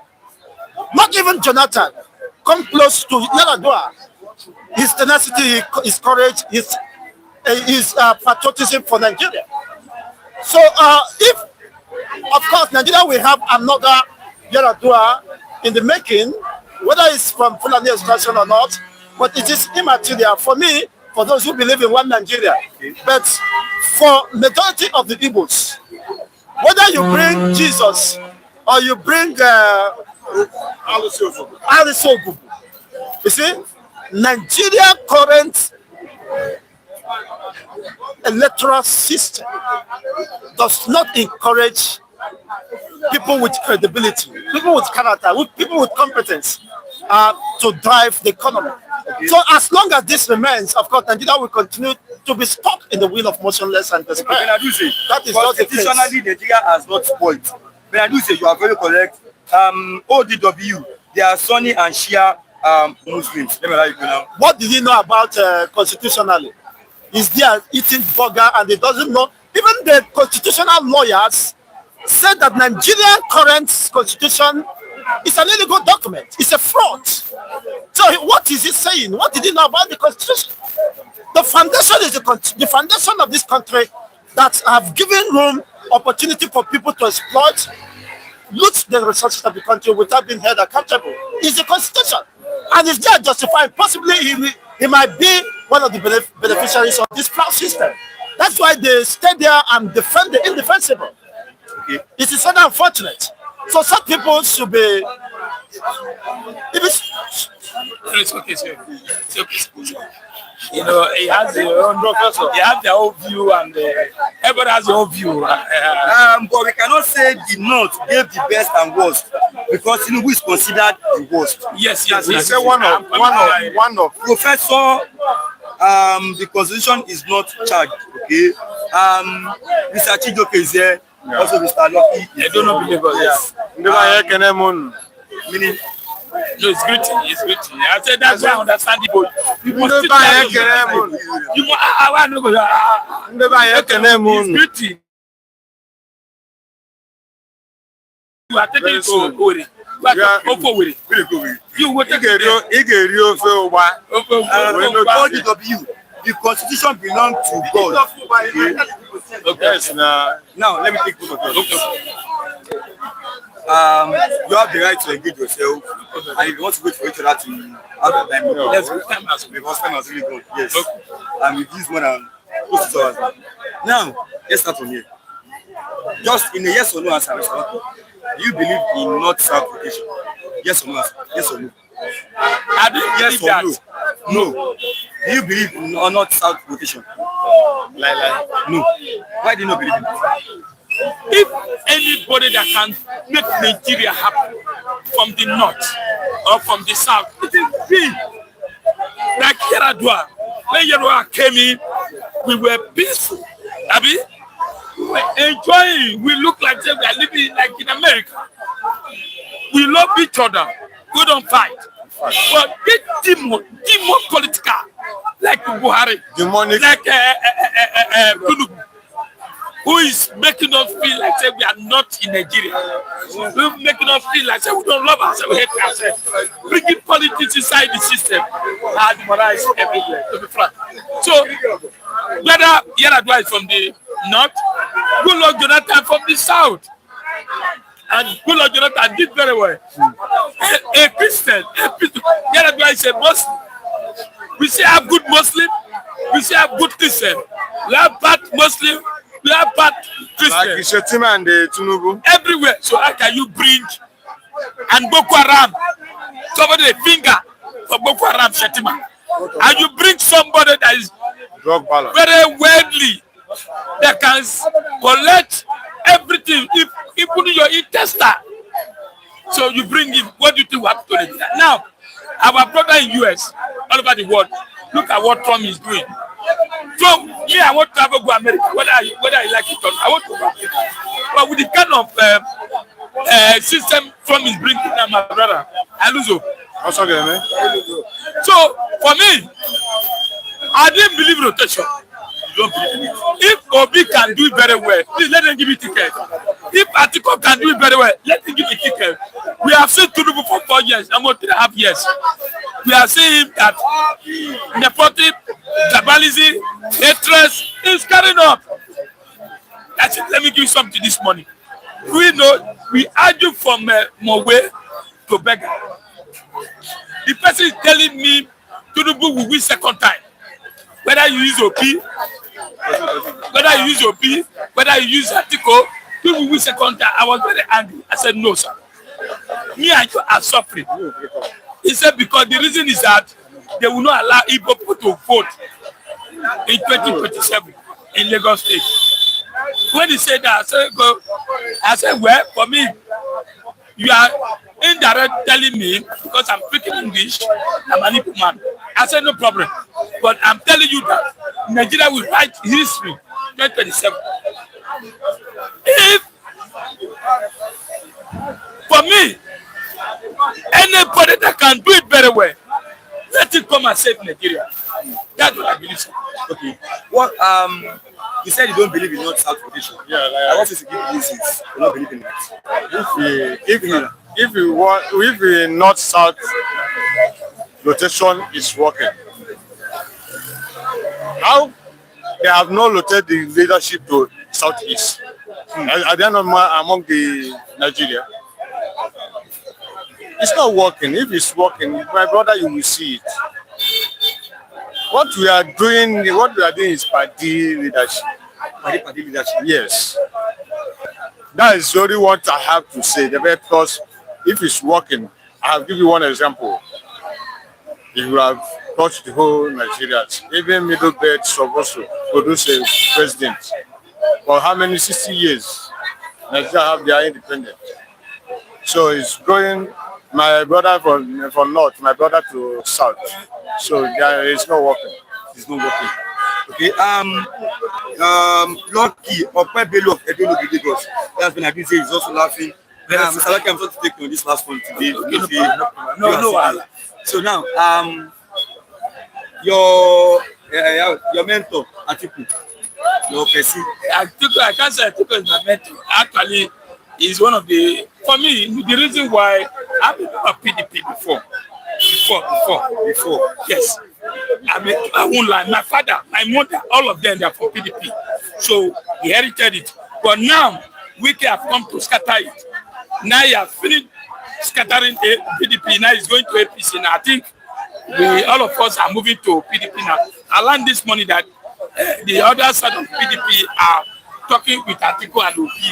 Not even Jonathan come close to Yar'Adua. His tenacity, his courage, his patriotism for Nigeria. So if, of course, Nigeria will have another Yar'Adua in the making, whether it's from Fulani extraction or not, but it is immaterial for me, for those who believe in one Nigeria. But for majority of the Igbos, whether you bring Jesus or you bring Alice Ogubu, you see, Nigeria current electoral system does not encourage people with credibility, people with character, people with competence to drive the economy. So as long as this remains, of course, Nigeria will continue to be stuck in the wheel of motionless and despair. That is not the case. Constitutionally, Nigeria has not spoiled. But I do say you are very correct. ODW, they are Sunni and Shia Muslims. Let me let you know. What did he know about constitutionally? He's there eating burger and he doesn't know. Even the constitutional lawyers said that Nigerian current constitution is an illegal document. It's a fraud. So what is he saying? What did he know about the constitution? The foundation is the foundation of this country that have given room, opportunity for people to exploit, loot the resources of the country without being held accountable. Is the constitution. And is there justified? Possibly he might be one of the beneficiaries of this flawed system. That's why they stay there and defend the indefensible. Okay. It is so unfortunate. So some people should be. It's okay, sir. It's okay. You know, he has their own professor. They have their own view, and everybody has their own view. But we cannot say the North gave the best and worst because Tinubu is considered the worst. Yes. We say one of. Professor, the constitution is not charged. Okay. Mr. Chijoke is there. Yeah. Also, Mr. Lucky. I don't know believe us. Yeah. Meaning. No, it's greeting. It's greeting. I said that's why I understand the boat. It's greeting. You are taking Very it to soon. Owere. You are Yeah. taking Owere. You will take it there. All this of you, the constitution belongs to God. Okay. Yes, Now let me take both of you. You have the right to engage yourself, and if you want to wait for each other to have your time, let's go. Time has really gone. Yes. With this more than close to 2 hours now. Now, let's start from here. Just in a yes or no answer, do you believe in north-south rotation? Yes or no answer? Yes or no? I didn't Yes believe or that. no? No. Do you believe in north-south rotation? No. Why do you not believe in it? If anybody that can make Nigeria happen from the north or from the south, it is big. Like Yaradua. When Yaradua came in, we were peaceful. Abi? We were enjoying. We look like we are living like in America. We love each other. We don't fight. But this demon political, like Buhari, demonic, like Tinubu, who is making us feel like say we are not in Nigeria. Who making us feel like say we don't love ourselves, we hate ourselves. Bringing politics inside the system and demoralize everywhere, to be frank. So, whether Yaradua is from the north, Goodluck Jonathan from the south, and Goodluck Jonathan did very well. A Christian, Yaradua is a Muslim. We still have good Muslim, we still have good Christian. We have bad Muslim, we have bad Christian. like Shetima and Tinubu. Everywhere. So how can you bring and Boko Haram, somebody a finger for Boko Haram Shetima, and you bring somebody that is Drug balance. very worldly, that can collect everything, if even your intestine. So you bring him. What do you think will happen to Nigeria? Now, our brother in US, all over the world, look at what Trump is doing. So me, I want to travel to America, whether I like it or not. I want to go to America. But with the kind of system Trump is bringing now, my brother, I lose hope. Also, man. So for me, I didn't believe rotation. You don't believe in it. If Obi can do it very well, please let them give it ticket. If Atiku can do it very well, let them give it ticket. We have seen Tinubu for 4 years, almost 3.5 years. We are seeing that nepotism, tribalism, hatred is carrying up. That's it. Let me give you something this morning. We know we argue from Mowe to Beggar. The person is telling me Tinubu will win second time. Whether you use OP, whether you use Atiku, Tinubu will win second time. I was very angry. I said, no, sir. Me and you are suffering. He said, because the reason is that they will not allow Igbo people to vote in 2027 in Lagos State. When he said that, I said, well, for me, you are indirect telling me, because I'm speaking English, I'm an Igbo man. I said, no problem. But I'm telling you that Nigeria will write history 2027. If, for me, anybody that can do it very well, let it come and save Nigeria. That's what I believe. Okay. What you said you don't believe in north-south rotation. Yeah, I want you to give reasons for not believing in it. If the north-south rotation is working, how they have not rotated the leadership to southeast? Are they not among the Nigeria? It's not working. If it's working, my brother, you will see it. What we are doing is party leadership. Party leadership. Yes. That is only what I have to say. Because if it's working, I'll give you one example. If you have touched the whole Nigeria, even middle belt supposed to produce a president. For how many 60 years? Nigeria have their independence. So it's going, my brother from north, my brother to south. So it's not working. It's not working. Okay. Lucky Opebelo of Edo Lagos. That's been agreed. He's also laughing. Mr. Lucky, I'm going to take on this last one today. No. So now, your mentor Atiku, your person. I can't say Atiku is my mentor. Actually, is one of the, for me, the reason why I've been a PDP before. Yes. I mean, I won't lie. My father, my mother, all of them, they are from PDP. So we inherited it. But now, Wiki have come to scatter it. Now he has finished scattering PDP. Now he's going to APC. Now I think all of us are moving to PDP now. I learned this morning that the other side of PDP are talking with Atiku and Obi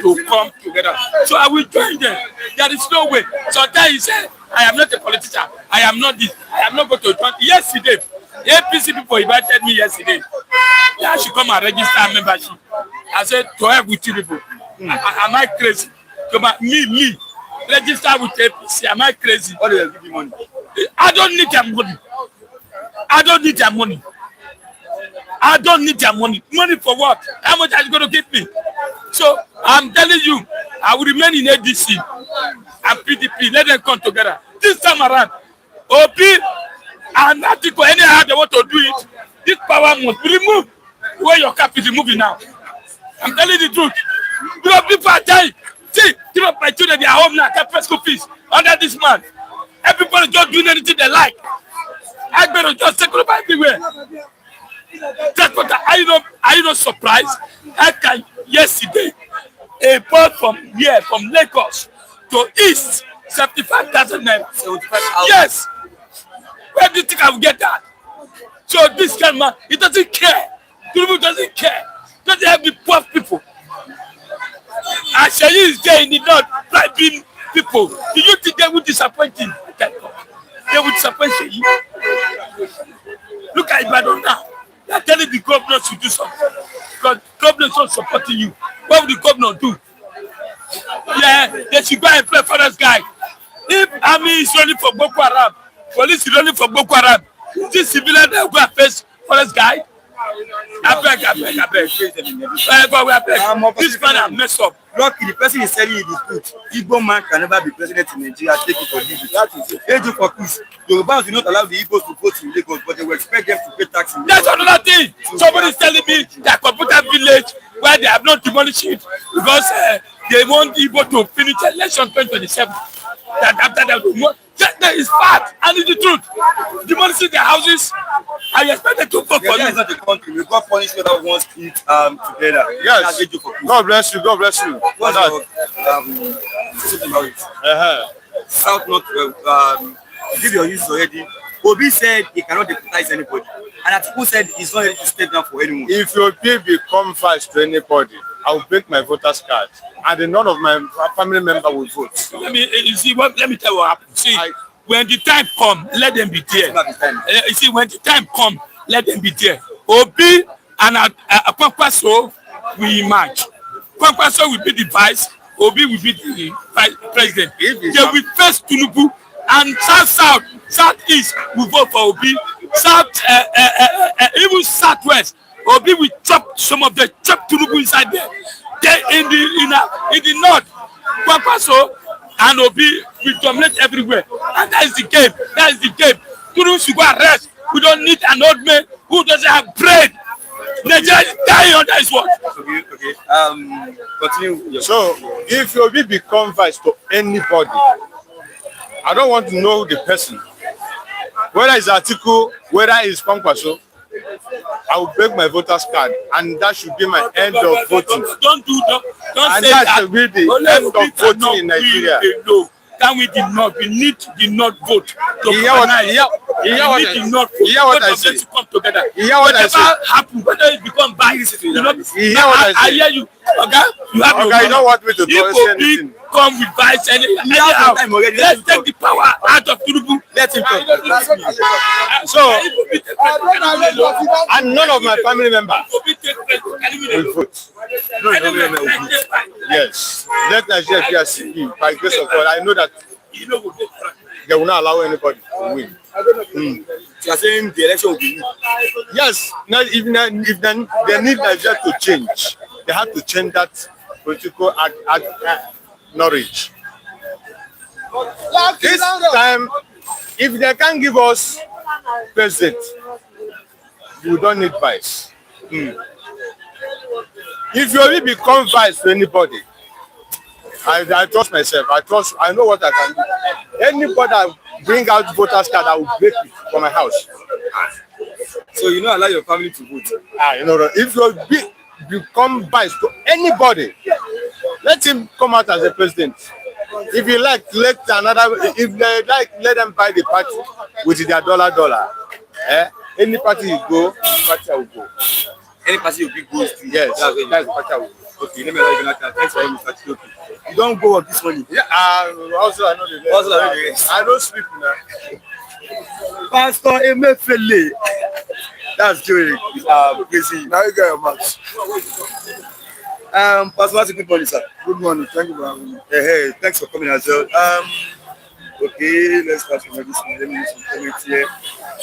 to come together. So I will join them. There is no way. So that he said, I am not a politician. I am not this. I am not going to join. Yesterday, APC people invited me yesterday. Yeah, I should come and register membership. I said, to help with you people. Am I crazy? Me, register with APC. Am I crazy? What do you give you money? I don't need their money. I don't need their money. I don't need their money. Money for what? How much are you going to give me? So I'm telling you, I will remain in ADC and PDP. Let them come together. This time around, Obi and Atiku, anyhow they want to do it, this power must be removed. Where your cap is removing now. I'm telling the truth. Because people are dying. See, my children, they are home now. They pay school fees under this man. Everybody just doing anything they like. I better just take over everywhere. That's what are you not surprised? I can yesterday a boat from here, from Lagos to East, 75,000 naira. Yes. Where do you think I will get that? So this kind of man, he doesn't care. People doesn't care. Doesn't help the poor people. And Shayi is there in the north, bribing people. Do you think they will disappoint him? They will disappoint Shayi. Look at Ibadan now. They are telling the governor to do something. Because the governor is not supporting you. What will the governor do? Yeah, they should go and play forest guy. If army is running for Boko Haram, police is running for Boko Haram, this civilian will go and face forest guy. I beg. This man has messed up. Lucky, the person is telling you the truth. Igbo man can never be president in Nigeria. Take it or leave it. That is it. Age for peace. Yorubas do not allow the Igbos to vote in Lagos, but they will expect them to pay tax in Lagos. That's another thing. Somebody is telling me that computer village where they have not demolished it because they want Igbo to finish election 2027. That after that is fact and it's the truth. Demolishing their houses, I expect them to vote for you. Is not the country. We got punished whether we want to eat together. Yes. God bless you. God bless you. What's your something about it? South North, give your use already. Obi said he cannot deputize anybody. And Atiku said he's not ready to step down for anyone. If your bill become vice to anybody, I will break my voter's card, and then none of my family member will vote. Let me tell you what happened. See, when the time come, let them be there. You see, when the time come, let them be there. Obi and Kwankwaso will match. Kwankwaso will be the vice. Obi will be the vice president. They will face Tinubu, and southeast will vote for Obi. Even southwest. Obi will chop some of the chop Tinubu inside there. Then in the north, Kwankwaso and Obi will dominate everywhere. And that is the game. That is the game. Tinubu should go and rest. We don't need an old man who doesn't have brain. Nigeria is dying on this one. Okay. Continue. So if Obi become vice to anybody, I don't want to know the person. Whether it's Atiku, whether it's Kwankwaso, I will break my voter's card, and that should be my end of voting. Don't and say that that. should be the end of voting in Nigeria. Can we did not? We need the not vote to You hear what I say? To come together. You hear what I say? Whatever happen, whether it become biased, you know. You hear what I say? I hear you. Okay, you have Okay, you don't want me to do anything. Come with vice anyhow. Let's take the power out of Tinubu. Let him come. So, and none of my family members will vote. Yes. Let Nigeria be a city. By grace of God, I know that they will not allow anybody to win. You are saying the election will be. Yes. Now, if they need Nigeria to change, they have to change that political knowledge. This time, if they can't give us president, we don't need vice. If you only become vice to anybody, I trust myself. I know what I can do. Anybody that bring out voters card, I will break it for my house. So you don't allow your family to vote. If you become biased to anybody, let him come out as a president. If you like, if they like, let them buy the party with their dollar. Any party you go, the party I will go. Any party you big goes to. Yes, that's the party I will go. Okay, let me allow you to thanks for having me, Atiku. You don't go work this morning. Yeah, also I know the Also, I know the rest. I don't sleep now. Pastor Emefele. That's good. Crazy. Now you get your match. Pastor Atiku, good morning, sir. Good morning. Thank you for having me. Hey, thanks for coming as well. Okay, let's start from this one. Let me use some comments here.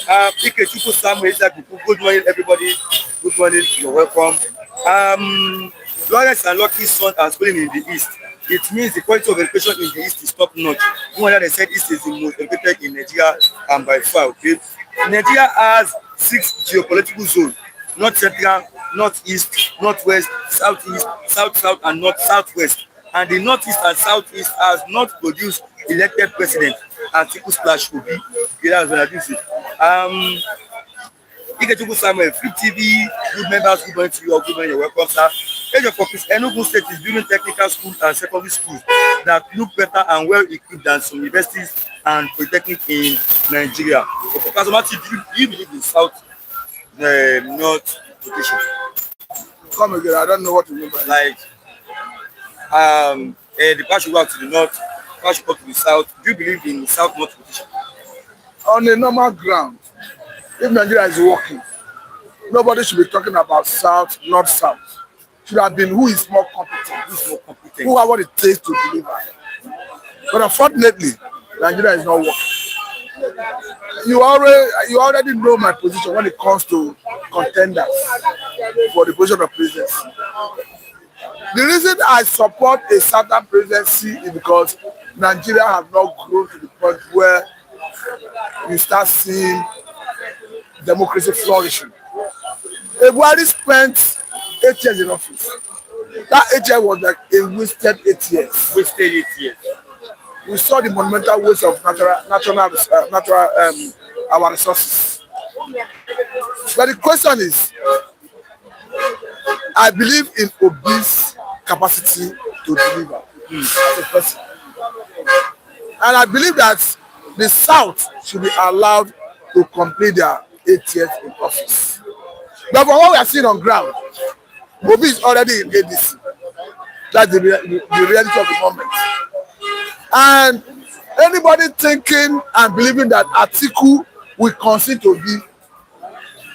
Atiku Samuel, good morning, everybody. Good morning. You're welcome. Lawrence and Lucky's son are schooling in the East. It means the quality of education in the East is top notch. One they said East is the most educated in Nigeria and by far. Okay, Nigeria has 6 geopolitical zones: North Central, Northeast, Northwest, Southeast, South, and North Southwest. And the Northeast and Southeast has not produced elected president. Atiku splash will be. Okay, that's what I do see. Atiku Samuel, Free TV, good members, good morning to you all, good morning, you're welcome, sir. Age of office, Enugu State is building technical schools and secondary schools that look better and well equipped than some universities and polytechnic in Nigeria. Okay, Pastor Matthew, do you believe in South, North rotation? Come again. I don't know what you mean by Like, the part should go to the north, the part should go to the south. Do you believe in South North rotation? on a normal ground. If Nigeria is working, nobody should be talking about South, not South. Should have been who is more competent, who have what it takes to deliver. But unfortunately, Nigeria is not working. You already know my position when it comes to contenders for the position of presidency. The reason I support a Southern presidency is because Nigeria has not grown to the point where you start seeing democracy flourishing. Buhari spent 8 years in office. That 8 years was like a wasted 8 years. Wasted 8 years. We saw the monumental waste of our resources. But the question is, I believe in Obi's capacity to deliver as a person. And I believe that the South should be allowed to complete their 8 years in office. But from what we are seeing on ground, Obi is already in ADC. That's the reality of the moment. And anybody thinking and believing that Atiku will concede to Obi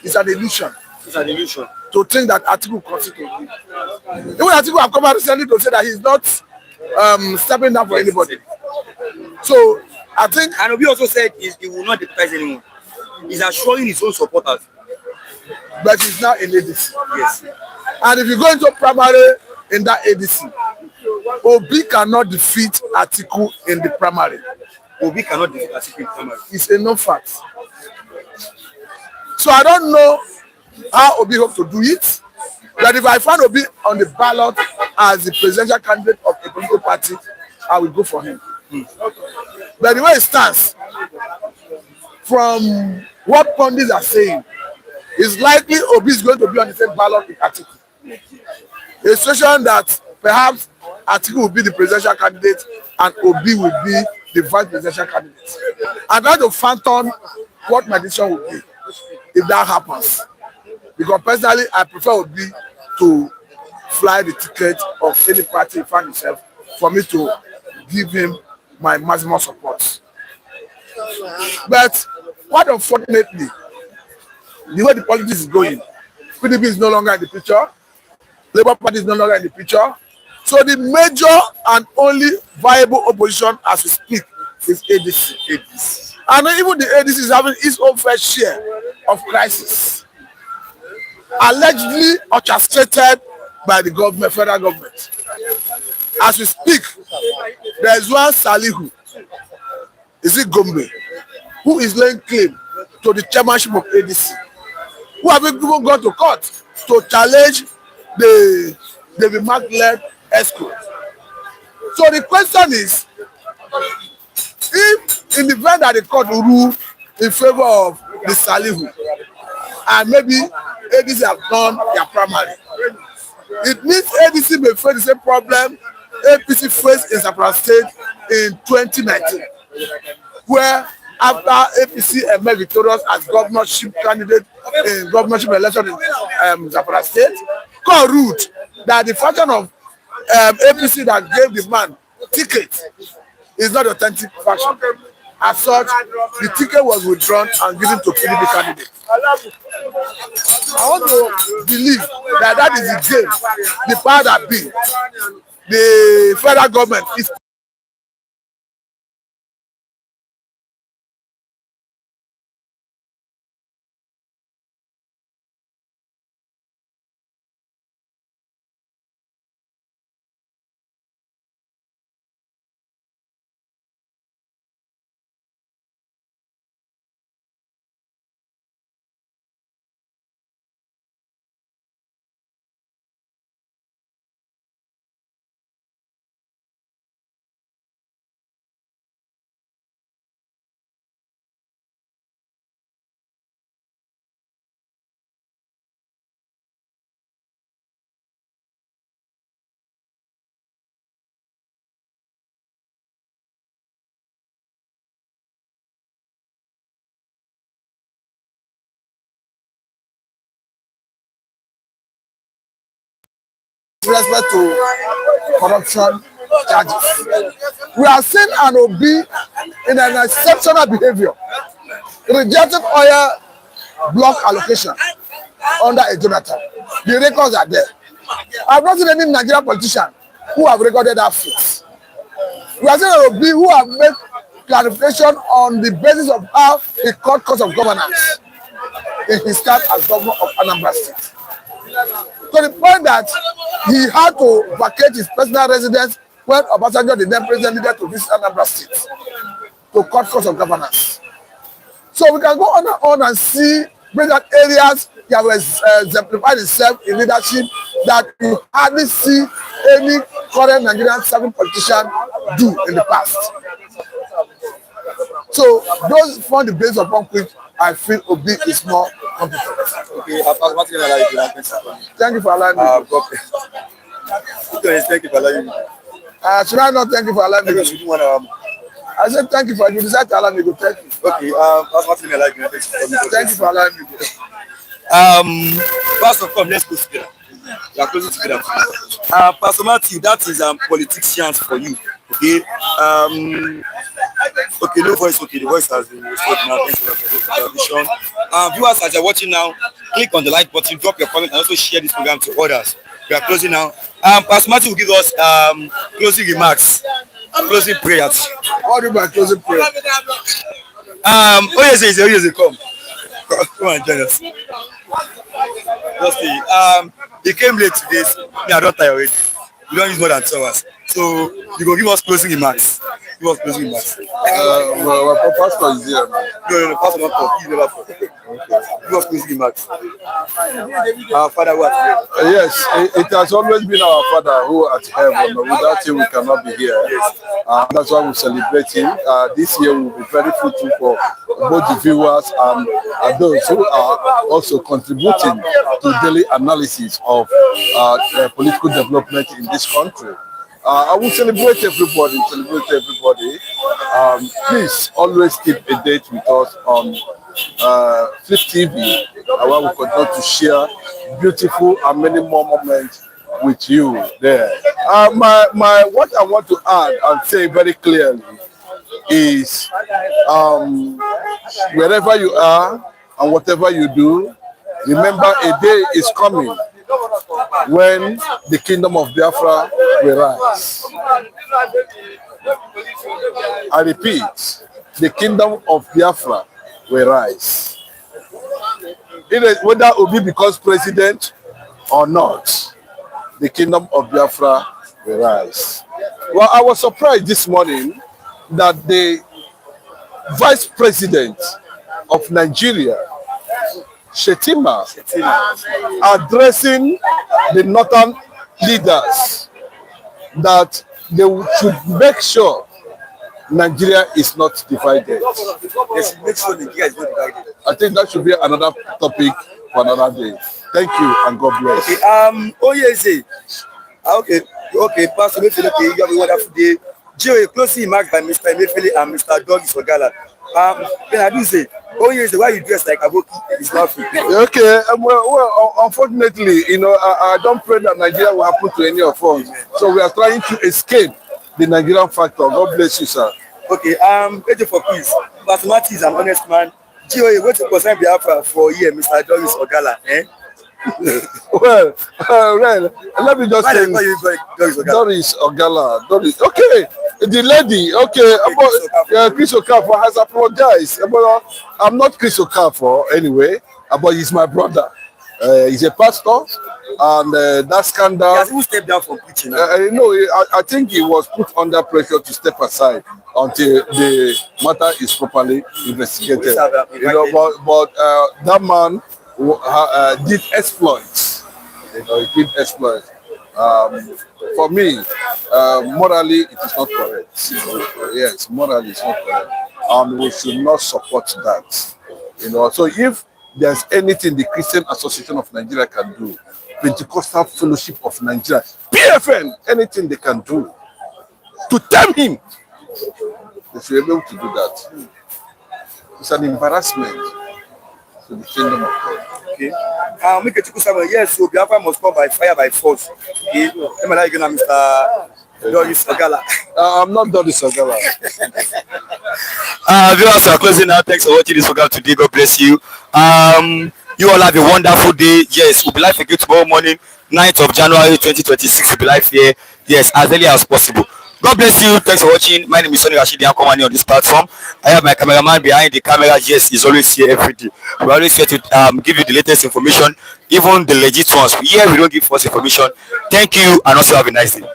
is an illusion. It's an illusion. To think that Atiku will concede to Obi. Even Atiku have come out recently to say that he's not stepping down for anybody. So I think, and Obi also said he will not deputize anyone. He's assuring his own supporters. But he's now in ADC. Yes. And if you go into primary in that ADC, Obi cannot defeat Atiku in the primary. Obi cannot defeat Atiku in the primary. It's a known fact. So I don't know how Obi hopes to do it. But if I find Obi on the ballot as the presidential candidate of a political party, I will go for him. But the way it stands, from what pundits are saying, it's likely Obi is going to be on the same ballot with Atiku. A situation that perhaps Atiku will be the presidential candidate and Obi will be the vice presidential candidate. I'm trying to phantom what my decision will be if that happens. Because personally, I prefer Obi to fly the ticket of any party he finds himself for me to give him my maximum support. But quite unfortunately, the way the politics is going, PDP is no longer in the picture, Labour Party is no longer in the picture. So the major and only viable opposition as we speak is ADC. And even the ADC is having its own fair share of crisis, allegedly orchestrated by the government, federal government. As we speak, there is one Salihu, is it Gombe, who is laying claim to the chairmanship of ADC, who have even gone to court to challenge the David Mark-led escrow. So the question is, if in the event that the court will rule in favor of the Salihu, and maybe ADC have done their primary, it means ADC may face the same problem APC faced in Zamfara State in 2019, where after APC emerged victorious as governorship candidate in governorship election in Zamfara State, court ruled that the faction of APC that gave the man ticket is not authentic faction. As such, the ticket was withdrawn and given to PDP candidate. I want to believe that that is the game, the power that be. The federal government is with respect to corruption charges. We are seeing an OB in an exceptional behavior, rejecting oil block allocation under a Jonathan. The records are there. I have not seen any Nigerian politician who have recorded that feat. We are seeing an OB who have made clarification on the basis of how he cut cost of governance in his time as governor of Anambra State. To the point that he had to vacate his personal residence when Obasanjo, the then president, needed to visit Anambra State to cut cost of governance. So we can go on and see various areas that were exemplified itself in leadership that you hardly see any current Nigerian serving politician do in the past. So those form the basis upon which I feel Obi is more competent. Okay, Thank you for allowing me. Thank you for allowing me. Should I not thank you for allowing me? I said thank you for you decided to allow me to thank you. Okay, Thank you for allowing me. First of all, let's go together. We are closing together. Pastor Matthew, that is politicians for you. Okay. Okay, no voice. Okay, the voice has been restored now. Thank you for the television. Viewers, as you're watching now, click on the like button, drop your comment, and also share this program to others. We are closing now. Pastor Matthew will give us closing remarks, closing prayers. What do you mean closing prayer? Yes, come and join us. Just see. He came late today. Me, I don't tire already. We don't use more than 2 hours. So you go give us closing remarks. Give us closing remarks. Well, pastor is here. No, pastor not talk. He's never talk. Okay. Give us closing remarks. Father, what? Yes, it has always been our Father who at heaven. Without him, we cannot be here. That's why we celebrate him. This year will be very fruitful for both the viewers and those who are also contributing to daily analysis of political development in this country. I will celebrate everybody. Please always keep a date with us on Flip TV, where we continue to share beautiful and many more moments with you there. What I want to add and say very clearly is wherever you are and whatever you do, remember a day is coming when the kingdom of Biafra will rise. I repeat, the kingdom of Biafra will rise. Whether Obi becomes president or not, the kingdom of Biafra will rise. Well, I was surprised this morning that the vice president of Nigeria, Shetima, addressing the northern leaders that they should make sure Nigeria is not divided. They should make sure Nigeria is not divided. I think that should be another topic for another day. Thank you and God bless. Okay, Oyeze. Okay, Pastor Emefiele, okay, you have a wonderful day. Joey, closely marked by Mr. Emefiele and Mr. Douglas Ogala. Then I do say, Oyeze, why you dress like Aboki? It's not free. Okay, well, unfortunately, I don't pray that Nigeria will happen to any of us. So we are trying to escape the Nigerian factor. God bless you, sir. Okay, thank you for peace. Pastor Matthew is an honest man. Joey, what to concern Biafra for here, Mr. Douglas Ogala? Well, let me just Why say, they call you Doris Ogala? Doris Ogala. Doris. Okay, the lady. Okay, Chris Okafor has apologized. But I'm not Chris Okafor anyway. But he's my brother. He's a pastor, and that scandal. He has even stepped down from preaching. No, I think he was put under pressure to step aside until the matter is properly investigated. But that man did exploits. He did exploits. For me, morally, it is not correct. Yes, morally, it's not correct. And we should not support that. So if there's anything the Christian Association of Nigeria can do, Pentecostal Fellowship of Nigeria, PFN, anything they can do to tempt him, they should be able to do that. It's an embarrassment to the kingdom of God. Okay. Make Atiku Samuel, yes, so Biafra must come by fire by force. Okay. Am I like Mr. Doris Ogala? I'm not Doris Ogala. Viewers are closing now. Thanks for watching this program today. God bless you. You all have a wonderful day. Yes, we'll be live again tomorrow morning, 9th of January 2026. We'll be live here. Yes, as early as possible. God bless you. Thanks for watching. My name is Sonny Rashid. I'm coming on this platform. I have my cameraman behind the camera. Yes, he's always here every day. We're always here to give you the latest information, even the legit ones. Here we don't give false information. Thank you, and also have a nice day.